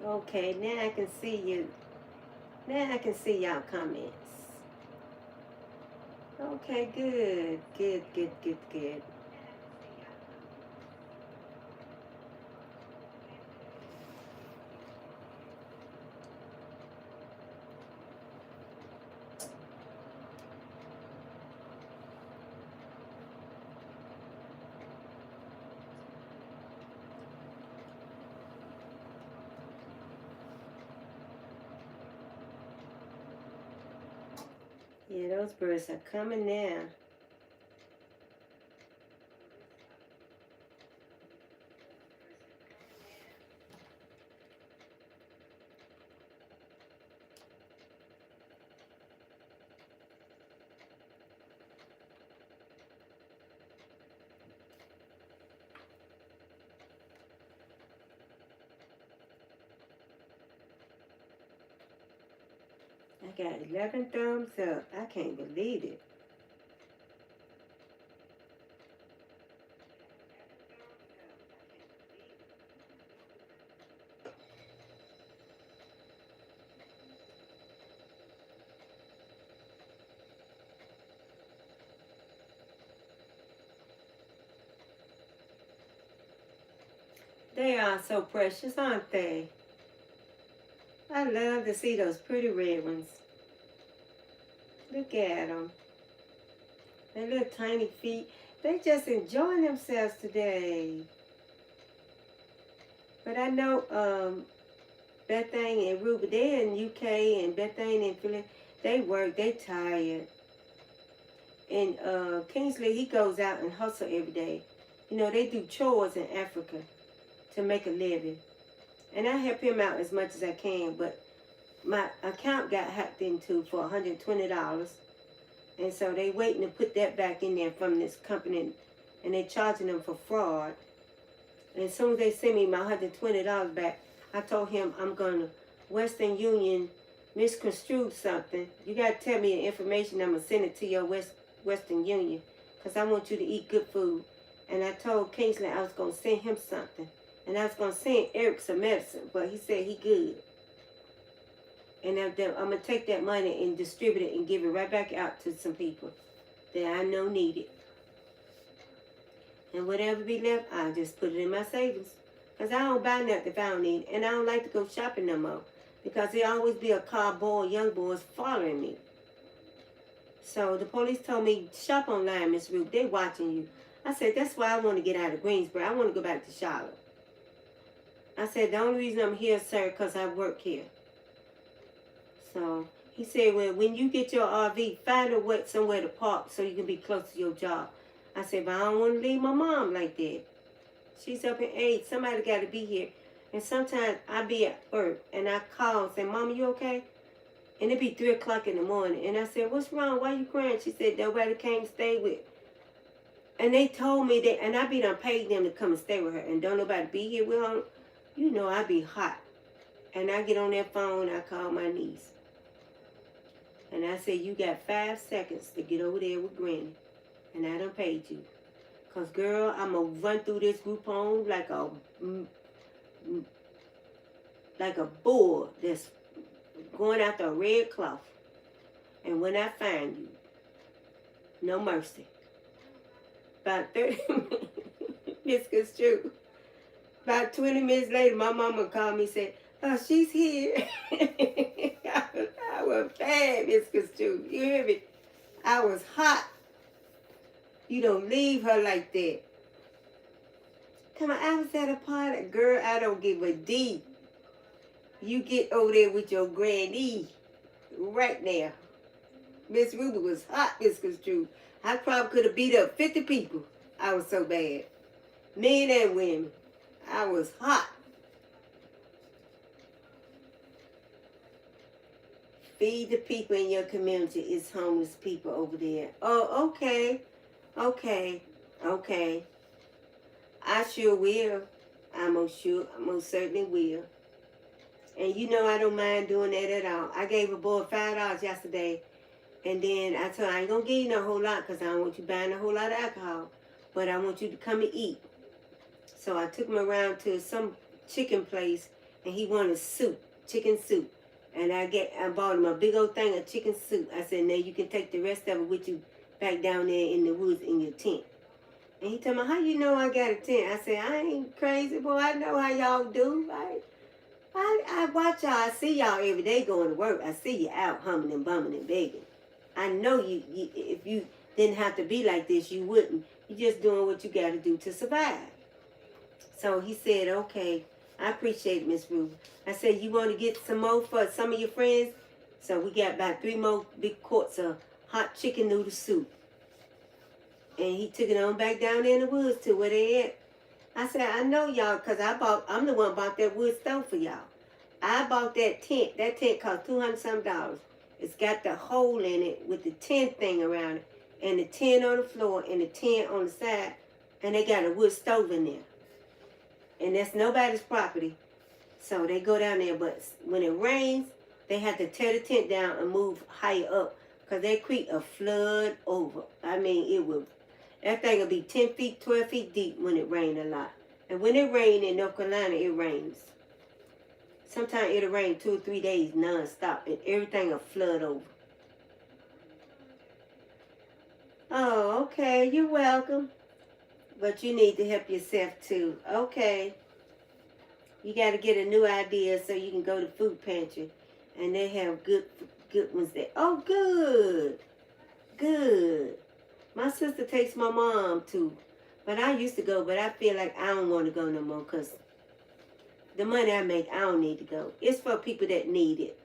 Okay, now I can see you. Now I can see y'all comments. Okay, good. Good, good, good, good. Yeah, those birds are coming now. I got 11 thumbs up. I can't believe it. They are so precious, aren't they? I love to see those pretty red ones. Look at them. Their little tiny feet. They just enjoying themselves today. But I know Bethany and Ruby, they're in UK, and Bethany and Philip, they work, they tired. And Kingsley, he goes out and hustle every day. You know, they do chores in Africa to make a living. And I help him out as much as I can, but my account got hacked into for $120. And so they waiting to put that back in there from this company, and they charging them for fraud. And as soon as they send me my $120 back, I told him I'm going to Western Union misconstrued something. You got to tell me the information. I'm going to send it to your Western Union because I want you to eat good food. And I told Kingsley I was going to send him something. And I was going to send Eric some medicine, but he said he good. And I'm going to take that money and distribute it and give it right back out to some people that I know need it. And whatever be left, I'll just put it in my savings. Because I don't buy nothing if I don't need it. And I don't like to go shopping no more. Because there always be a car boy, young boys following me. So the police told me, shop online, Miss Ruth. They watching you. I said, that's why I want to get out of Greensboro. I want to go back to Charlotte. I said, the only reason I'm here, sir, because I work here. So he said, well, when you get your RV, find somewhere to park so you can be close to your job. I said, but I don't want to leave my mom like that. She's up in age. Somebody got to be here. And sometimes I be at work and I call and say, Mama, you okay? And it be 3 o'clock in the morning. And I said, what's wrong? Why you crying? She said, nobody came to stay with. And they told me that, and I be done paid them to come and stay with her. And don't nobody be here with her. You know I be hot. And I get on that phone, I call my niece. And I said, you got 5 seconds to get over there with Granny. And I done paid you. Because, girl, I'm going to run through this Groupon like a bull that's going after a red cloth. And when I find you, no mercy. About 30 minutes, it's true. About 20 minutes later, my mama called me and said, Oh, she's here. I was bad, Miss Christine. You hear me? I was hot. You don't leave her like that. Come on, I was at a party. Girl, I don't give a D. You get over there with your granny right now. Miss Ruby was hot, Miss Christine. I probably could have beat up 50 people. I was so bad. Men and women. I was hot. Feed the people in your community. It's homeless people over there. Oh, okay. Okay. Okay. I sure will. I most certainly will. And you know I don't mind doing that at all. I gave a boy $5 yesterday. And then I told him, I ain't going to give you no whole lot because I don't want you buying a whole lot of alcohol. But I want you to come and eat. So I took him around to some chicken place. And he wanted soup. Chicken soup. And I bought him a big old thing of chicken soup. I said, now you can take the rest of it with you back down there in the woods in your tent. And he told me, how you know I got a tent? I said, I ain't crazy, boy. I know how y'all do. I watch y'all. I see y'all every day going to work. I see you out humming and bumming and begging. I know you if you didn't have to be like this, you wouldn't. You're just doing what you got to do to survive. So he said, okay. I appreciate it, Miss Ruby. I said, you want to get some more for some of your friends? So we got about 3 more big quarts of hot chicken noodle soup. And he took it on back down there in the woods to where they at. I said, I know y'all, because I'm the one bought that wood stove for y'all. I bought that tent. That tent cost $200-something. It's got the hole in it with the tent thing around it. And the tent on the floor and the tent on the side. And they got a wood stove in there. And that's nobody's property. So they go down there. But when it rains, they have to tear the tent down and move higher up. Because that creek will flood over. I mean, that thing will be 10 feet, 12 feet deep when it rains a lot. And when it rains in North Carolina, it rains. Sometimes it'll rain 2 or 3 days non-stop. And everything will flood over. Oh, okay. You're welcome. But you need to help yourself too. Okay. You got to get a new idea so you can go to food pantry. And they have good ones there. Oh, good. Good. My sister takes my mom too. But I used to go, but I feel like I don't want to go no more because the money I make, I don't need to go. It's for people that need it.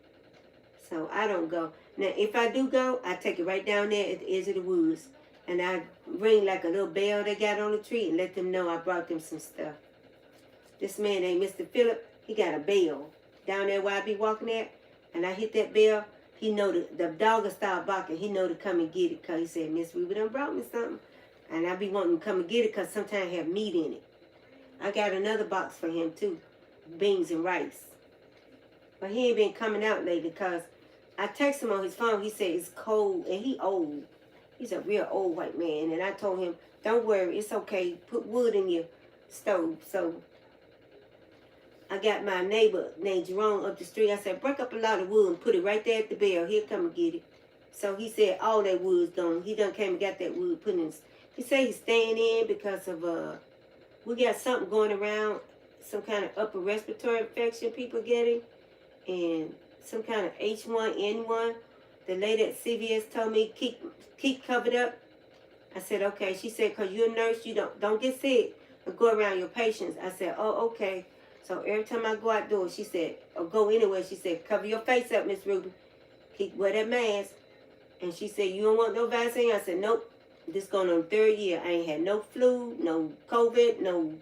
So I don't go. Now, if I do go, I take it right down there at the edge of the woods. And I ring like a little bell they got on the tree and let them know I brought them some stuff. This man named Mr. Phillip, he got a bell down there where I be walking at. And I hit that bell, he know the dog will start barking. He know to come and get it because he said, Miss Ruby done brought me something. And I be wanting to come and get it because sometimes have meat in it. I got another box for him too, beans and rice. But he ain't been coming out lately because I text him on his phone. He said it's cold and he old. He's a real old white man. And I told him, don't worry, it's okay. Put wood in your stove. So I got my neighbor named Jerome up the street. I said, break up a lot of wood and put it right there at the bell. He'll come and get it. So he said all that wood's gone. He done came and got that wood put in. He said he's staying in because of, we got something going around, some kind of upper respiratory infection people getting, and some kind of H1N1. The lady at CVS told me keep covered up. I said, okay. She said, because you're a nurse, you don't get sick and go around your patients. I said, oh, okay. So every time I go outdoors, she said, or go anywhere, she said, cover your face up, Miss Ruby. Wear that mask. And she said, you don't want no vaccine? I said, nope. This going on the 3rd year. I ain't had no flu, no COVID, no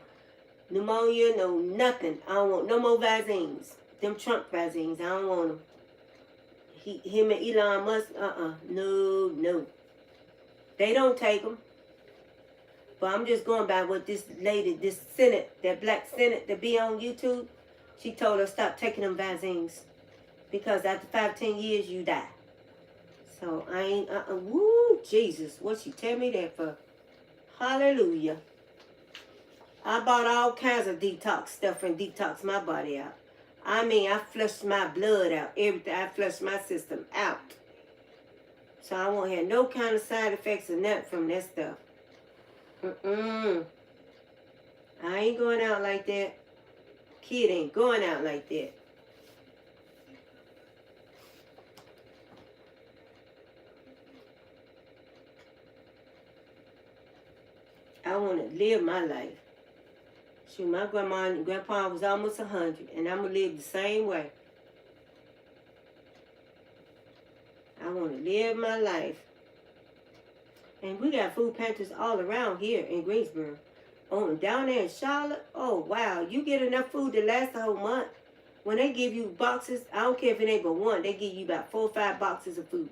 pneumonia, no nothing. I don't want no more vaccines. Them Trump vaccines, I don't want them. Him and Elon Musk, no. They don't take them. But I'm just going by what this lady, this Senate, that black Senate that be on YouTube, she told her stop taking them vaccines. Because after 5-10 years, you die. So I ain't, woo, Jesus, what she tell me that for? Hallelujah. I bought all kinds of detox stuff and detox my body out. I mean, I flushed my blood out, everything. I flushed my system out. So I won't have no kind of side effects or nothing from that stuff. I ain't going out like that. Kid ain't going out like that. I want to live my life. Shoot, my grandma and grandpa was almost 100, and I'm going to live the same way. I want to live my life. And we got food pantries all around here in Greensboro. Oh, down there in Charlotte, oh, wow. You get enough food to last the whole month. When they give you boxes, I don't care if it ain't but one, they give you about 4 or 5 boxes of food.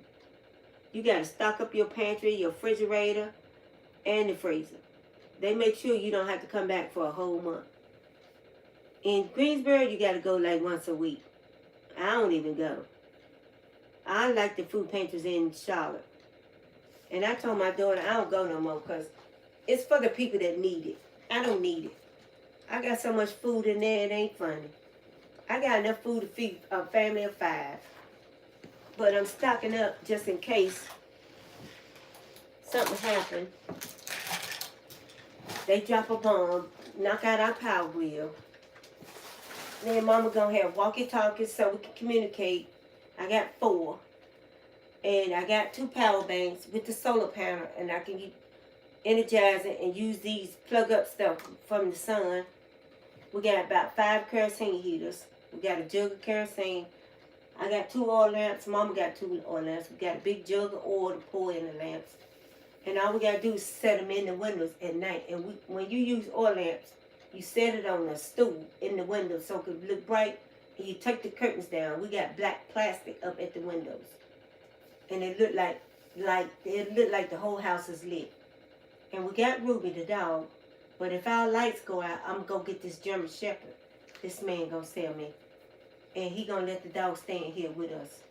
You got to stock up your pantry, your refrigerator, and the freezer. They make sure you don't have to come back for a whole month. In Greensboro, you got to go like once a week. I don't even go. I like the food pantries in Charlotte. And I told my daughter I don't go no more because it's for the people that need it. I don't need it. I got so much food in there, it ain't funny. I got enough food to feed a family of 5. But I'm stocking up just in case something happen. They drop a bomb, knock out our power wheel. Then mama gonna have walkie-talkies so we can communicate. I got 4. And I got 2 power banks with the solar panel, and I can get energizing and use these plug up stuff from the sun. We got about 5 kerosene heaters. We got a jug of kerosene. I got 2 oil lamps. Mama got 2 oil lamps. We got a big jug of oil to pour in the lamps. And all we got to do is set them in the windows at night. And when you use oil lamps, you set it on a stool in the window so it could look bright. And you take the curtains down. We got black plastic up at the windows. And it looked like the whole house is lit. And we got Ruby the dog. But if our lights go out, I'm going to get this German Shepherd. This man going to sell me. And he going to let the dog stay in here with us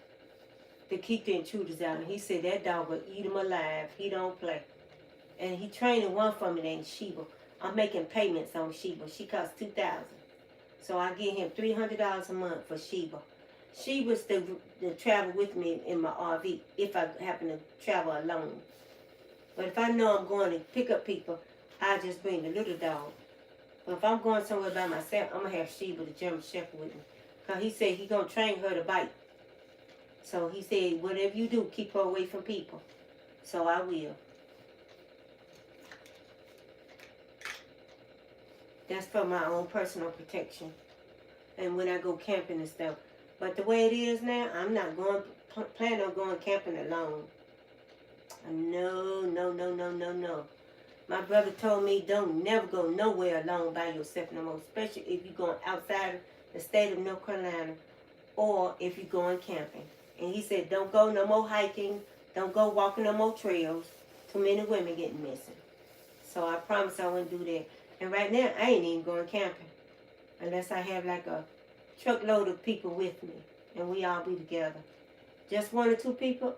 to keep the intruders out. And he said that dog will eat him alive. He don't play. And he training one for me named Sheba. I'm making payments on Sheba. She costs $2,000. So I give him $300 a month for Sheba. Sheba's to travel with me in my RV if I happen to travel alone. But if I know I'm going to pick up people, I just bring the little dog. But if I'm going somewhere by myself, I'm going to have Sheba, the German Shepherd, with me. Because he said he's going to train her to bite. So he said, whatever you do, keep her away from people. So I will. That's for my own personal protection. And when I go camping and stuff. But the way it is now, I'm not planning on going camping alone. No. My brother told me don't never go nowhere alone by yourself no more, especially if you're going outside the state of North Carolina or if you're going camping. And he said don't go no more hiking, don't go walking no more trails. Too many women getting missing. So I promised I wouldn't do that. And right now, I ain't even going camping unless I have like a truckload of people with me and we all be together. Just 1 or 2 people?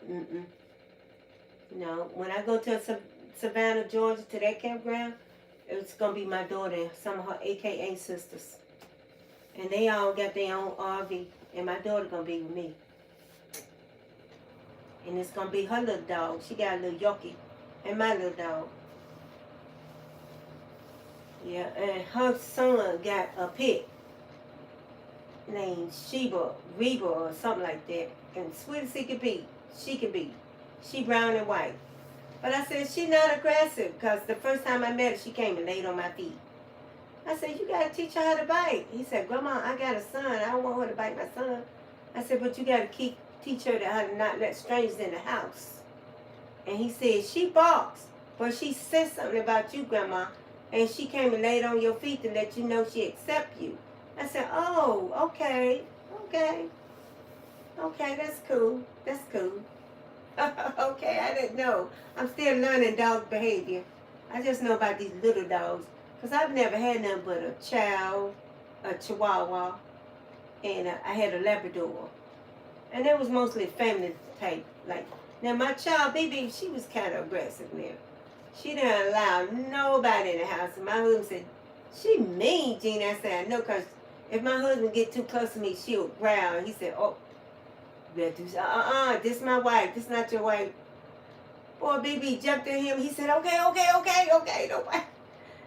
No. When I go to Savannah, Georgia, to that campground, it's going to be my daughter and some of her AKA sisters. And they all got their own RV. And my daughter going to be with me. And it's going to be her little dog. She got a little Yorkie. And my little dog. Yeah, and her son got a pet named Reba or something like that. And sweet as she can be. She brown and white. But I said, she not aggressive because the first time I met her, she came and laid on my feet. I said, you got to teach her how to bite. He said, Grandma, I got a son. I don't want her to bite my son. I said, but you got to teach her how to not let strangers in the house. And he said, she barks, but she said something about you, Grandma. And she came and laid on your feet to let you know she accept you. I said, oh, okay, that's cool. Okay, I didn't know. I'm still learning dog behavior. I just know about these little dogs. Because I've never had nothing but a chow, a chihuahua, and I had a Labrador. And it was mostly family type. Like, now my child, baby, she was kind of aggressive now. She didn't allow nobody in the house. And my husband said, she mean, Gina. I said, I know, because if my husband get too close to me, she'll growl. And he said, oh, this my wife. This not your wife. Boy, BB jumped at him. He said, okay, nobody.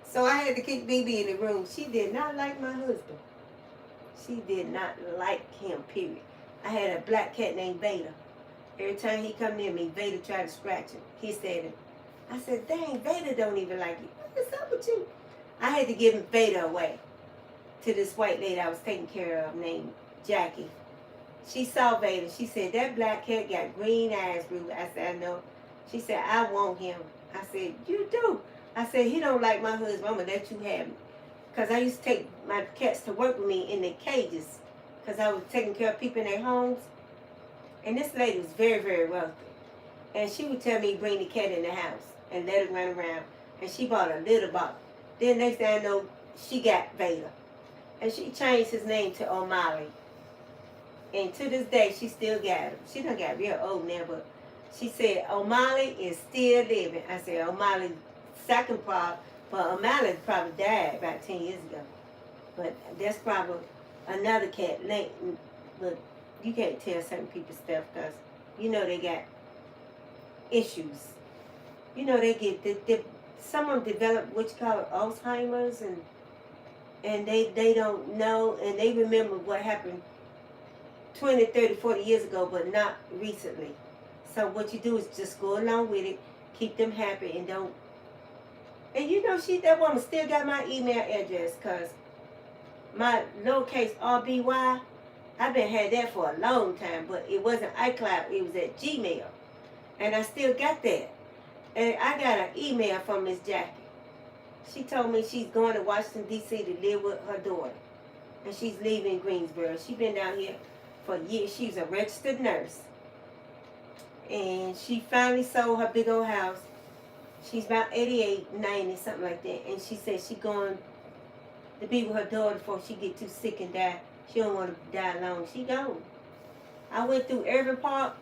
So I had to keep BB in the room. She did not like my husband. She did not like him, period. I had a black cat named Vader. Every time he come near me, Vader tried to scratch him. He said it. I said, dang, Vader don't even like you. What's up with you? I had to give Vader away to this white lady I was taking care of named Jackie. She saw Vader. She said, that black cat got green eyes, Ruth. I said, I know. She said, I want him. I said, you do. I said, he don't like my husband. I'm going to let you have him. Because I used to take my cats to work with me in their cages. Because I was taking care of people in their homes. And this lady was very, very wealthy. And she would tell me, bring the cat in the house and let it run around. And she bought a litter box. Then next thing I know, she got Vader. And she changed his name to O'Malley. And to this day, she still got him. She done got real old now, but she said, O'Malley is still living. I said, O'Malley's second part, but O'Malley probably died about 10 years ago. But that's probably another cat. But you can't tell certain people stuff because you know they got issues. You know they get, some of them develop what you call Alzheimer's and they don't know and they remember what happened 20, 30, 40 years ago, but not recently. So what you do is just go along with it, keep them happy, and don't. And you know, that woman still got my email address, because my lowercase RBY, I've been had that for a long time, but it wasn't iCloud, it was at Gmail. And I still got that. And I got an email from Miss Jackie. She told me she's going to Washington, D.C. to live with her daughter. And she's leaving Greensboro. She's been down here for years. She's a registered nurse. And she finally sold her big old house. She's about 88, 90, something like that. And she said she's going to be with her daughter before she get too sick and die. She don't want to die alone. She gone. I went through Irving Park,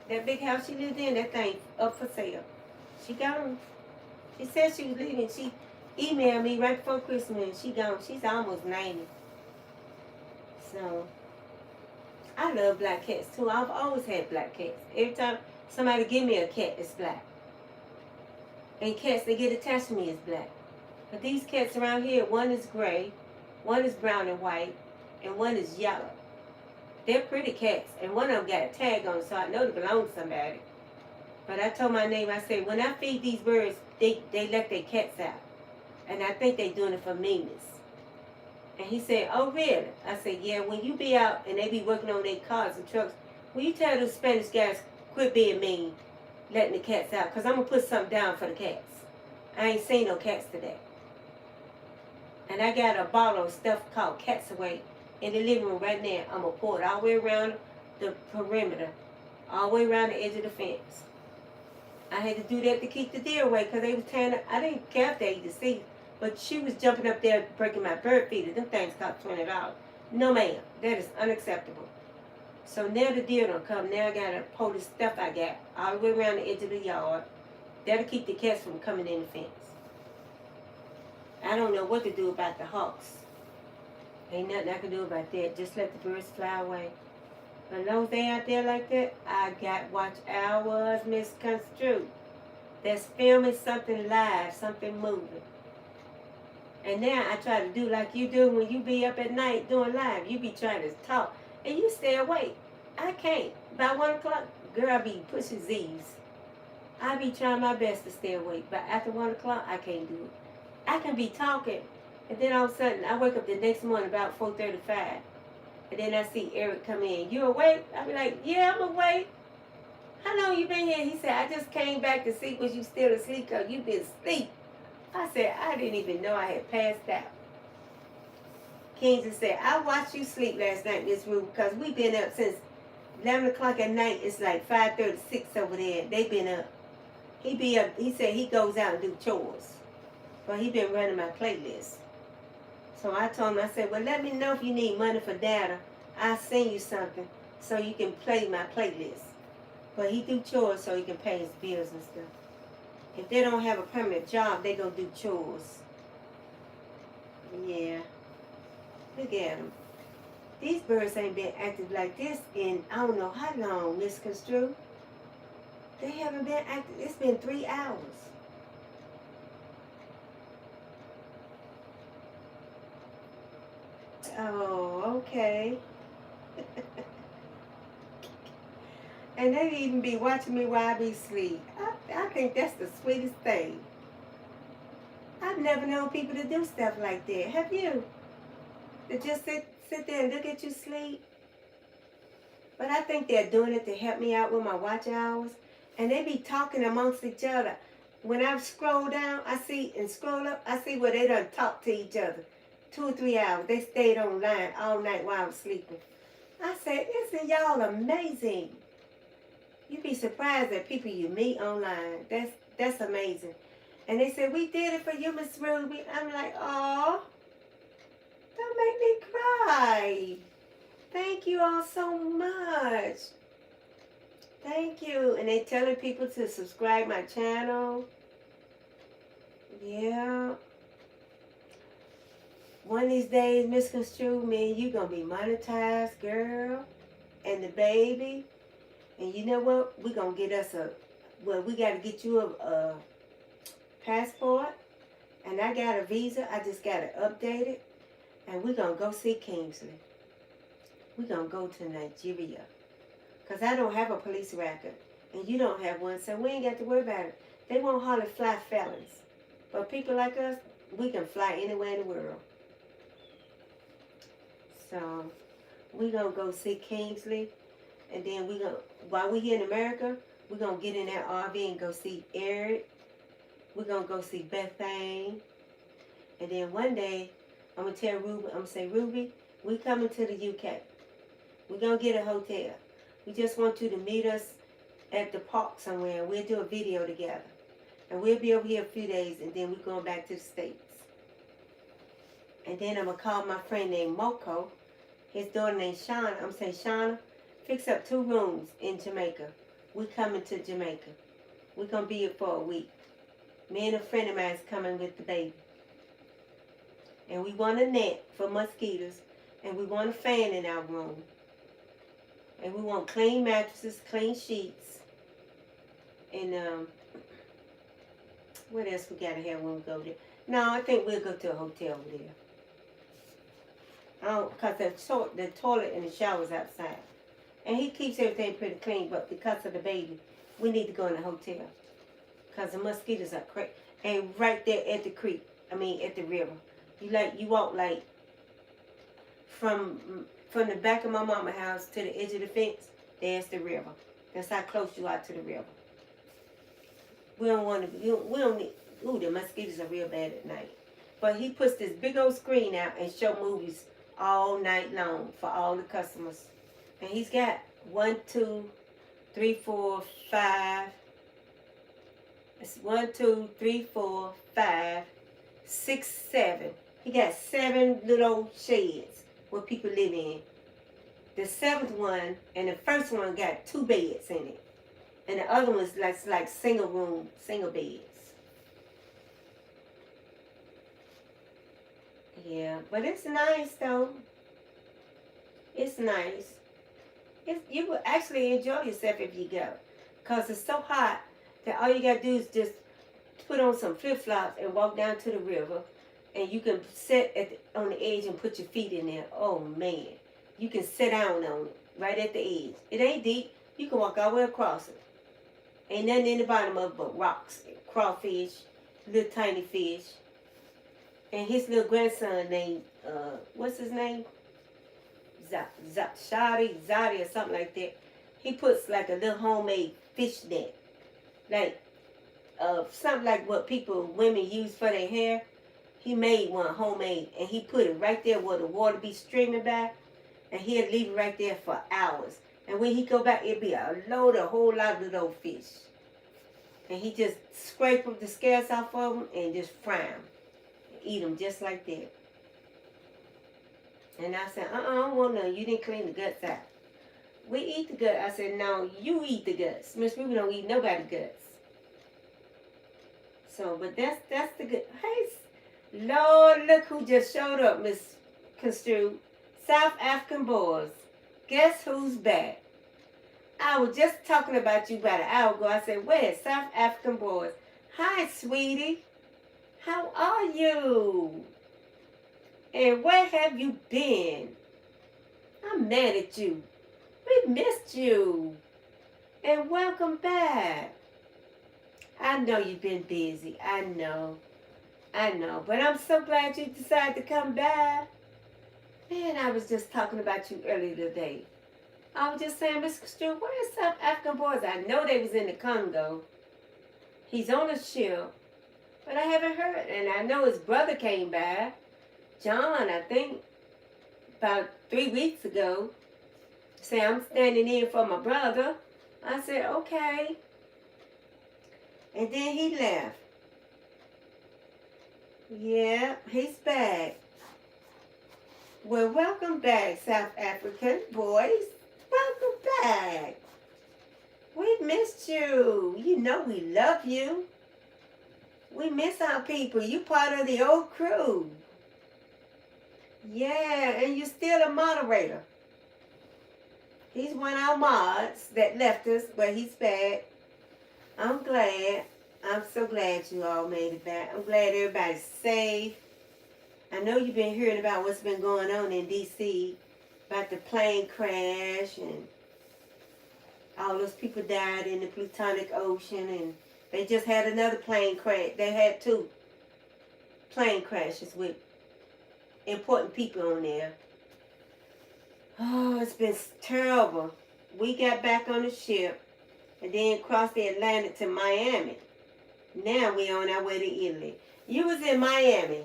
that big house she lived in, that thing up for sale. She gone. She said she was leaving. She emailed me right before Christmas and she gone. She's almost 90. So, I love black cats too. I've always had black cats. Every time somebody give me a cat, it's black. And cats, they get attached to me, is black. But these cats around here, one is gray, one is brown and white, and one is yellow. They're pretty cats, and one of them got a tag on, so I know they belong to somebody. But I told my neighbor, I said, when I feed these birds, they let their cats out. And I think they're doing it for meanness. And he said, oh, really? I said, yeah, when you be out and they be working on their cars and trucks, will you tell those Spanish guys, quit being mean, letting the cats out? Because I'm going to put something down for the cats. I ain't seen no cats today. And I got a bottle of stuff called Cats Away in the living room right now. I'm going to pour it all the way around the perimeter, all the way around the edge of the fence. I had to do that to keep the deer away because they was tearing up. I didn't care if they eat the seed, but she was jumping up there breaking my bird feeder. Them things cost $20. No, ma'am. That is unacceptable. So now the deer don't come. Now I got to pull the stuff I got all the way around the edge of the yard. That'll keep the cats from coming in the fence. I don't know what to do about the hawks. Ain't nothing I can do about that. Just let the birds fly away. But as long as they out there like that, I got watch hours misconstrued. That's filming something live, something moving. And now I try to do like you do when you be up at night doing live. You be trying to talk. And you stay awake. I can't. By 1 o'clock, girl, I be pushing Z's. I be trying my best to stay awake. But after 1 o'clock, I can't do it. I can be talking. And then all of a sudden, I wake up the next morning about 4:35. And then I see Eric come in. You awake? I be like, yeah, I'm awake. How long you been here? He said, I just came back to see was you still asleep because you been asleep. I said, I didn't even know I had passed out. Kingsley said, I watched you sleep last night in this room because we've been up since 11 o'clock at night. It's like 5:36 over there. They been up. He be up. He said he goes out and do chores. But he been running my playlist. So I told him, I said, well, let me know if you need money for data. I'll send you something so you can play my playlist. But he do chores so he can pay his bills and stuff. If they don't have a permanent job, they gonna do chores. Yeah. Look at them. These birds ain't been active like this in I don't know how long, Miss Construe. They haven't been active. It's been 3 hours. Oh, okay. And they even be watching me while I be asleep. I I think that's the sweetest thing. I've never known people to do stuff like that. Have you? To just sit there and look at you sleep? But I think they're doing it to help me out with my watch hours. And they be talking amongst each other. When I scroll down, I see, and scroll up, I see where they done talk to each other. 2 or 3 hours. They stayed online all night while I was sleeping. I said, isn't y'all amazing? You'd be surprised at people you meet online. That's amazing. And they said, we did it for you, Miss Ruby. I'm like, oh, don't make me cry. Thank you all so much. Thank you. And they telling people to subscribe my channel. Yeah. One of these days, Misconstrued, me and you gonna be monetized, girl. And the baby. And you know what? We gonna get us we gotta get you a passport. And I got a visa. I just gotta update it. And we gonna go see Kingsley. We gonna go to Nigeria. Because I don't have a police record. And you don't have one. So we ain't got to worry about it. They won't hardly fly felons. But people like us, we can fly anywhere in the world. So we gonna go see Kingsley. And then while we here in America, we gonna get in that RV and go see Eric. We gonna go see Bethane. And then one day, I'm gonna tell Ruby, I'm gonna say, Ruby, we coming to the UK. We gonna get a hotel. We just want you to meet us at the park somewhere. We'll do a video together. And we'll be over here a few days, and then we're going back to the States. And then I'm going to call my friend named Moko. His daughter named Shauna. I'm saying, Shauna, fix up 2 rooms in Jamaica. We coming to Jamaica. We're going to be here for a week. Me and a friend of mine is coming with the baby. And we want a net for mosquitoes. And we want a fan in our room. And we want clean mattresses, clean sheets. And what else we got to have when we go there? No, I think we'll go to a hotel over there. Because the toilet and the shower's outside. And he keeps everything pretty clean, but because of the baby, we need to go in a hotel. Because the mosquitoes are crazy. And right there at the creek, at the river. You walk like from the back of my mama's house to the edge of the fence, there's the river. That's how close you are to the river. We don't need, the mosquitoes are real bad at night. But he puts this big old screen out and show movies all night long for all the customers. And he's got 1, 2, 3, 4, 5. It's 1, 2, 3, 4, 5, 6, 7. He got 7 little sheds where people live in. The 7th one and the first one got 2 beds in it. And the other one's like single beds. Yeah, but it's nice though. It's nice. You will actually enjoy yourself if you go. Because it's so hot that all you got to do is just put on some flip-flops and walk down to the river. And you can sit on the edge and put your feet in there. Oh, man. You can sit down on it right at the edge. It ain't deep. You can walk all the way across it. Ain't nothing in the bottom of it but rocks, crawfish, little tiny fish. And his little grandson named, what's his name? Zadi or something like that. He puts like a little homemade fish net. Like, something like what women use for their hair. He made one homemade, and he put it right there where the water be streaming by, and he'll leave it right there for hours. And when he go back, it'll be a whole lot of little fish. And he just scrape the scales off of them and just fry them. Eat them just like that. And I said, I don't want none. You didn't clean the guts out. We eat the guts. I said, no, you eat the guts. Miss Ruby don't eat nobody's guts. So, but that's the good. Hey, Lord, look who just showed up, Miss Construed. South African boys. Guess who's back? I was just talking about you about an hour ago. I said, where's South African boys? Hi, sweetie. How are you? And where have you been? I'm mad at you. We missed you. And welcome back. I know you've been busy. I know. I know. But I'm so glad you decided to come by. Man, I was just talking about you earlier today. I was just saying, Mr. Stewart, where is South African boys? I know they was in the Congo. He's on a ship, but I haven't heard. And I know his brother came by, John, I think, about 3 weeks ago. Say, I'm standing in for my brother. I said, okay. And then he left. Yeah, he's back. Well, welcome back, South African boys. Welcome back. We missed you. You know we love you. We miss our people. You part of the old crew. Yeah, and you're still a moderator. He's one of our mods that left us, but he's back. I'm glad. I'm so glad you all made it back. I'm glad everybody's safe. I know you've been hearing about what's been going on in D.C., about the plane crash, and all those people died in the Plutonic Ocean, and they just had another plane crash. They had 2 plane crashes with important people on there. Oh, it's been terrible. We got back on the ship and then crossed the Atlantic to Miami. Now we on our way to Italy. You was in Miami.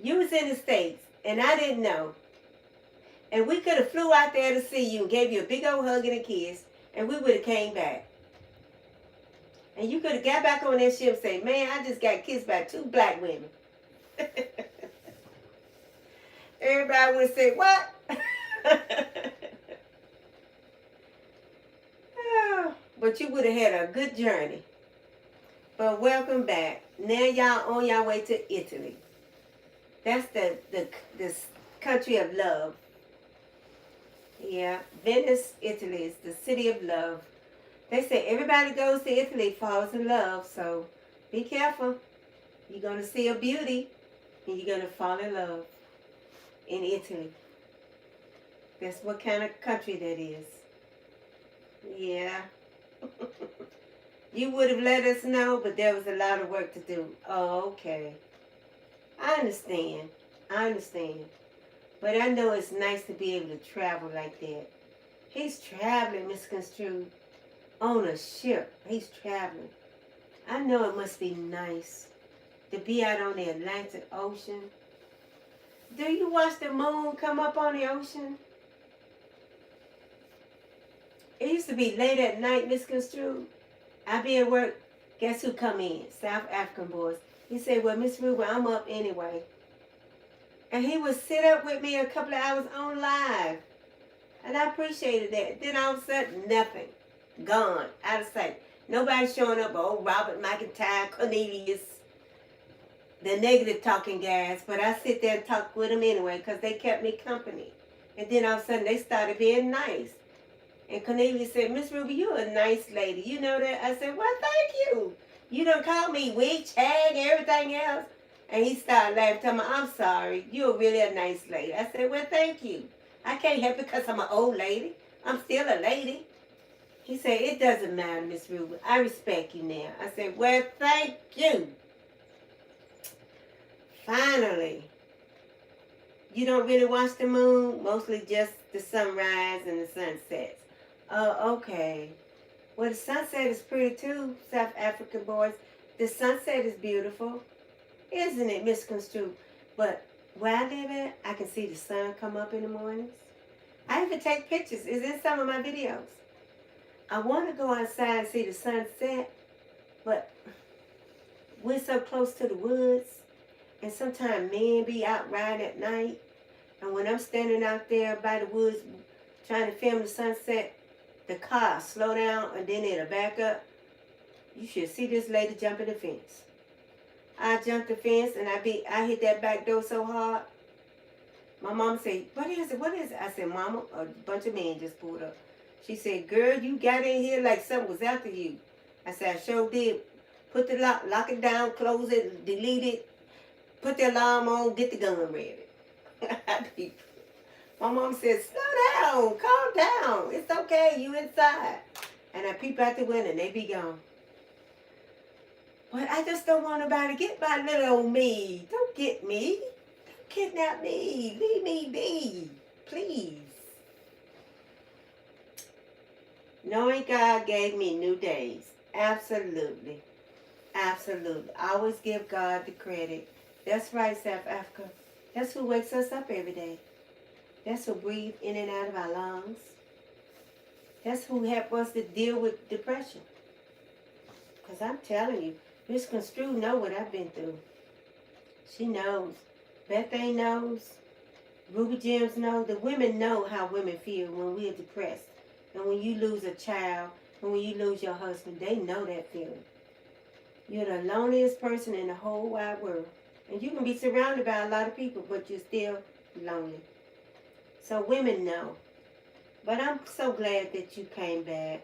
You was in the States, and I didn't know. And we could have flew out there to see you and gave you a big old hug and a kiss, and we would have came back. And you could have got back on that ship and said, man, I just got kissed by 2 black women. Everybody would say, what? But you would have had a good journey. But welcome back. Now y'all on your way to Italy. That's the country of love. Yeah, Venice, Italy is the city of love. They say everybody goes to Italy falls in love, so be careful. You're going to see a beauty and you're going to fall in love in Italy. That's what kind of country that is. Yeah. You would have let us know, but there was a lot of work to do. Oh, okay. I understand. But I know it's nice to be able to travel like that. He's traveling, Misconstrued, on a ship. He's traveling. I know it must be nice to be out on the Atlantic Ocean. Do you watch the moon come up on the ocean? It used to be late at night, Misconstrued. I be at work. Guess who come in? South African boys. He said, well, Miss Ruben, I'm up anyway. And he would sit up with me a couple of hours on live. And I appreciated that. Then all of a sudden, nothing. Gone. Out of sight. Nobody showing up. Oh, Robert McIntyre, Cornelius. The negative talking guys. But I sit there and talk with them anyway because they kept me company. And then all of a sudden, they started being nice. And Cornelius said, Miss Ruby, you're a nice lady. You know that? I said, well, thank you. You done called me witch, hag, everything else. And he started laughing, telling me, I'm sorry. You're really a nice lady. I said, well, thank you. I can't help it because I'm an old lady. I'm still a lady. He said, it doesn't matter, Miss Ruby. I respect you now. I said, well, thank you. Finally. You don't really watch the moon? Mostly just the sunrise and the sunsets. Oh, okay. Well, the sunset is pretty too, South African boys. The sunset is beautiful. Isn't it, Misconstrued? But where I live at, I can see the sun come up in the mornings. I even take pictures. It's in some of my videos. I want to go outside and see the sunset, but we're so close to the woods, and sometimes men be out riding at night, and when I'm standing out there by the woods trying to film the sunset, the car slow down and then it'll back up. You should see this lady jumping the fence. I jumped the fence and I hit that back door so hard. My mom said, what is it? What is it? I said, Mama, a bunch of men just pulled up. She said, girl, you got in here like something was after you. I said, I sure did. Put the lock it down, close it, delete it, put the alarm on, get the gun ready. My mom said, slow down, calm down. It's okay, you inside. And I peep out the window and they be gone. But I just don't want nobody to get my little old me. Don't get me. Don't kidnap me. Leave me be. Please. Knowing God gave me new days. Absolutely. Absolutely. I always give God the credit. That's right, South Africa. That's who wakes us up every day. That's who breathes in and out of our lungs. That's who helps us to deal with depression. Because I'm telling you, Miss Construe know what I've been through. She knows. Bethany knows. Ruby Gems knows. The women know how women feel when we're depressed. And when you lose a child, and when you lose your husband, they know that feeling. You're the loneliest person in the whole wide world. And you can be surrounded by a lot of people, but you're still lonely. So women know. But I'm so glad that you came back.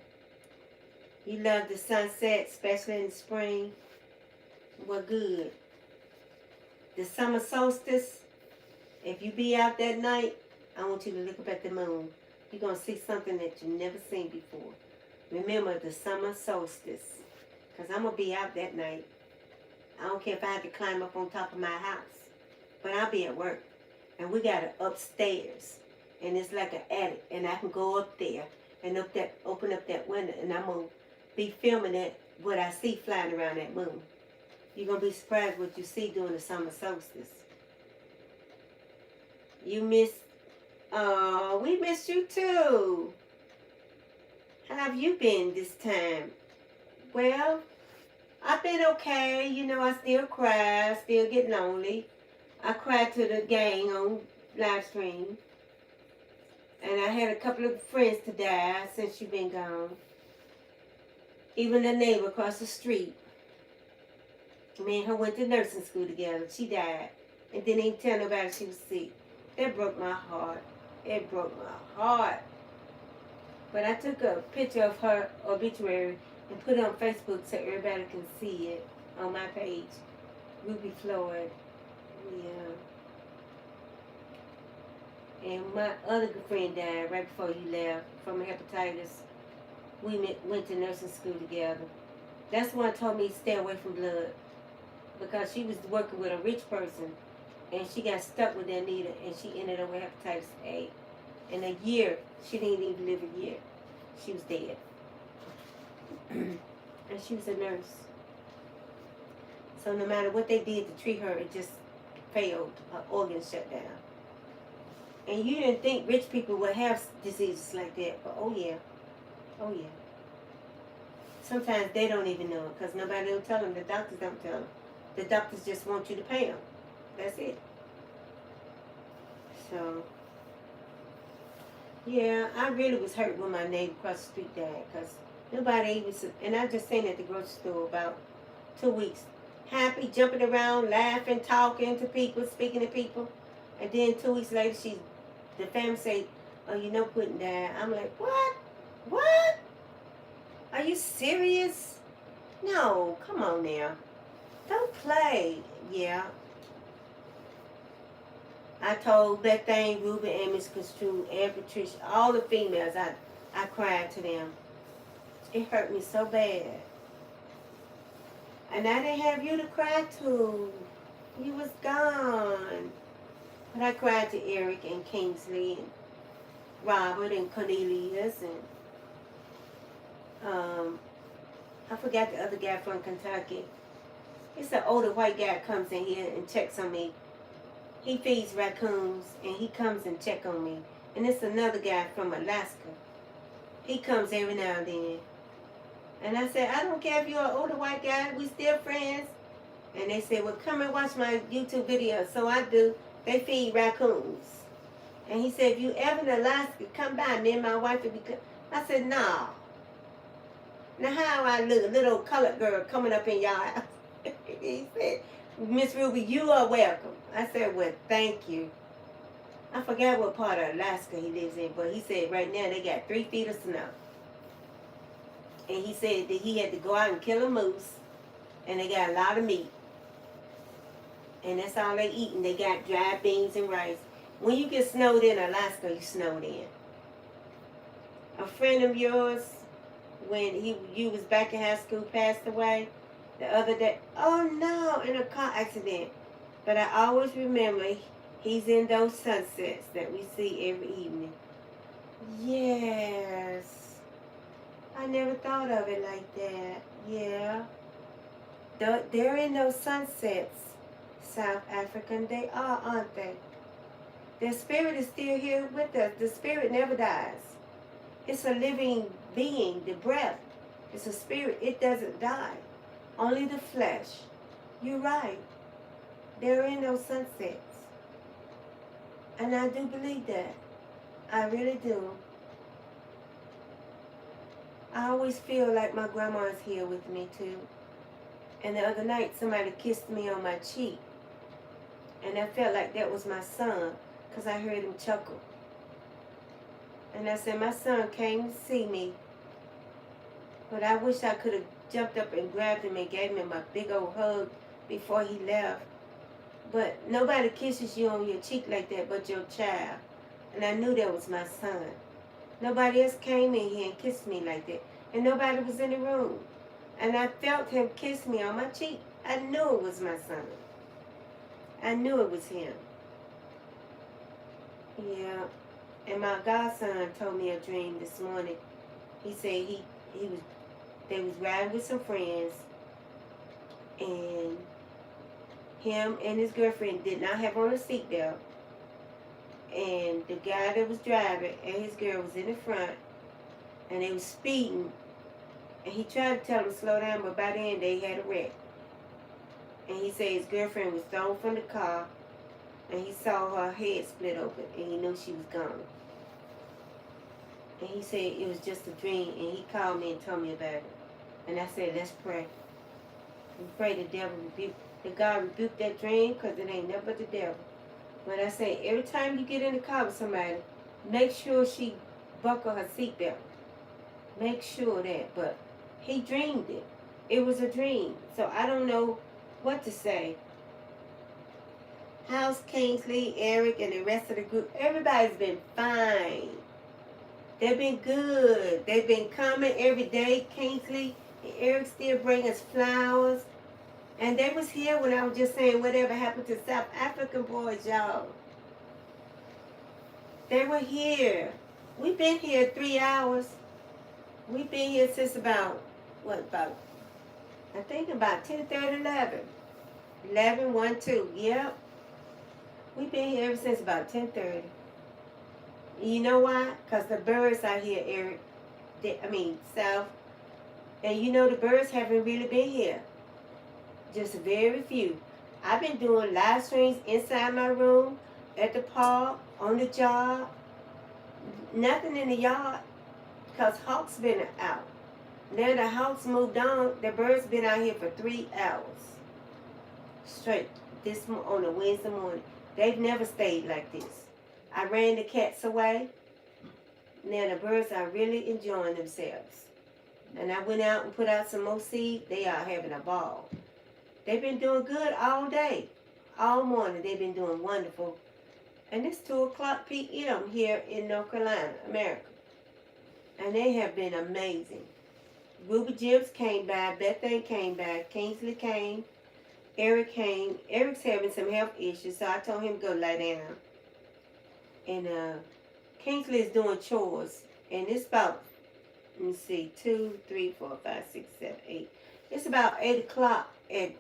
You love the sunset, especially in the spring. Well, good. The summer solstice, if you be out that night, I want you to look up at the moon. You're going to see something that you've never seen before. Remember the summer solstice. Because I'm going to be out that night. I don't care if I have to climb up on top of my house. But I'll be at work. And we got it upstairs. And it's like an attic. And I can go up there and open up that window. And I'm going to be filming it, what I see flying around that moon. You're going to be surprised what you see during the summer solstice. You miss... Oh, we miss you too. How have you been this time? Well, I've been okay. You know, I still cry. I still get lonely. I cried to the gang on live stream. And I had a couple of friends to die since you've been gone. Even the neighbor across the street. Me and her went to nursing school together. She died. And didn't even tell nobody she was sick. That broke my heart. It broke my heart. But I took a picture of her obituary and put it on Facebook so everybody can see it on my page. Ruby Floyd. Yeah. And my other good friend died right before you left from hepatitis. We went to nursing school together. That's when told me to stay away from blood. Because she was working with a rich person. And she got stuck with that needle. And she ended up with hepatitis A. In a year, she didn't even live a year. She was dead. And she was a nurse. So no matter what they did to treat her, it just failed. Her organs shut down. And you didn't think rich people would have diseases like that. But oh yeah. Oh yeah. Sometimes they don't even know it because nobody will tell them. The doctors don't tell them. The doctors just want you to pay them. That's it. So, yeah, I really was hurt when my neighbor across the street died because nobody even, and I just seen at the grocery store about 2 weeks. Happy, jumping around, laughing, talking to people, speaking to people. And then 2 weeks later, the family say, oh, you know Putin died. I'm like, what? What? Are you serious? No, come on now. Don't play. Yeah. I told Bethany, Ruby, and Miss Construe, and Patricia, all the females, I cried to them. It hurt me so bad. And I didn't have you to cry to. You was gone. But I cried to Eric and Kingsley and Robert and Cornelius and I forgot the other guy from Kentucky. It's an older white guy that comes in here and checks on me. He feeds raccoons and he comes and check on me. And it's another guy from Alaska. He comes every now and then. And I said, I don't care if you're an older white guy, we still friends. And they said, well, come and watch my YouTube video. So I do. They feed raccoons. And he said, if you ever in Alaska, come by. Me and my wife will be good. I said, no. Now how I look, a little colored girl coming up in your house. He said, Miss Ruby, you are welcome. I said, well, thank you. I forgot what part of Alaska he lives in, but he said right now they got 3 feet of snow. And he said that he had to go out and kill a moose, and they got a lot of meat. And that's all they eat, and they got dried beans and rice. When you get snowed in Alaska, you snowed in. A friend of yours, when you was back in high school, passed away. the other day. Oh no, in a car accident. But I always remember he's in those sunsets that we see every evening. Yes. I never thought of it like that. Yeah. They're in those sunsets, South African. They are, aren't they? Their spirit is still here with us. The spirit never dies. It's a living being, the breath. It's a spirit. It doesn't die. Only the flesh. You're right. They're in those sunsets. And I do believe that. I really do. I always feel like my grandma is here with me too. And the other night somebody kissed me on my cheek. And I felt like that was my son because I heard him chuckle. And I said, my son came to see me. But I wish I could have jumped up and grabbed him and gave him a big old hug before he left. But nobody kisses you on your cheek like that but your child. And I knew that was my son. Nobody else came in here and kissed me like that. And nobody was in the room. And I felt him kiss me on my cheek. I knew it was my son. I knew it was him. Yeah. And my godson told me a dream this morning. He said they was riding with some friends, and him and his girlfriend did not have on a seatbelt. And the guy that was driving and his girl was in the front, and they was speeding. And he tried to tell them to slow down, but by then they had a wreck. And he said his girlfriend was thrown from the car, and he saw her head split open, and he knew she was gone. And he said it was just a dream, and he called me and told me about it. And I said, let's pray. We pray the devil rebuke, the God rebuke that dream, because it ain't nothing but the devil. But I say, every time you get in the car with somebody, make sure she buckle her seatbelt. Make sure that. But he dreamed it. It was a dream. So I don't know what to say. How's Kingsley, Eric, and the rest of the group? Everybody's been fine. They've been good. They've been coming every day. Kingsley and Eric still bring us flowers. And they was here when I was just saying whatever happened to South African boys, y'all. They were here. We've been here 3 hours. We've been here since about, I think about 10:30, 11. 11, 1, 2. Yep. We've been here ever since about 10:30. You know why? Because the birds out here, Eric, South. And you know the birds haven't really been here. Just very few. I've been doing live streams inside my room, at the park, on the job. Nothing in the yard because Hawk's been out. Now the Hawks moved on. The birds been out here for 3 hours straight on a Wednesday morning. They've never stayed like this. I ran the cats away. Now the birds are really enjoying themselves. And I went out and put out some more seed. They are having a ball. They've been doing good all day. All morning they've been doing wonderful. And it's 2 o'clock p.m. here in North Carolina, America. And they have been amazing. Ruby Gibbs came by. Bethany came by. Kingsley came. Eric came. Eric's having some health issues, so I told him to go lie down. And Kingsley is doing chores. And it's about, let me see, 2, 3, 4, 5, 6, 7, 8. It's about 8 o'clock at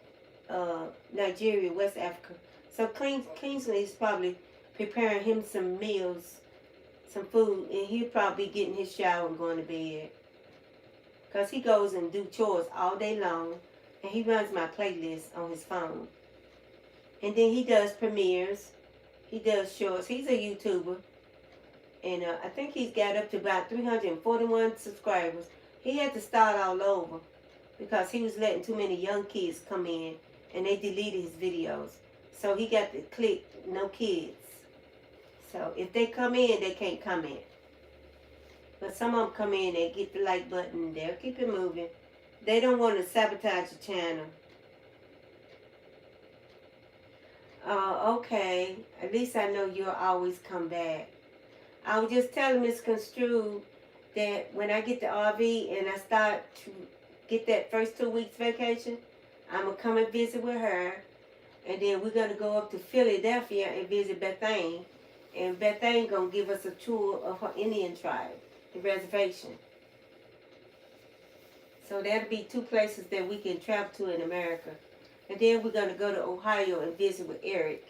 Nigeria, West Africa. So Kingsley is probably preparing him some meals, some food, and he'll probably be getting his shower and going to bed. Because he goes and do chores all day long, and he runs my playlist on his phone. And then he does premieres. He does shorts. He's a YouTuber. And I think he's got up to about 341 subscribers. He had to start all over because he was letting too many young kids come in, and they deleted his videos. So he got to click no kids. So if they come in, they can't come in. But some of them come in, they get the like button, they'll keep it moving. They don't want to sabotage your channel. Okay. At least I know you'll always come back. I was just telling Miss Construed that when I get the RV and I start to get that first 2 weeks vacation, I'm going to come and visit with her. And then we're going to go up to Philadelphia and visit Bethany. And Bethany going to give us a tour of her Indian tribe, the reservation. So that'll be two places that we can travel to in America. And then we're going to go to Ohio and visit with Eric.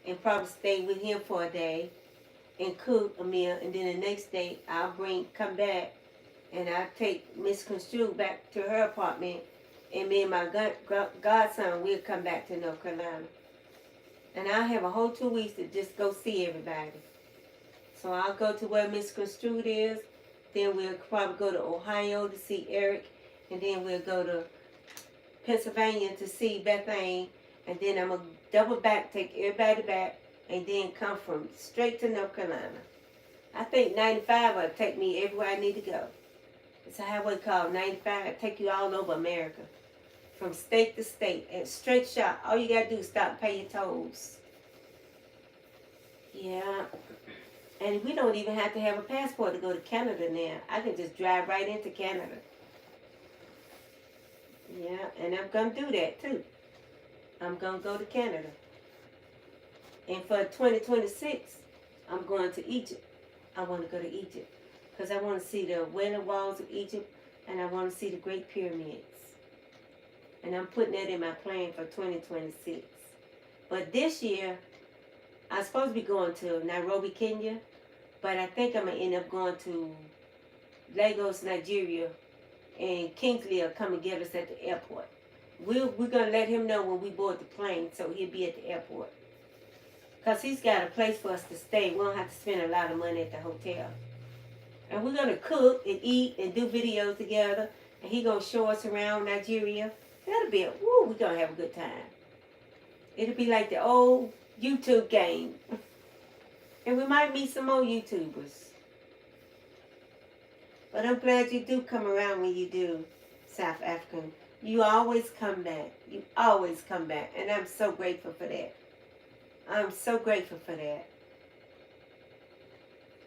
And probably stay with him for a day. And cook a meal. And then the next day I'll come back. And I'll take Miss Construe back to her apartment. And me and my godson will come back to North Carolina. And I'll have a whole 2 weeks to just go see everybody. So I'll go to where Miss Construe is. Then we'll probably go to Ohio to see Eric. And then we'll go to Pennsylvania to see Bethany. And then I'm going to double back, take everybody back. And then come from straight to North Carolina. I think 95 will take me everywhere I need to go. It's a highway called 95. It'll take you all over America. From state to state. And straight shot. All you got to do is stop and pay your tolls. Yeah. And we don't even have to have a passport to go to Canada now. I can just drive right into Canada. Yeah, and I'm going to do that too. I'm going to go to Canada. And for 2026, I'm going to Egypt. I want to go to Egypt. Because I want to see the Wailing Walls of Egypt. And I want to see the Great Pyramids. And I'm putting that in my plan for 2026. But this year, I'm supposed to be going to Nairobi, Kenya. But I think I'm going to end up going to Lagos, Nigeria. And Kingsley will come and get us at the airport. We're going to let him know when we board the plane so he'll be at the airport. Because he's got a place for us to stay. We don't have to spend a lot of money at the hotel. And we're going to cook and eat and do videos together. And he's going to show us around Nigeria. That'll be we're going to have a good time. It'll be like the old YouTube game. And we might meet some more YouTubers. But I'm glad you do come around when you do, South African. You always come back. You always come back. And I'm so grateful for that. I'm so grateful for that.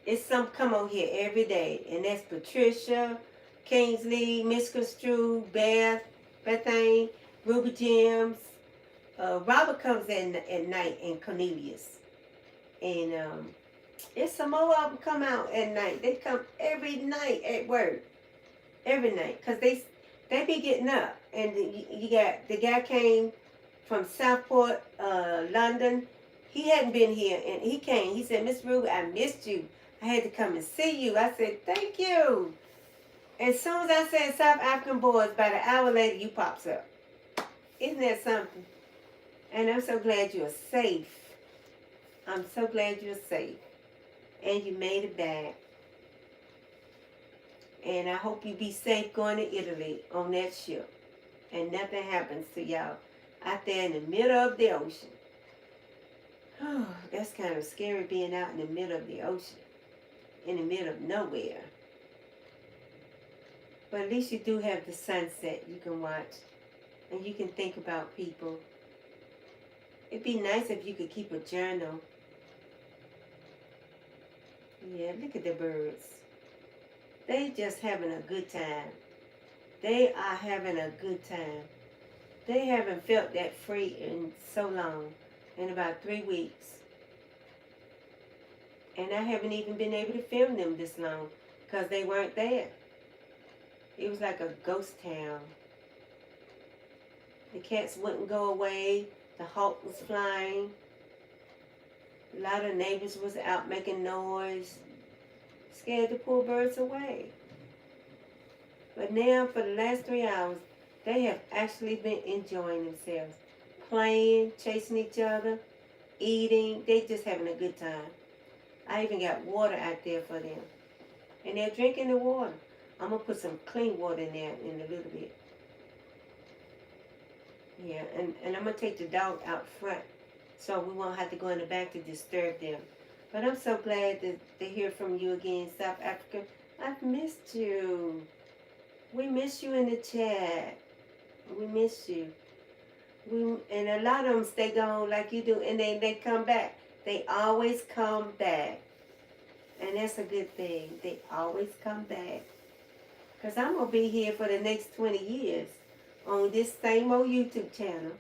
It's some come on here every day. And that's Patricia, Kingsley, Miss Construe, Bethany, Ruby Gems. Robert comes in at night, and Cornelius. And it's some more of them come out at night. They come every night at work. Every night. Because they be getting up. And you got, the guy came from Southport, London. He hadn't been here, and he came. He said, Miss Ruby, I missed you. I had to come and see you. I said, thank you. As soon as I said South African boys, about an hour later, you pops up. Isn't that something? And I'm so glad you're safe. I'm so glad you're safe. And you made it back. And I hope you be safe going to Italy on that ship. And nothing happens to y'all out there in the middle of the ocean. Oh, that's kind of scary being out in the middle of the ocean. In the middle of nowhere. But at least you do have the sunset you can watch. And you can think about people. It'd be nice if you could keep a journal. Yeah, look at the birds. They just having a good time. They are having a good time. They haven't felt that free in so long. In about 3 weeks. And I haven't even been able to film them this long. Because they weren't there. It was like a ghost town. The cats wouldn't go away. The hawk was flying. A lot of neighbors was out making noise. Scared the poor birds away. But now, for the last 3 hours, they have actually been enjoying themselves. Playing, chasing each other, eating. They just having a good time. I even got water out there for them. And they're drinking the water. I'm going to put some clean water in there in a little bit. Yeah, and I'm going to take the dog out front so we won't have to go in the back to disturb them. But I'm so glad to hear from you again, South Africa. I've missed you. We miss you in the chat. We miss you. And a lot of them stay gone like you do, and they come back. They always come back. And that's a good thing. They always come back. Because I'm going to be here for the next 20 years. on this same old YouTube channel.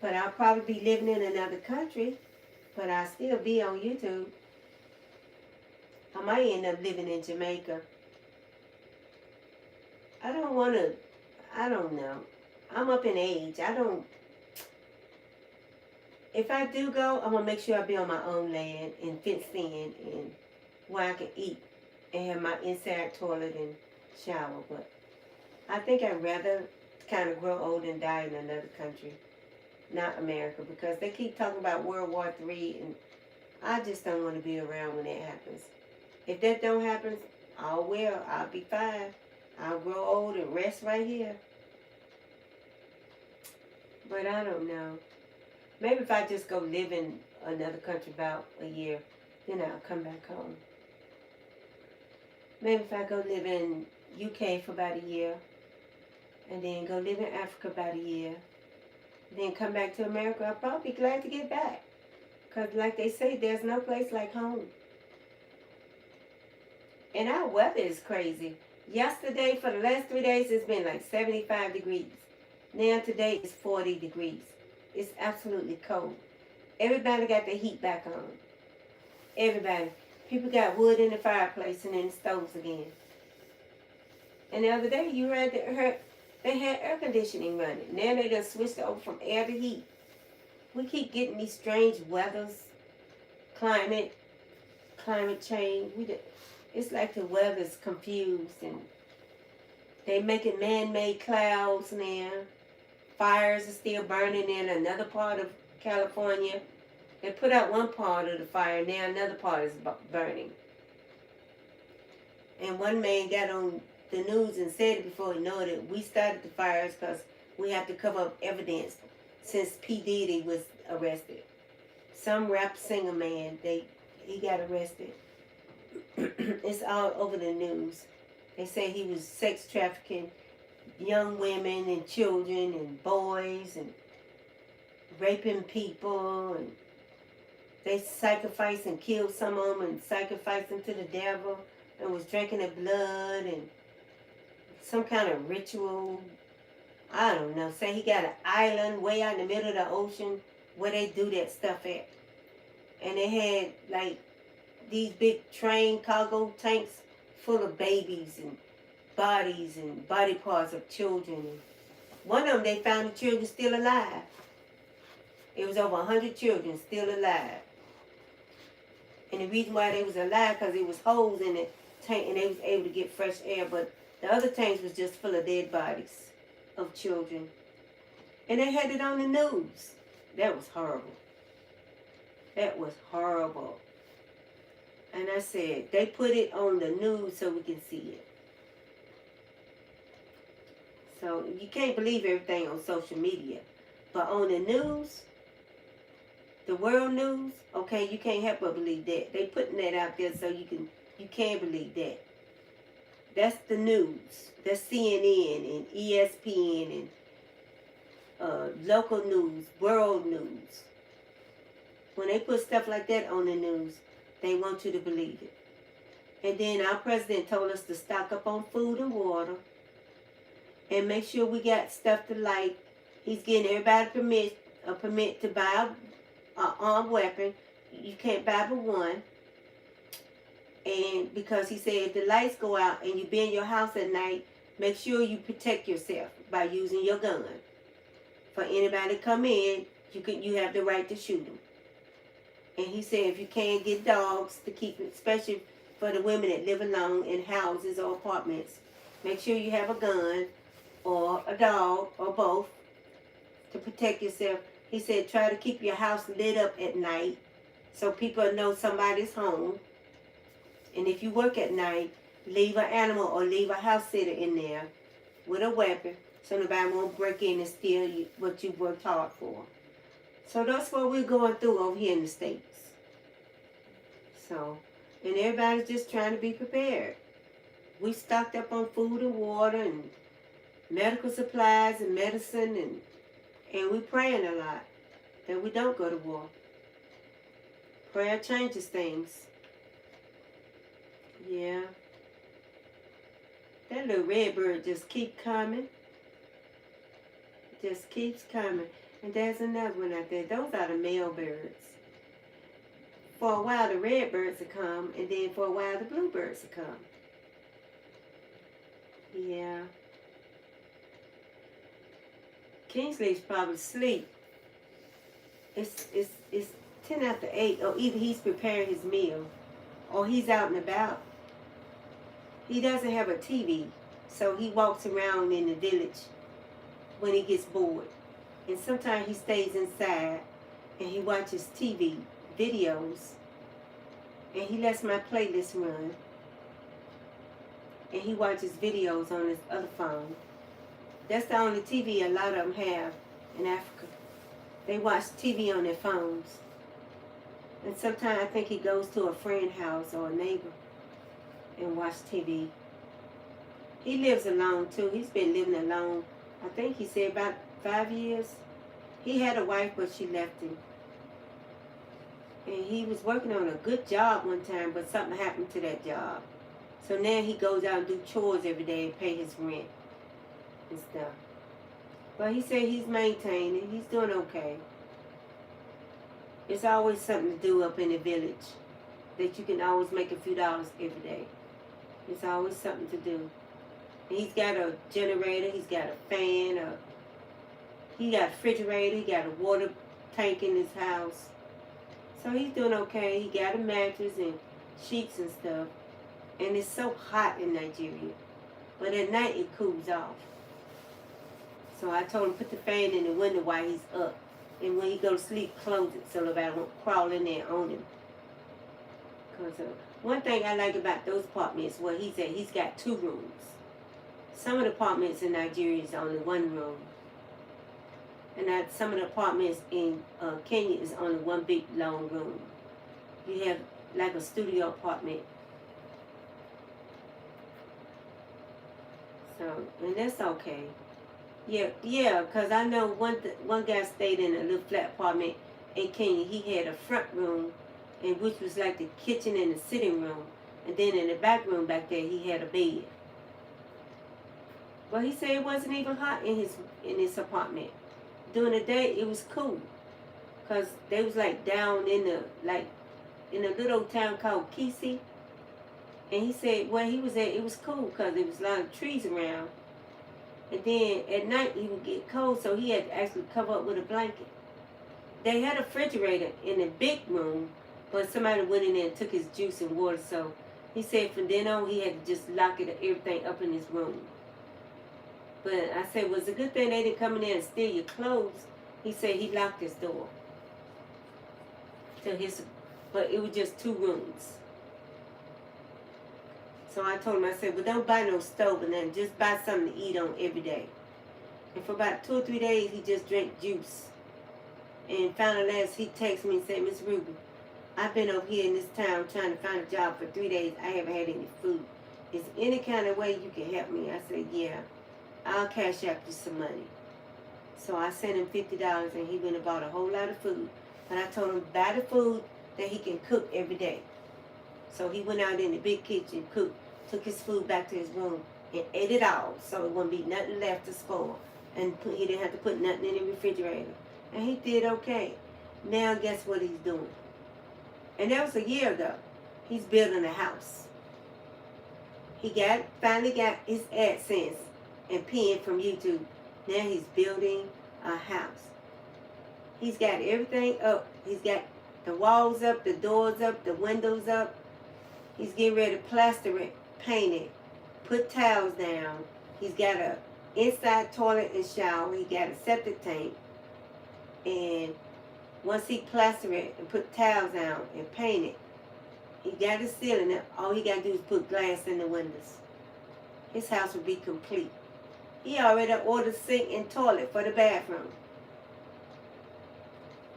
But I'll probably be living in another country, but I'll still be on YouTube. I might end up living in Jamaica. I don't want to, I don't know. I'm up in age. If I do go, I'm going to make sure I be on my own land and fenced in and where I can eat and have my inside toilet and shower. But I think I'd rather kind of grow old and die in another country, not America, because they keep talking about World War III, and I just don't want to be around when that happens. If that don't happen, oh well, I'll be fine. I'll grow old and rest right here. But I don't know. Maybe if I just go live in another country about a year, then I'll come back home. Maybe if I go live in UK for about a year, and then go live in Africa about a year, then come back to America, I'll probably be glad to get back. Because like they say, there's no place like home. And our weather is crazy. Yesterday, for the last 3 days, it's been like 75 degrees. Now today it's 40 degrees. It's absolutely cold. Everybody got their heat back on. Everybody. People got wood in the fireplace and in the stoves again. And the other day, you heard they had air conditioning running. Now they done switched over from air to heat. We keep getting these strange weathers, climate change. It's like the weather's confused, and they making man-made clouds now. Fires are still burning in another part of California. They put out one part of the fire, now another part is burning. And one man got on the news and said it before he knew it. We started the fires because we have to cover up evidence since P. Diddy was arrested. Some rap singer man, he got arrested. It's all over the news. They say he was sex trafficking young women and children and boys and raping people, and they sacrificed and killed some of them and sacrificed them to the devil and was drinking their blood and some kind of ritual. I don't know. Say he got an island way out in the middle of the ocean where they do that stuff at. And they had like these big train cargo tanks full of babies and bodies and body parts of children. And one of them, they found the children still alive. It was over 100 children still alive. And the reason why they was alive, because it was holes in the tank and they was able to get fresh air. But the other tanks was just full of dead bodies of children. And they had it on the news. That was horrible. That was horrible. And I said, they put it on the news so we can see it. So you can't believe everything on social media. But on the news, the world news, okay, you can't help but believe that. They putting that out there so you can believe that. That's the news. That's CNN and ESPN and local news, world news. When they put stuff like that on the news, they want you to believe it. And then our president told us to stock up on food and water and make sure we got stuff to light. He's getting everybody a permit to buy an armed weapon. You can't buy but one. And because he said if the lights go out and you be in your house at night, make sure you protect yourself by using your gun. For anybody to come in, you have the right to shoot them. And he said if you can't get dogs to keep it, especially for the women that live alone in houses or apartments, make sure you have a gun or a dog or both to protect yourself. He said try to keep your house lit up at night so people know somebody's home. And if you work at night, leave an animal or leave a house sitter in there with a weapon so nobody won't break in and steal what you worked hard for. So that's what we're going through over here in the States. So, and everybody's just trying to be prepared. We stocked up on food and water and medical supplies and medicine, and we're praying a lot that we don't go to war. Prayer changes things. Yeah. That little red bird just keep coming. It just keeps coming. And there's another one out there. Those are the male birds. For a while, the red birds will come, and then for a while, the bluebirds will come. Yeah. Kingsley's probably asleep. It's 10 after 8, or either he's preparing his meal, or he's out and about. He doesn't have a TV, so he walks around in the village when he gets bored. And sometimes he stays inside and he watches TV videos, and he lets my playlist run, and he watches videos on his other phone. That's the only TV a lot of them have in Africa. They watch TV on their phones. And sometimes I think he goes to a friend's house or a neighbor and watch TV. He lives alone too. He's been living alone, I think he said about 5 years. He had a wife, but she left him. And he was working on a good job one time, but something happened to that job. So now he goes out and do chores every day and pay his rent and stuff. But he said he's maintaining. He's doing okay. It's always something to do up in the village that you can always make a few dollars every day. It's always something to do. And he's got a generator. He's got a fan. He got a refrigerator. He got a water tank in his house. So he's doing okay. He got a mattress and sheets and stuff. And it's so hot in Nigeria. But at night it cools off. So I told him put the fan in the window while he's up. And when he go to sleep, close it so nobody won't crawl in there on him. Because one thing I like about those apartments where he's at, he's got 2 rooms. Some of the apartments in Nigeria is only 1 room. And some of the apartments in Kenya is only 1 big long room. You have like a studio apartment. So, and that's okay. Yeah, because I know one guy stayed in a little flat apartment in Kenya. He had a front room, and which was like the kitchen and the sitting room. And then in the back room back there, he had a bed. But he said it wasn't even hot in his apartment. During the day, it was cool. Because they was like down in a little town called Kisi. And he said where he was at, it was cool because there was a lot of trees around. And then at night, he would get cold, so he had to actually cover up with a blanket. They had a refrigerator in the big room, but somebody went in there and took his juice and water. So he said from then on, he had to just lock everything up in his room. But I said, well, it's a good thing they didn't come in there and steal your clothes. He said he locked his door. But it was just 2 rooms. So I told him, I said, well, don't buy no stove and then just buy something to eat on every day. And for about 2 or 3 days, he just drank juice. And finally last, he texted me and said, Miss Ruby, I've been over here in this town trying to find a job for 3 days. I haven't had any food. Is there any kind of way you can help me? I said, yeah, I'll cash out you some money. So I sent him $50 and he went and bought a whole lot of food. But I told him, buy the food that he can cook every day. So he went out in the big kitchen, cooked, took his food back to his room, and ate it all. So it wouldn't be nothing left to spoil. And he didn't have to put nothing in the refrigerator. And he did okay. Now guess what he's doing? And that was a year ago. He's building a house. He finally got his AdSense and pen from YouTube. Now he's building a house. He's got everything up. He's got the walls up, the doors up, the windows up. He's getting ready to plaster it, paint it, put tiles down. He's got a inside toilet and shower. He got a septic tank. And once he plaster it and put tiles down and paint it, he got his ceiling up. All he got to do is put glass in the windows. His house will be complete. He already ordered sink and toilet for the bathroom.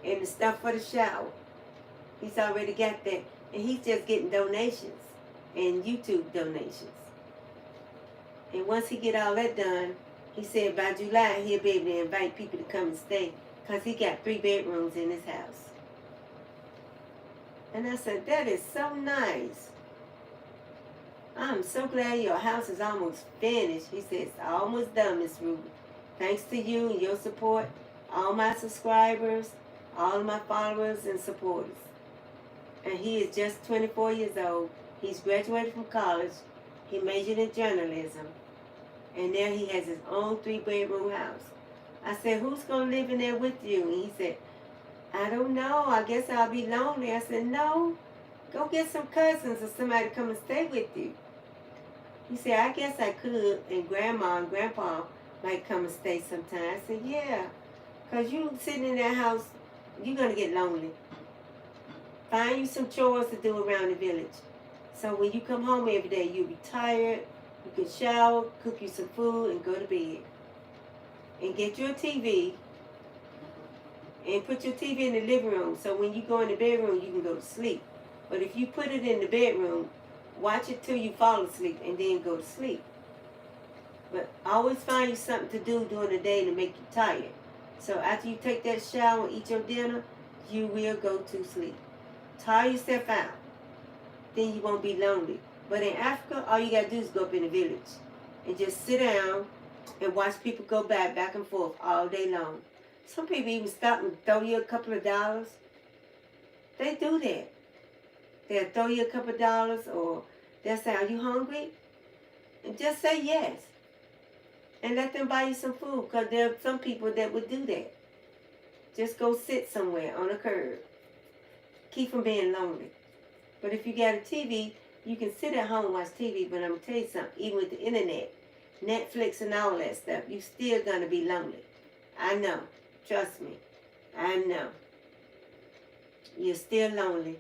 And the stuff for the shower. He's already got that. And he's just getting donations and YouTube donations. And once he get all that done, he said by July he'll be able to invite people to come and stay because he got 3 bedrooms in his house. And I said, that is so nice. I'm so glad your house is almost finished. He said, it's almost done, Miss Ruby. Thanks to you and your support, all my subscribers, all of my followers and supporters. And he is just 24 years old. He's graduated from college. He majored in journalism. And now he has his own 3-bedroom house. I said, who's going to live in there with you? And he said, I don't know. I guess I'll be lonely. I said, no. Go get some cousins or somebody to come and stay with you. He said, I guess I could. And Grandma and Grandpa might come and stay sometime. I said, yeah. Because you sitting in that house, you're going to get lonely. Find you some chores to do around the village. So when you come home every day, you'll be tired. You can shower, cook you some food, and go to bed. And get your TV. And put your TV in the living room. So when you go in the bedroom, you can go to sleep. But if you put it in the bedroom, watch it till you fall asleep and then go to sleep. But always find you something to do during the day to make you tired. So after you take that shower and eat your dinner, you will go to sleep. Tire yourself out. Then you won't be lonely. But in Africa, all you got to do is go up in the village and just sit down and watch people go back and forth all day long. Some people even stop and throw you a couple of dollars. They do that. They'll throw you a couple of dollars, or they'll say, are you hungry? And just say yes. And let them buy you some food, because there are some people that would do that. Just go sit somewhere on a curb. Keep from being lonely. But if you got a TV, you can sit at home and watch TV, but I'm going to tell you something, even with the internet, Netflix and all that stuff, you're still going to be lonely. I know. Trust me. I know. You're still lonely.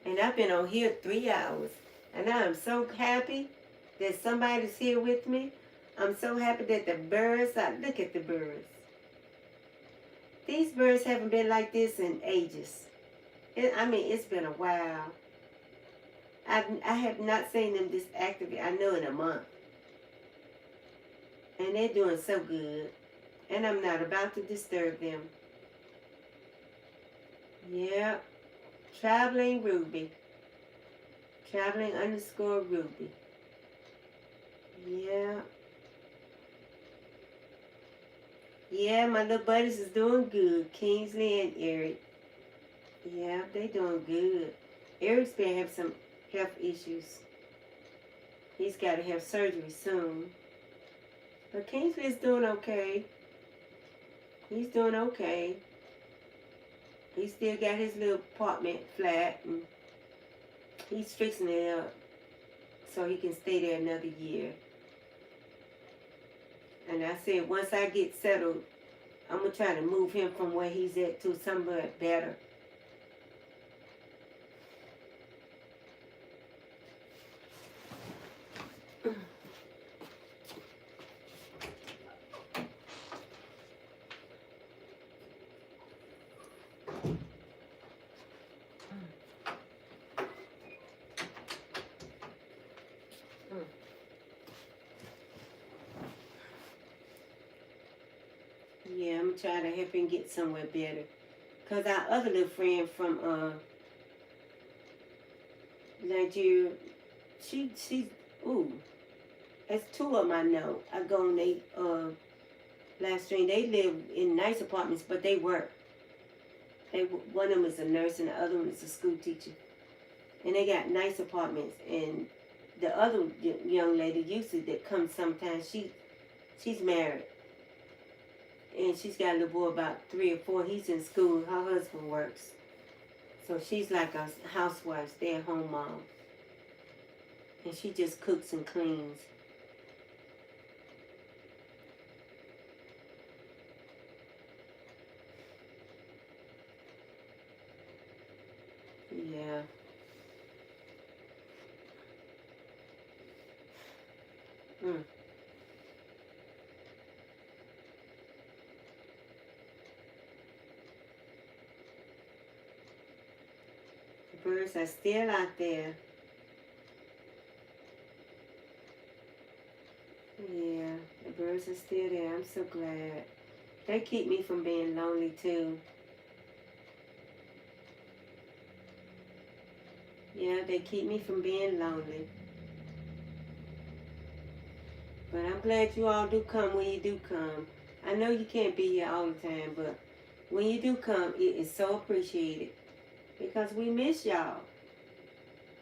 And I've been on here 3 hours. And I'm so happy that somebody's here with me. I'm so happy that the birds, look at the birds. These birds haven't been like this in ages. It's been a while. I have not seen them this active, I know, in a month. And they're doing so good. And I'm not about to disturb them. Yeah. Traveling Ruby. Traveling _ Ruby. Yeah. Yeah, my little buddies is doing good. Kingsley and Eric. Yeah, they doing good. Eric's been having some health issues. He's got to have surgery soon. But Kingsley is doing okay. He's doing okay. He still got his little apartment flat, and he's fixing it up so he can stay there another year. And I said, once I get settled, I'm going to try to move him from where he's at to somewhere better. Yeah, I'm trying to help him get somewhere better. Because our other little friend from Nigeria, that's 2 of them I know. I go on they live stream. They live in nice apartments, but they work. One of them is a nurse and the other one is a school teacher. And they got nice apartments. And the other young lady, usually that comes sometimes, she's married. And she's got a little boy about 3 or 4. He's in school. Her husband works. So she's like a housewife, stay-at-home mom. And she just cooks and cleans. Yeah. The birds are still out there. Yeah, the birds are still there. I'm so glad. They keep me from being lonely too. Yeah, they keep me from being lonely. But I'm glad you all do come when you do come. I know you can't be here all the time, but when you do come, it is so appreciated because we miss y'all.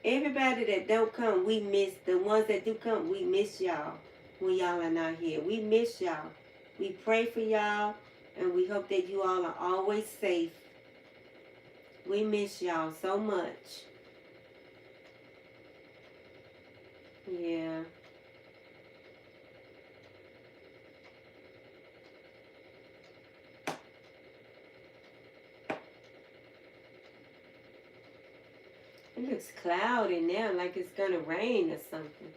Everybody that don't come, we miss. The ones that do come, we miss y'all when y'all are not here. We miss y'all. We pray for y'all, and we hope that you all are always safe. We miss y'all so much. Yeah. It looks cloudy now, like it's gonna rain or something.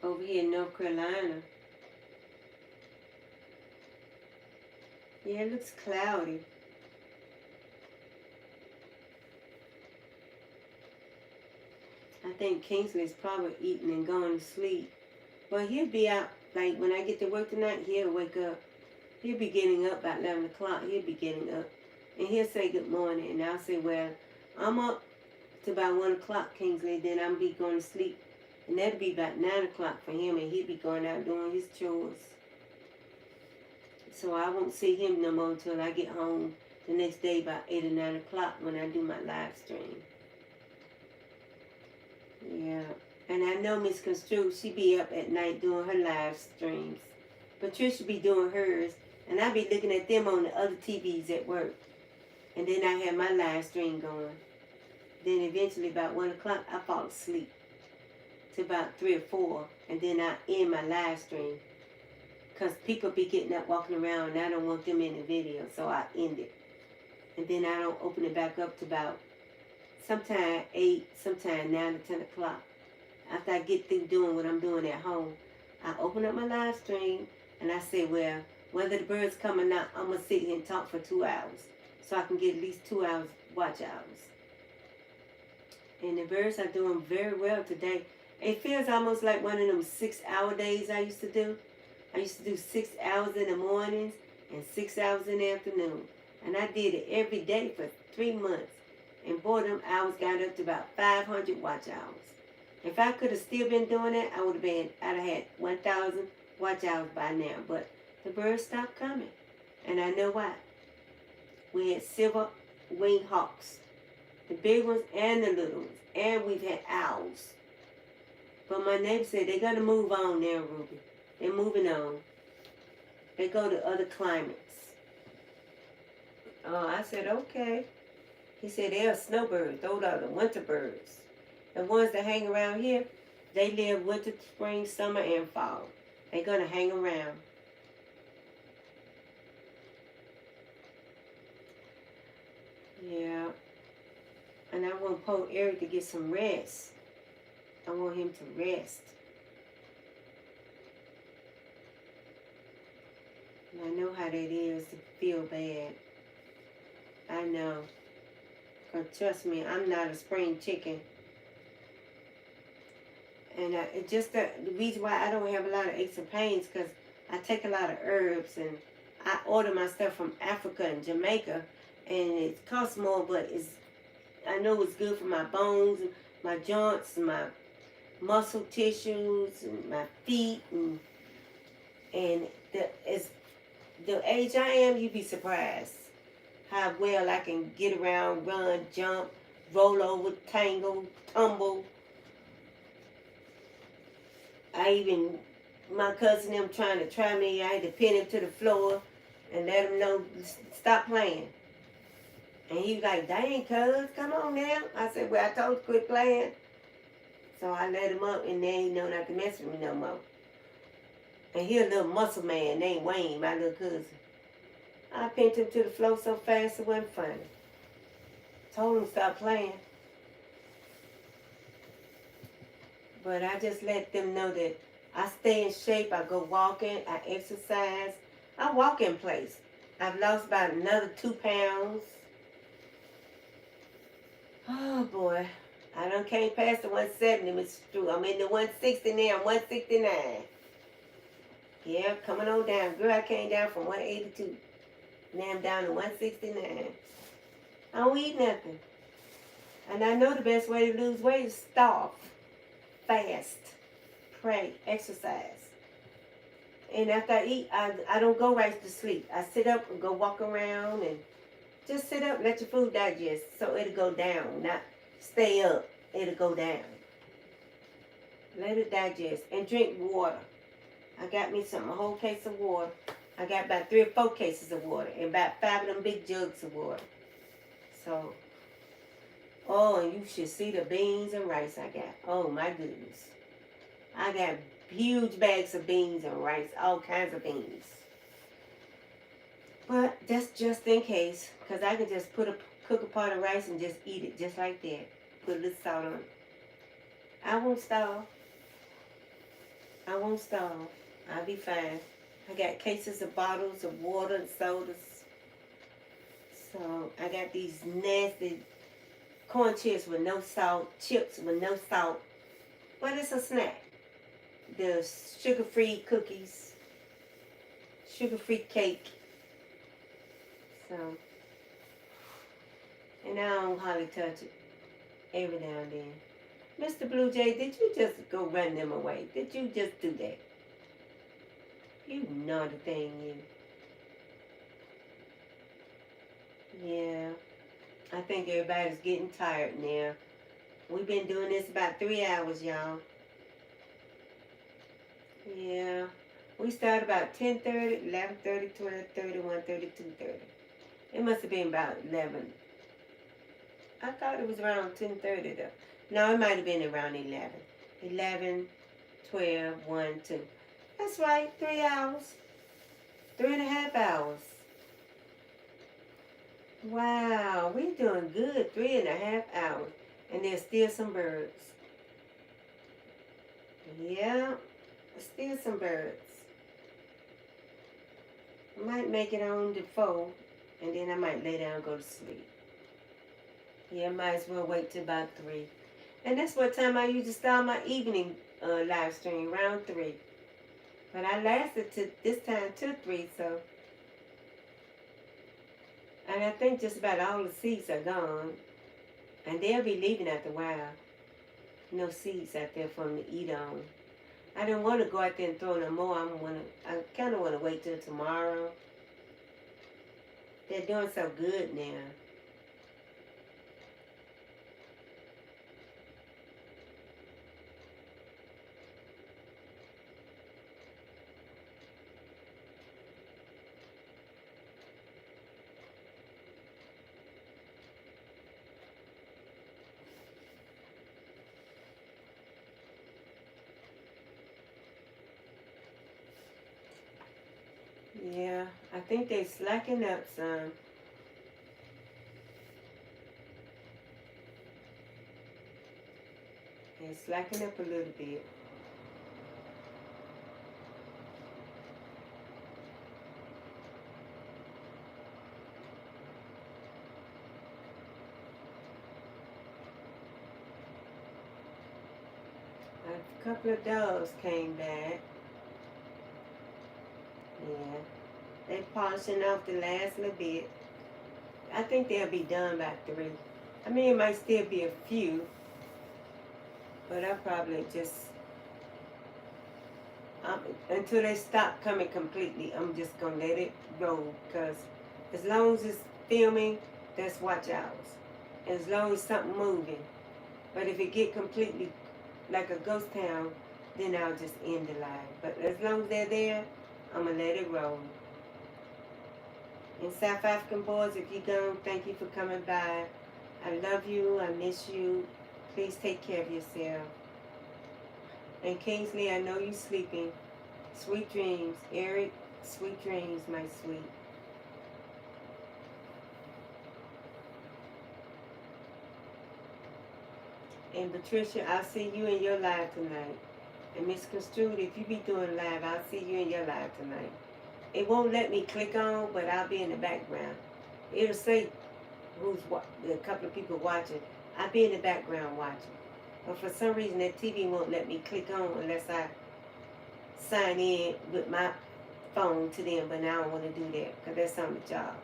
Over here in North Carolina. Yeah, it looks cloudy. I think Kingsley's probably eating and going to sleep. Well, he'll be out, like when I get to work tonight, he'll wake up. He'll be getting up about 11 o'clock. He'll be getting up. And he'll say good morning. And I'll say, well, I'm up to about 1 o'clock, Kingsley. Then I'll be going to sleep. And that'll be about 9 o'clock for him. And he'll be going out doing his chores. So I won't see him no more until I get home the next day about 8 or 9 o'clock when I do my live stream. Yeah. And I know Miss Construe, she be up at night doing her live streams. Patricia be doing hers. And I be looking at them on the other TVs at work. And then I have my live stream going. Then eventually about 1 o'clock, I fall asleep. To about 3 or 4. And then I end my live stream. Because people be getting up, walking around, and I don't want them in the video. So I end it. And then I don't open it back up to about sometime 8, sometime 9 or 10 o'clock. After I get through doing what I'm doing at home, I open up my live stream and I say, well, whether the birds come or not, I'm going to sit here and talk for 2 hours so I can get at least 2 hours watch hours. And the birds are doing very well today. It feels almost like one of them 6-hour days I used to do. I used to do 6 hours in the mornings and 6 hours in the afternoon. And I did it every day for 3 months. And boy, them hours got up to about 500 watch hours. If I could have still been doing that, I'd have had 1,000 watch hours by now. But the birds stopped coming. And I know why. We had silver-winged hawks. The big ones and the little ones. And we've had owls. But my neighbor said they're going to move on now, Ruby. They're moving on. They go to other climates. Oh, I said, okay. He said, they're snowbirds. Those are the winter birds. The ones that hang around here, they live winter, spring, summer, and fall. They're going to hang around. Yeah. And I want poor Eric to get some rest. I want him to rest. And I know how that is to feel bad. I know. Because trust me, I'm not a spring chicken. And it's just the reason why I don't have a lot of aches and pains, because I take a lot of herbs, and I order my stuff from Africa and Jamaica, and it costs more, but I know it's good for my bones, my joints, my muscle tissues, and my feet, and the age I am, you'd be surprised how well I can get around, run, jump, roll over, tangle, tumble. My cousin them trying to try me, I had to pin him to the floor and let him know, stop playing. And he was like, dang, cuz, come on now. I said, well, I told you quit playing. So I let him up, and then he know not to mess with me no more. And he a little muscle man named Wayne, my little cousin. I pinned him to the floor so fast it wasn't funny. Told him to stop playing. But I just let them know that I stay in shape. I go walking. I exercise. I walk in place. I've lost about another 2 pounds. Oh, boy. I done came past the 170, Mr. Drew. I'm in the 160 now. I'm 169. Yeah, coming on down. Girl, I came down from 182. Now I'm down to 169. I don't eat nothing. And I know the best way to lose weight is starve. Fast. pray, exercise. And after I eat, I don't go right to sleep. I sit up and go walk around and just sit up, let your food digest so it'll go down, not stay up. It'll go down. Let it digest and drink water. I got me a whole case of water. I got about 3 or 4 cases of water and about 5 of them big jugs of water. So, oh, and you should see the beans and rice I got. Oh my goodness. I got huge bags of beans and rice, all kinds of beans. But that's just in case, because I can just cook a pot of rice and just eat it just like that. Put a little salt on it. I won't starve. I won't starve. I'll be fine. I got cases of bottles of water and sodas. So I got these nasty corn chips with no salt, chips with no salt. But it's a snack. The sugar-free cookies, sugar-free cake. So, and I don't hardly touch it every now and then. Mr. Blue Jay, did you just go run them away? Did you just do that? You naughty thing, you. Yeah, I think everybody's getting tired now. We've been doing this about 3 hours, y'all. Yeah, we started about 10:30, 11:30, 12:30, 1:30, 2:30. It must have been about 11. I thought it was around 10:30 though. No, it might have been around 11. 11, 12, 1, 2. That's right, 3 hours. 3.5 hours. Wow, we're doing good. 3.5 hours. And there's still some birds. Yeah, still some birds. I might make it on to 4, and then I might lay down and go to sleep. Yeah, might as well wait till about 3. And that's what time I usually start my evening live stream, around 3. But I lasted to this time till 3, so. And I think just about all the seeds are gone. And they'll be leaving after a while. No seeds out there for them to eat on. I don't want to go out there and throw no more. I kind of want to wait till tomorrow. They're doing so good now. Yeah, I think they slacking up some. They're slacking up a little bit. A couple of dogs came back. Yeah, they polishing off the last little bit. I think they'll be done by 3. I mean, it might still be a few, but I'll probably just, until they stop coming completely, I'm just going to let it roll, because as long as it's filming, that's watch hours. As long as something moving. But if it get completely like a ghost town, then I'll just end the live. But as long as they're there, I'm going to let it roll. And South African boys, if you're gone, thank you for coming by. I love you. I miss you. Please take care of yourself. And Kingsley, I know you're sleeping. Sweet dreams. Eric, sweet dreams, my sweet. And Patricia, I'll see you in your live tonight. And Miss Construed, if you be doing live, I'll see you in your live tonight. It won't let me click on, but I'll be in the background. It'll say a couple of people watching. I'll be in the background watching. But for some reason, that TV won't let me click on unless I sign in with my phone to them. But now I don't want to do that because that's on the job.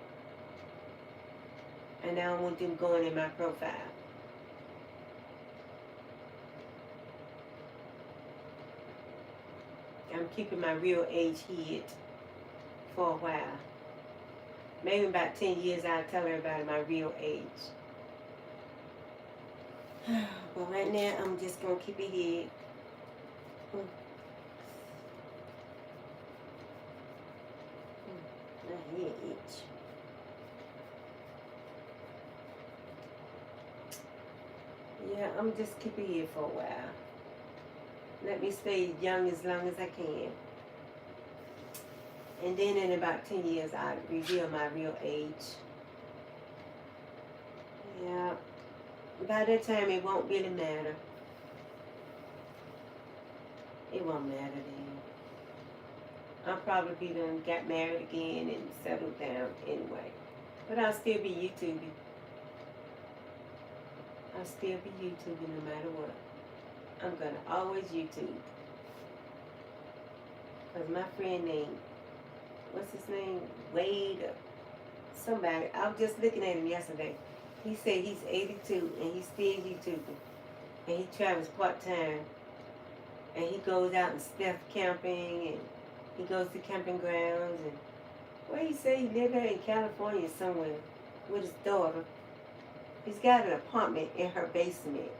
And I don't want them going in my profile. I'm keeping my real age hid for a while. Maybe about 10 years I'll tell everybody my real age. But right now I'm just gonna keep it hid. My head itch. Yeah, I'm just keep it here for a while. Let me stay young as long as I can. And then in about 10 years, I'll reveal my real age. Yeah. By that time, it won't really matter. It won't matter then. I'll probably be done, got married again and settled down anyway. But I'll still be YouTubing. I'll still be YouTubing no matter what. I'm going to always YouTube. Because my friend named, what's his name? Wade or somebody. I was just looking at him yesterday. He said he's 82 and he's still YouTubing. And he travels part-time. And he goes out and stuff camping and he goes to camping grounds and where he say he live there in California somewhere with his daughter. He's got an apartment in her basement,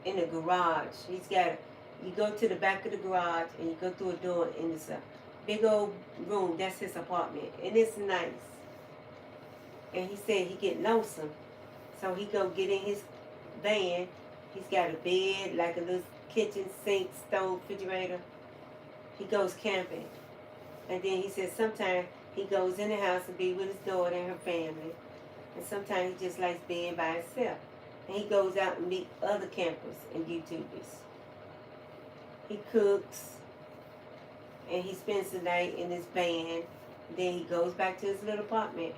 in the garage. He's got, you go to the back of the garage and you go through a door and it's a big old room. That's his apartment and it's nice. And he said he get lonesome, so he go get in his van. He's got a bed, like a little kitchen sink, stove, refrigerator. He goes camping. And then he says sometimes he goes in the house to be with his daughter and her family. And sometimes he just likes being by himself. And he goes out and meet other campers and YouTubers. He cooks. And he spends the night in his van. Then he goes back to his little apartment.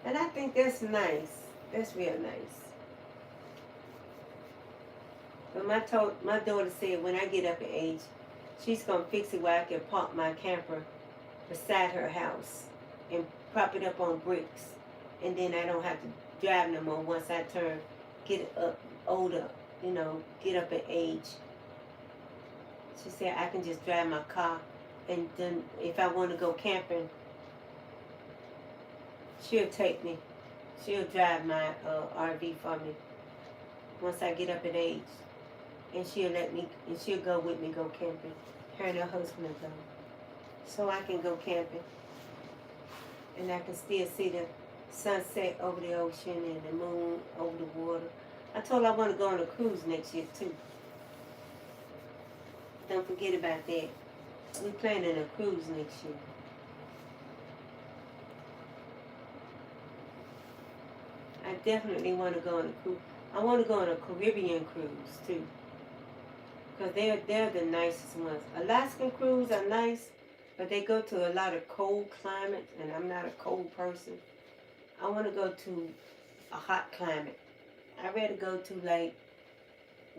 And I think that's nice. That's real nice. But my daughter said when I get up in age, she's going to fix it where I can park my camper beside her house and prop it up on bricks. And then I don't have to drive no more once I get up older, get up in age. She said I can just drive my car. And then if I want to go camping, she'll take me. She'll drive my RV for me once I get up in age. And she'll go with me go camping. Her and her husband will go. So I can go camping. And I can still see the sunset over the ocean and the moon over the water. I told her I want to go on a cruise next year too. Don't forget about that. We're planning a cruise next year. I definitely want to go on a cruise. I want to go on a Caribbean cruise too. Because they're the nicest ones. Alaskan cruise are nice, but they go to a lot of cold climates, and I'm not a cold person. I want to go to a hot climate. I'd rather go to like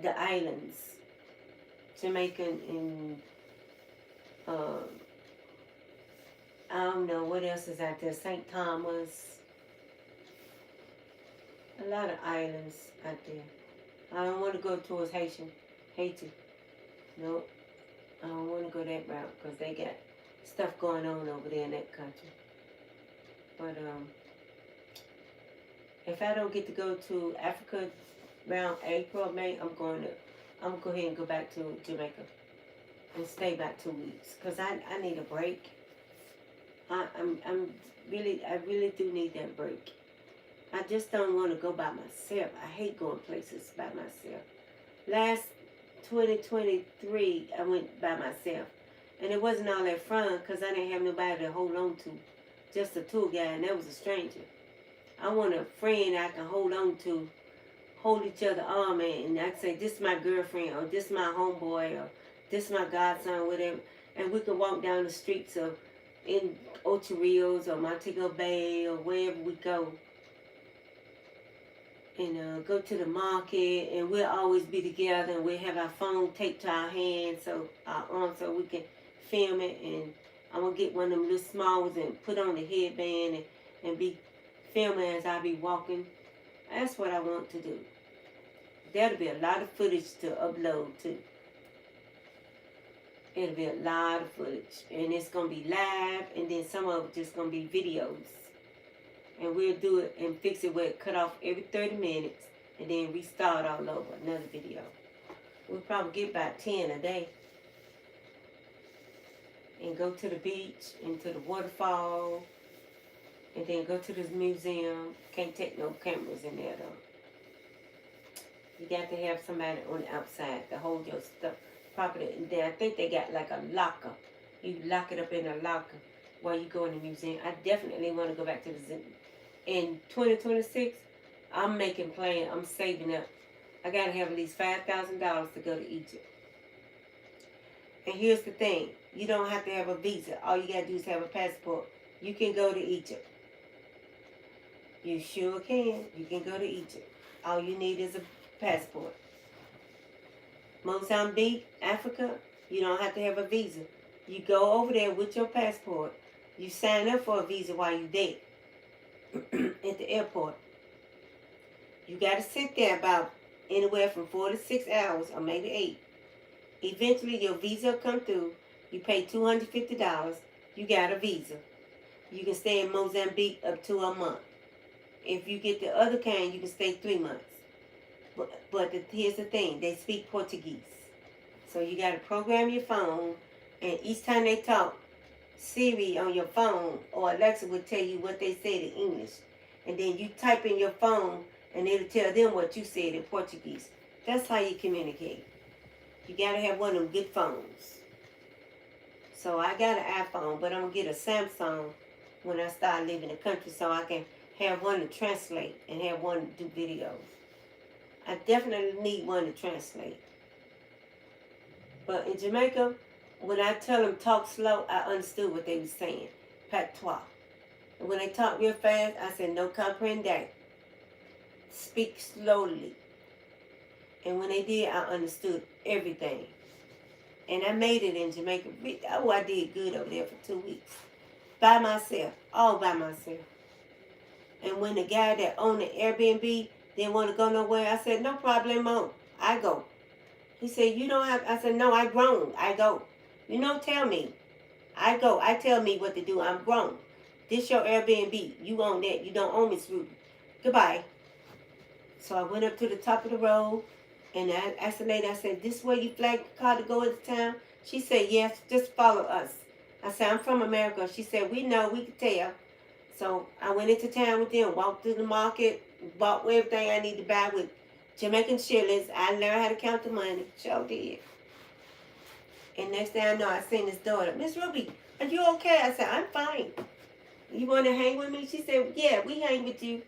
the islands, Jamaica and I don't know what else is out there. St. Thomas. A lot of islands out there. I don't want to go towards Haiti. Nope. I don't want to go that route because they got stuff going on over there in that country. But if I don't get to go to Africa around April, May, I'm going to go ahead and go back to Jamaica and stay about 2 weeks because I need a break. I really do need that break. I just don't want to go by myself. I hate going places by myself. Last 2023, I went by myself. And it wasn't all that fun because I didn't have nobody to hold on to. Just a tour guide, and that was a stranger. I want a friend I can hold on to, hold each other arm, and I can say, this is my girlfriend, or this is my homeboy, or this is my godson, whatever. And we can walk down the streets of in Ocho Rios or Montego Bay or wherever we go. And go to the market, and we'll always be together, and we'll have our phone taped to our hands, so our arms, so we can film it. And I'm gonna get one of them little small ones and put on the headband and be filming as I be walking. That's what I want to do. There'll be a lot of footage to upload too. It'll be a lot of footage. And it's going to be live, and then some of it just going to be videos. And we'll do it and fix it where it cut off every 30 minutes, and then restart all over another video. We'll probably get about 10 a day. And go to the beach and to the waterfall, and then go to this museum. Can't take no cameras in there though. You got to have somebody on the outside to hold your stuff properly. And then I think they got like a locker. You lock it up in a locker while you go in the museum. I definitely want to go back to the zoo. In 2026, I'm making plans. I'm saving up. I got to have at least $5,000 to go to Egypt. And here's the thing. You don't have to have a visa. All you got to do is have a passport. You can go to Egypt. You sure can. You can go to Egypt. All you need is a passport. Mozambique, Africa, you don't have to have a visa. You go over there with your passport. You sign up for a visa while you're there at the airport. You got to sit there about anywhere from 4 to 6 hours, or maybe 8. Eventually, your visa will come through. You pay $250. You got a visa. You can stay in Mozambique up to a month. If you get the other kind, you can stay 3 months. But here's the thing. They speak Portuguese. So you got to program your phone. And each time they talk, Siri on your phone or Alexa will tell you what they said in English. And then you type in your phone and it'll tell them what you said in Portuguese. That's how you communicate. You got to have one of them good phones. So I got an iPhone, but I'm going to get a Samsung when I start living in the country so I can have one to translate and have one to do videos. I definitely need one to translate. But in Jamaica, when I tell them talk slow, I understood what they were saying. Patois. And when they talk real fast, I said, no comprender. Speak slowly. And when they did, I understood everything. And I made it in Jamaica. Oh, I did good over there for 2 weeks. By myself. All by myself. And when the guy that owned the Airbnb didn't want to go nowhere, I said, no problemo. I go. He said, you don't have... I said, no, I grown. I go. You don't tell me. I go. I tell me what to do. I'm grown. This your Airbnb. You own that. You don't own Miss Ruby. Goodbye. So I went up to the top of the road. And I asked the lady, I said, this where you flag the car to go into town? She said, yes, just follow us. I said, I'm from America. She said, we know, we can tell. So I went into town with them, walked through the market, bought everything I need to buy with Jamaican shillings. I learned how to count the money. Sure did. And next thing I know, I seen his daughter. Miss Ruby, are you okay? I said, I'm fine. You want to hang with me? She said, yeah, we hang with you.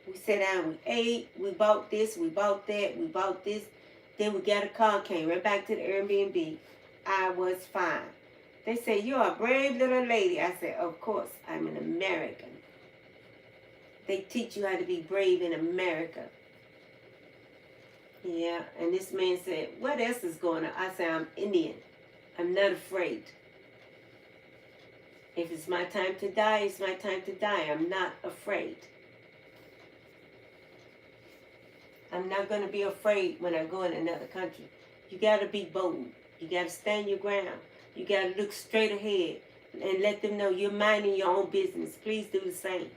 We sat down, we ate, we bought this, we bought that, we bought this. Then we got a car, came right back to the Airbnb. I was fine. They said, you're a brave little lady. I said, of course, I'm an American. They teach you how to be brave in America. Yeah, and this man said, what else is going on? I said, I'm Indian. I'm not afraid. If it's my time to die, it's my time to die. I'm not afraid. I'm not going to be afraid when I go in another country. You got to be bold. You got to stand your ground. You got to look straight ahead and let them know you're minding your own business. Please do the same.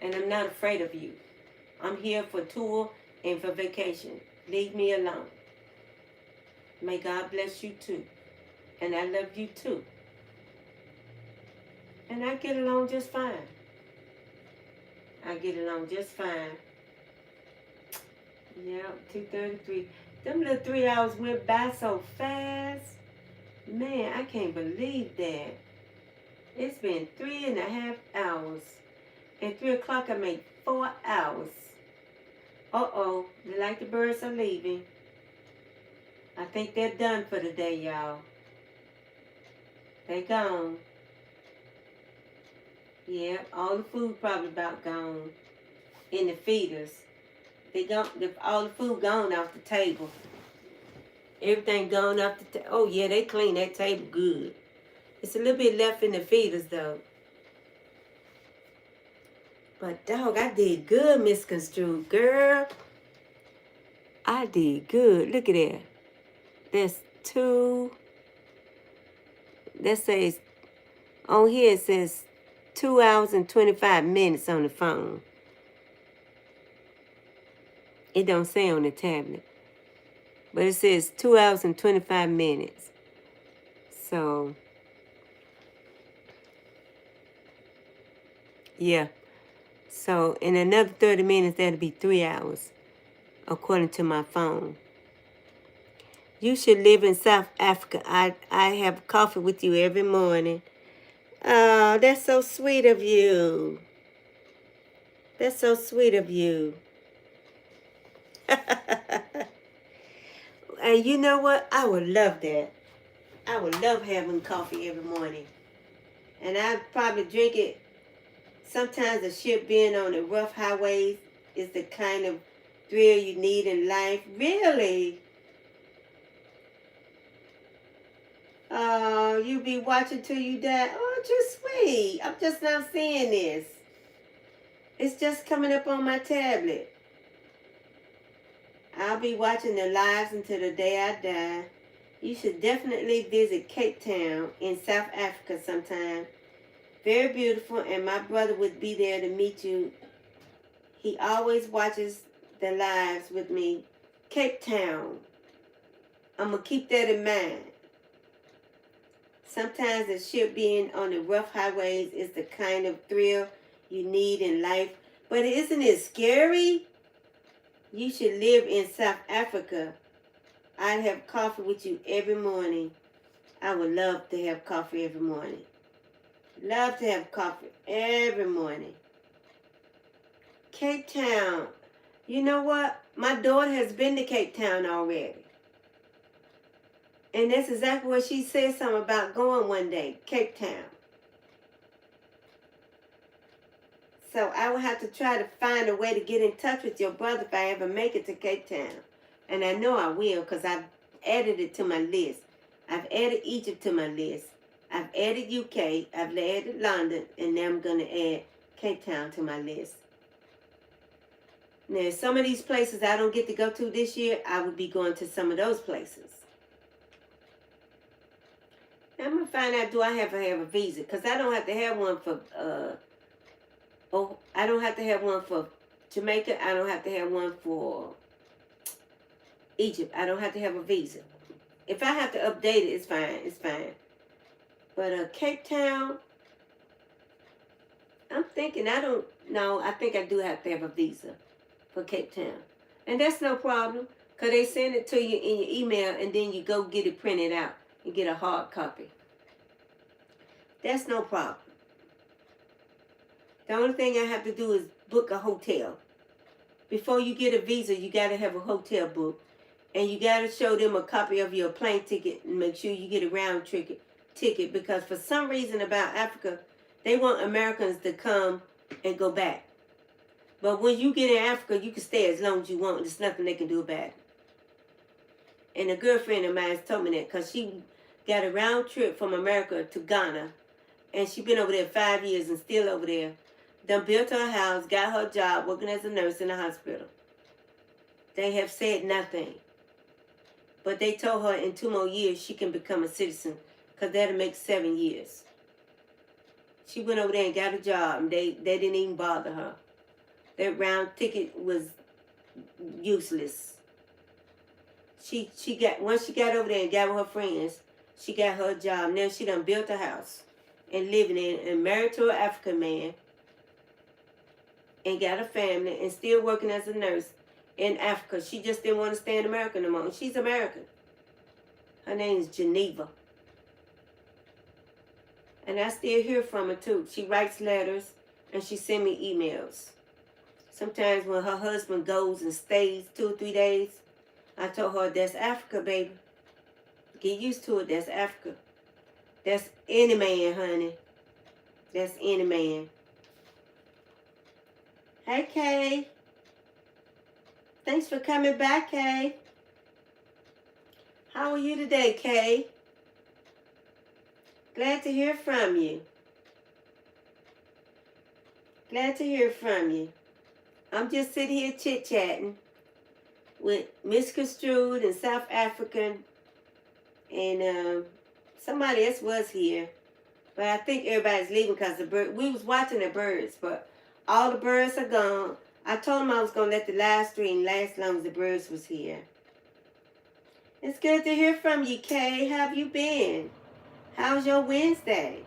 And I'm not afraid of you. I'm here for tour and for vacation. Leave me alone. May God bless you too. And I love you too. And I get along just fine. I get along just fine. Yeah, 2:33. Them little 3 hours went by so fast. Man, I can't believe that. It's been 3.5 hours. At 3 o'clock, I made 4 hours. Uh-oh, they like the birds are leaving. I think they're done for the day, y'all. They gone. Yeah, all the food probably about gone in the feeders. All the food gone off the table. Everything gone off the table. Oh, yeah, they clean that table good. It's a little bit left in the feeders, though. But, dog, I did good, Misconstrued. Girl, I did good. Look at that. That's 2, That says, on here it says 2 hours and 25 minutes on the phone. It don't say on the tablet. But it says 2 hours and 25 minutes. So, yeah. So, in another 30 minutes, that'll be 3 hours, according to my phone. You should live in South Africa. I have coffee with you every morning. Oh, that's so sweet of you. That's so sweet of you. And you know what? I would love that. I would love having coffee every morning. And I'd probably drink it. Sometimes the ship being on the rough highways is the kind of thrill you need in life. Really? Oh, you be watching till you die. Oh, just sweet. I'm just now seeing this. It's just coming up on my tablet. I'll be watching the lives until the day I die. You should definitely visit Cape Town in South Africa sometime. Very beautiful, and my brother would be there to meet you. He always watches the lives with me. Cape Town. I'm going to keep that in mind. Sometimes the ship being on the rough highways is the kind of thrill you need in life. But isn't it scary? You should live in South Africa. I'd have coffee with you every morning. I would love to have coffee every morning. Love to have coffee every morning. Cape Town. You know what? My daughter has been to Cape Town already. And that's exactly what she said something about going one day. Cape Town. So I will have to try to find a way to get in touch with your brother if I ever make it to Cape Town. And I know I will because I've added it to my list. I've added Egypt to my list. I've added UK. I've added London. And now I'm going to add Cape Town to my list. Now, some of these places I don't get to go to this year, I would be going to some of those places. Now I'm going to find out, do I have to have a visa? Because I don't have to have one for... I don't have to have one for Jamaica. I don't have to have one for Egypt. I don't have to have a visa. If I have to update it, it's fine. It's fine. But Cape Town, I'm thinking I think I do have to have a visa for Cape Town. And that's no problem. Because they send it to you in your email and then you go get it printed out and get a hard copy. That's no problem. The only thing I have to do is book a hotel. Before you get a visa, you got to have a hotel book. And you got to show them a copy of your plane ticket and make sure you get a round ticket. Because for some reason about Africa, they want Americans to come and go back. But when you get in Africa, you can stay as long as you want. There's nothing they can do about it. And a girlfriend of mine told me that because she got a round trip from America to Ghana. And she been over there 5 years and still over there. Done built her house, got her job, working as a nurse in a hospital. They have said nothing. But they told her in 2 more years she can become a citizen. Because that'll make 7 years. She went over there and got a job. And they didn't even bother her. That round ticket was useless. Once she got over there and got with her friends, she got her job. Now she done built a house. And living in and married to an African man. And got a family and still working as a nurse in Africa. She just didn't want to stay in America no more. She's American. Her name is Geneva. And I still hear from her too. She writes letters and she sends me emails. Sometimes when her husband goes and stays 2 or 3 days, I told her, that's Africa, baby. Get used to it. That's Africa. That's any man, honey. That's any man. Hey, Kay. Thanks for coming back, Kay. How are you today, Kay? Glad to hear from you. Glad to hear from you. I'm just sitting here chit-chatting with Misconstrued and South African and Somebody else was here, but I think everybody's leaving because the bird. We was watching the birds, but all the birds are gone. I told them I was gonna let the live stream last long as the birds was here. It's good to hear from you, Kay. How have you been? How's your Wednesday?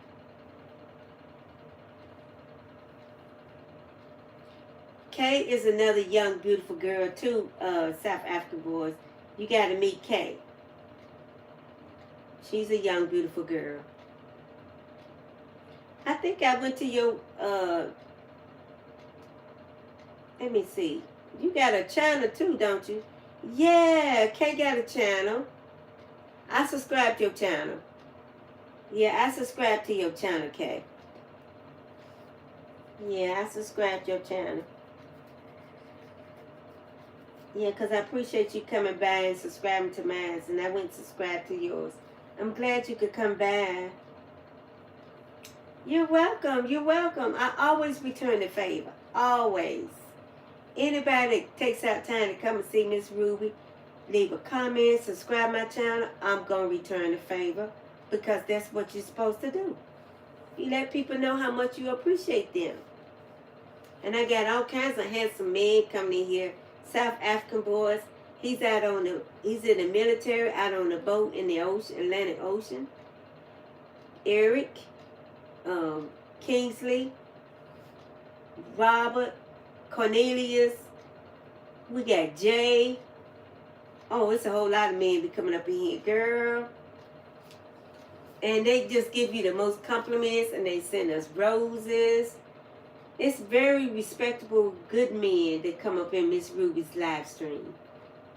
Kay is another young, beautiful girl too, South African boys. You got to meet Kay. She's a young, beautiful girl. I think I went to your, let me see. You got a channel too, don't you? Yeah, Kay got a channel. I subscribe to your channel. Yeah, I subscribe to your channel, Kay. Yeah, I subscribe to your channel. Yeah, because I appreciate you coming by and subscribing to mine, and I went to subscribe to yours. I'm glad you could come by. You're welcome. You're welcome. I always return the favor. Always. Anybody that takes out time to come and see Miss Ruby, leave a comment, subscribe my channel, I'm going to return the favor because that's what you're supposed to do. You let people know how much you appreciate them. And I got all kinds of handsome men coming in here. South African boys. He's in the military, out on the boat in the ocean, Atlantic Ocean. Eric, Kingsley, Robert, Cornelius. We got Jay. Oh, it's a whole lot of men be coming up in here, girl. And they just give you the most compliments, and they send us roses. It's very respectable, good men that come up in Miss Ruby's live stream.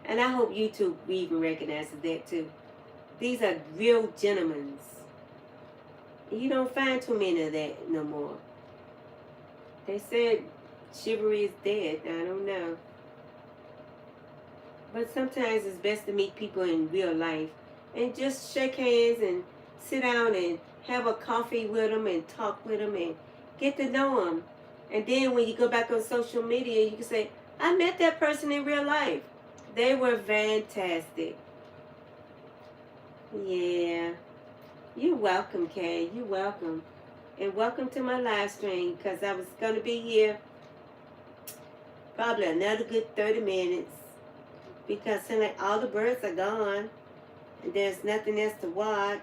And I hope YouTube even recognizes that too. These are real gentlemen. You don't find too many of that no more. They said chivalry is dead. I don't know. But sometimes it's best to meet people in real life and just shake hands and sit down and have a coffee with them and talk with them and get to know them. And then when you go back on social media, you can say, I met that person in real life. They were fantastic. Yeah. You're welcome, Kay. You're welcome. And welcome to my live stream because I was going to be here probably another good 30 minutes because like all the birds are gone and there's nothing else to watch.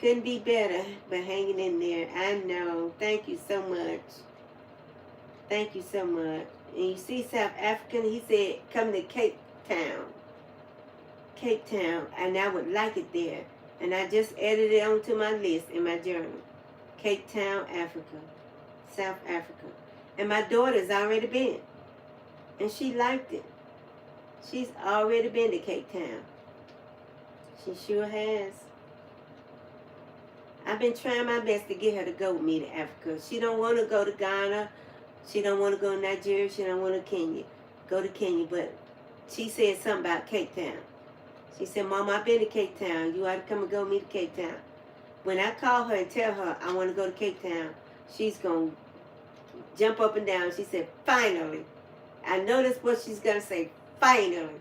Couldn't be better, but hanging in there. I know. Thank you so much. Thank you so much. And you see South African, he said, come to Cape Town. Cape Town. And I would like it there. And I just added it onto my list in my journal. Cape Town, Africa. South Africa. And my daughter's already been. And she liked it. She's already been to Cape Town. She sure has. I've been trying my best to get her to go with me to Africa. She don't want to go to Ghana. She don't want to go to Nigeria. She don't want to Kenya. Go to Kenya. But she said something about Cape Town. She said, Mom, I've been to Cape Town. You ought to come and go with me to Cape Town. When I call her and tell her I want to go to Cape Town, she's going to jump up and down. She said, finally. I know that's what she's going to say. Finally.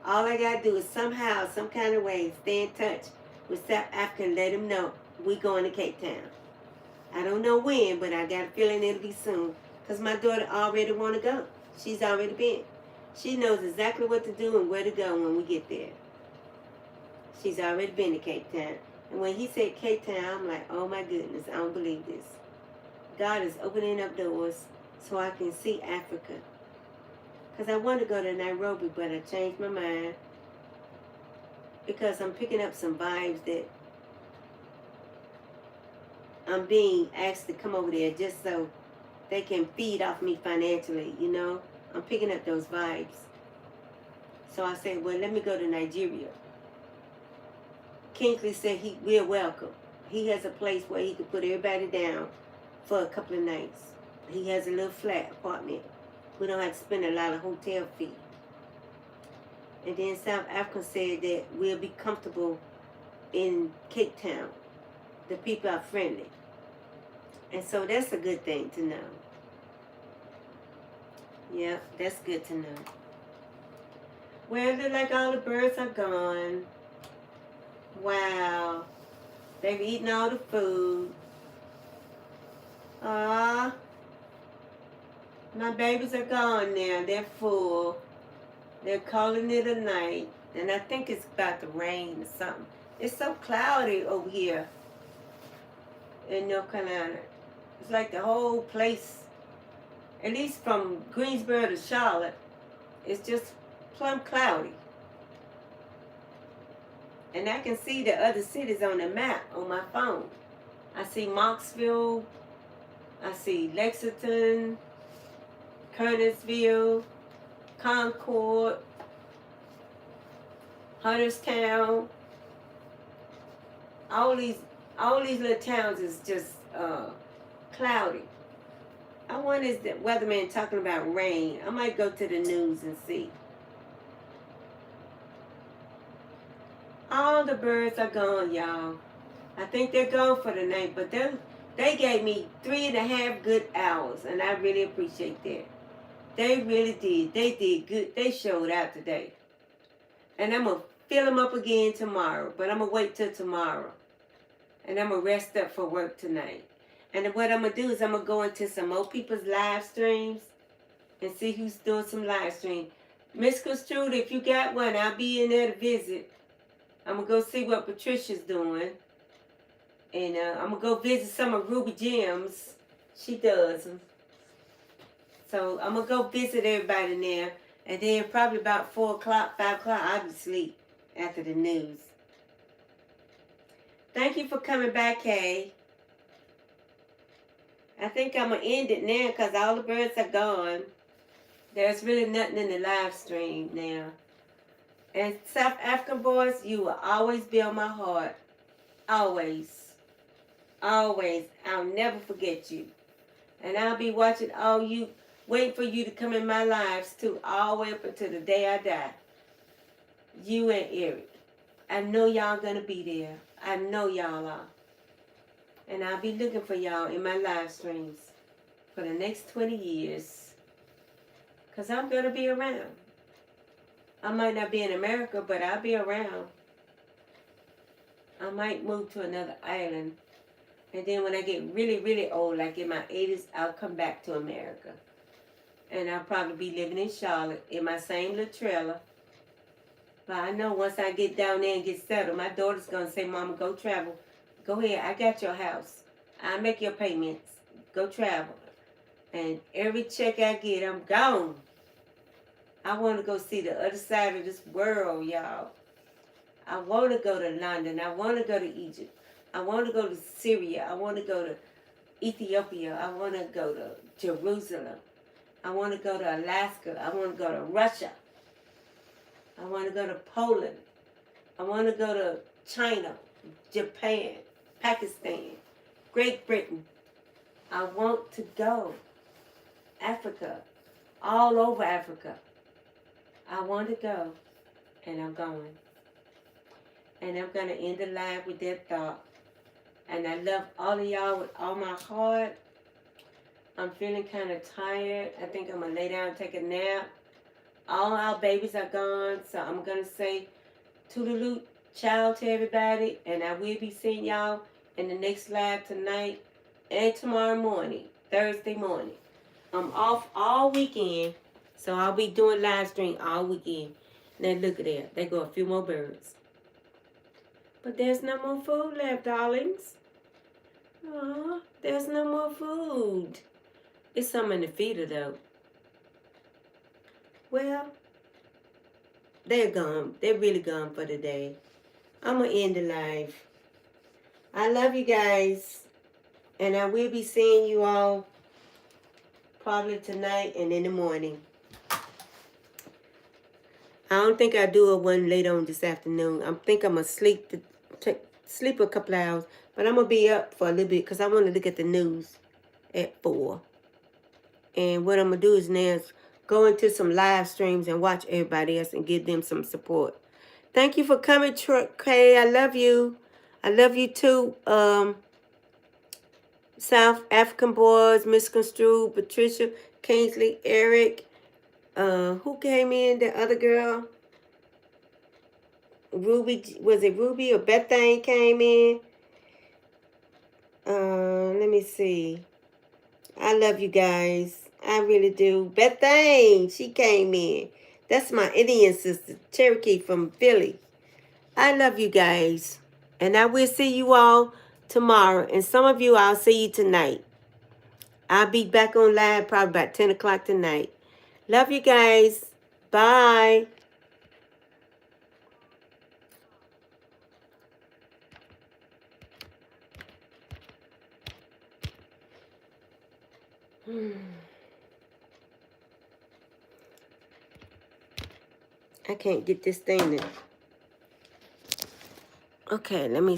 All I got to do is somehow, some kind of way, stay in touch with South Africa and let them know we going to Cape Town. I don't know when, but I got a feeling it'll be soon. Because my daughter already want to go. She's already been. She knows exactly what to do and where to go when we get there. She's already been to Cape Town. And when he said Cape Town, I'm like, oh my goodness, I don't believe this. God is opening up doors so I can see Africa. Because I want to go to Nairobi, but I changed my mind. Because I'm picking up some vibes that I'm being asked to come over there just so they can feed off me financially, you know. I'm picking up those vibes. So I said, well, let me go to Nigeria. Kingsley said we're welcome. He has a place where he could put everybody down for a couple of nights. He has a little flat apartment. We don't have to spend a lot of hotel fee. And then South Africa said that we'll be comfortable in Cape Town. The people are friendly. And so that's a good thing to know. Yeah, that's good to know. Well, it looks like all the birds are gone. Wow. They've eaten all the food. Ah, my babies are gone now. They're full. They're calling it a night. And I think it's about to rain or something. It's so cloudy over here in North Carolina. It's like the whole place, at least from Greensboro to Charlotte, it's just plumb cloudy. And I can see the other cities on the map on my phone. I see Knoxville, I see Lexington, Kernersville, Concord, Hunterstown. All these little towns is just cloudy. I wonder is the weatherman talking about rain. I might go to the news and see. All the birds are gone, y'all. I think they're gone for the night, but they gave me 3.5 good hours, and I really appreciate that. They really did. They did good. They showed out today. And I'm going to fill them up again tomorrow, but I'm going to wait till tomorrow. And I'm going to rest up for work tonight. And what I'm going to do is I'm going to go into some more people's live streams and see who's doing some live stream. Miss Construed, if you got one, I'll be in there to visit. I'm going to go see what Patricia's doing. And I'm going to go visit some of Ruby Gems. She does them. So I'm going to go visit everybody now. And then probably about 4 o'clock, 5 o'clock, I'll be asleep after the news. Thank you for coming back, Kay. I think I'm going to end it now because all the birds are gone. There's really nothing in the live stream now. And South African boys, you will always be on my heart. Always. Always. I'll never forget you. And I'll be watching all you, waiting for you to come in my lives too, all the way up until the day I die. You and Eric. I know y'all gonna be there. I know y'all are. And I'll be looking for y'all in my live streams for the next 20 years. Because I'm gonna be around. I might not be in America, but I'll be around. I might move to another island. And then when I get really, really old, like in my 80s, I'll come back to America. And I'll probably be living in Charlotte in my same little trailer. But I know once I get down there and get settled, my daughter's going to say, Mama, go travel. Go ahead. I got your house. I'll make your payments. Go travel. And every check I get, I'm gone. I want to go see the other side of this world, y'all. I want to go to London. I want to go to Egypt. I want to go to Syria. I want to go to Ethiopia. I want to go to Jerusalem. I want to go to Alaska. I want to go to Russia. I want to go to Poland. I want to go to China, Japan, Pakistan, Great Britain. I want to go. Africa. All over Africa. I want to go. And I'm going. And I'm going to end the live with that thought. And I love all of y'all with all my heart. I'm feeling kind of tired. I think I'm going to lay down and take a nap. All our babies are gone. So I'm going to say toodaloo, ciao to everybody. And I will be seeing y'all in the next live tonight and tomorrow morning, Thursday morning. I'm off all weekend. So I'll be doing live stream all weekend. Now look at that. There go a few more birds. But there's no more food left, darlings. Aw, there's no more food. It's something in the feeder, though. Well, they're gone. They're really gone for the day. I'm going to end the live. I love you guys. And I will be seeing you all probably tonight and in the morning. I don't think I'll do a one later on this afternoon. I think I'm going to sleep a couple hours. But I'm going to be up for a little bit because I want to look at the news at 4. And what I'm going to do is now go into some live streams and watch everybody else and give them some support. Thank you for coming, Kay. I love you. I love you too. South African boys, Misconstrued, Patricia, Kingsley, Eric. Who came in? The other girl? Ruby, was it Ruby or Bethane came in? Let me see. I love you guys. I really do. Bethane, she came in. That's my Indian sister, Cherokee from Philly. I love you guys. And I will see you all tomorrow. And some of you, I'll see you tonight. I'll be back on live probably about 10 o'clock tonight. Love you guys. Bye. I can't get this thing to... Okay, let me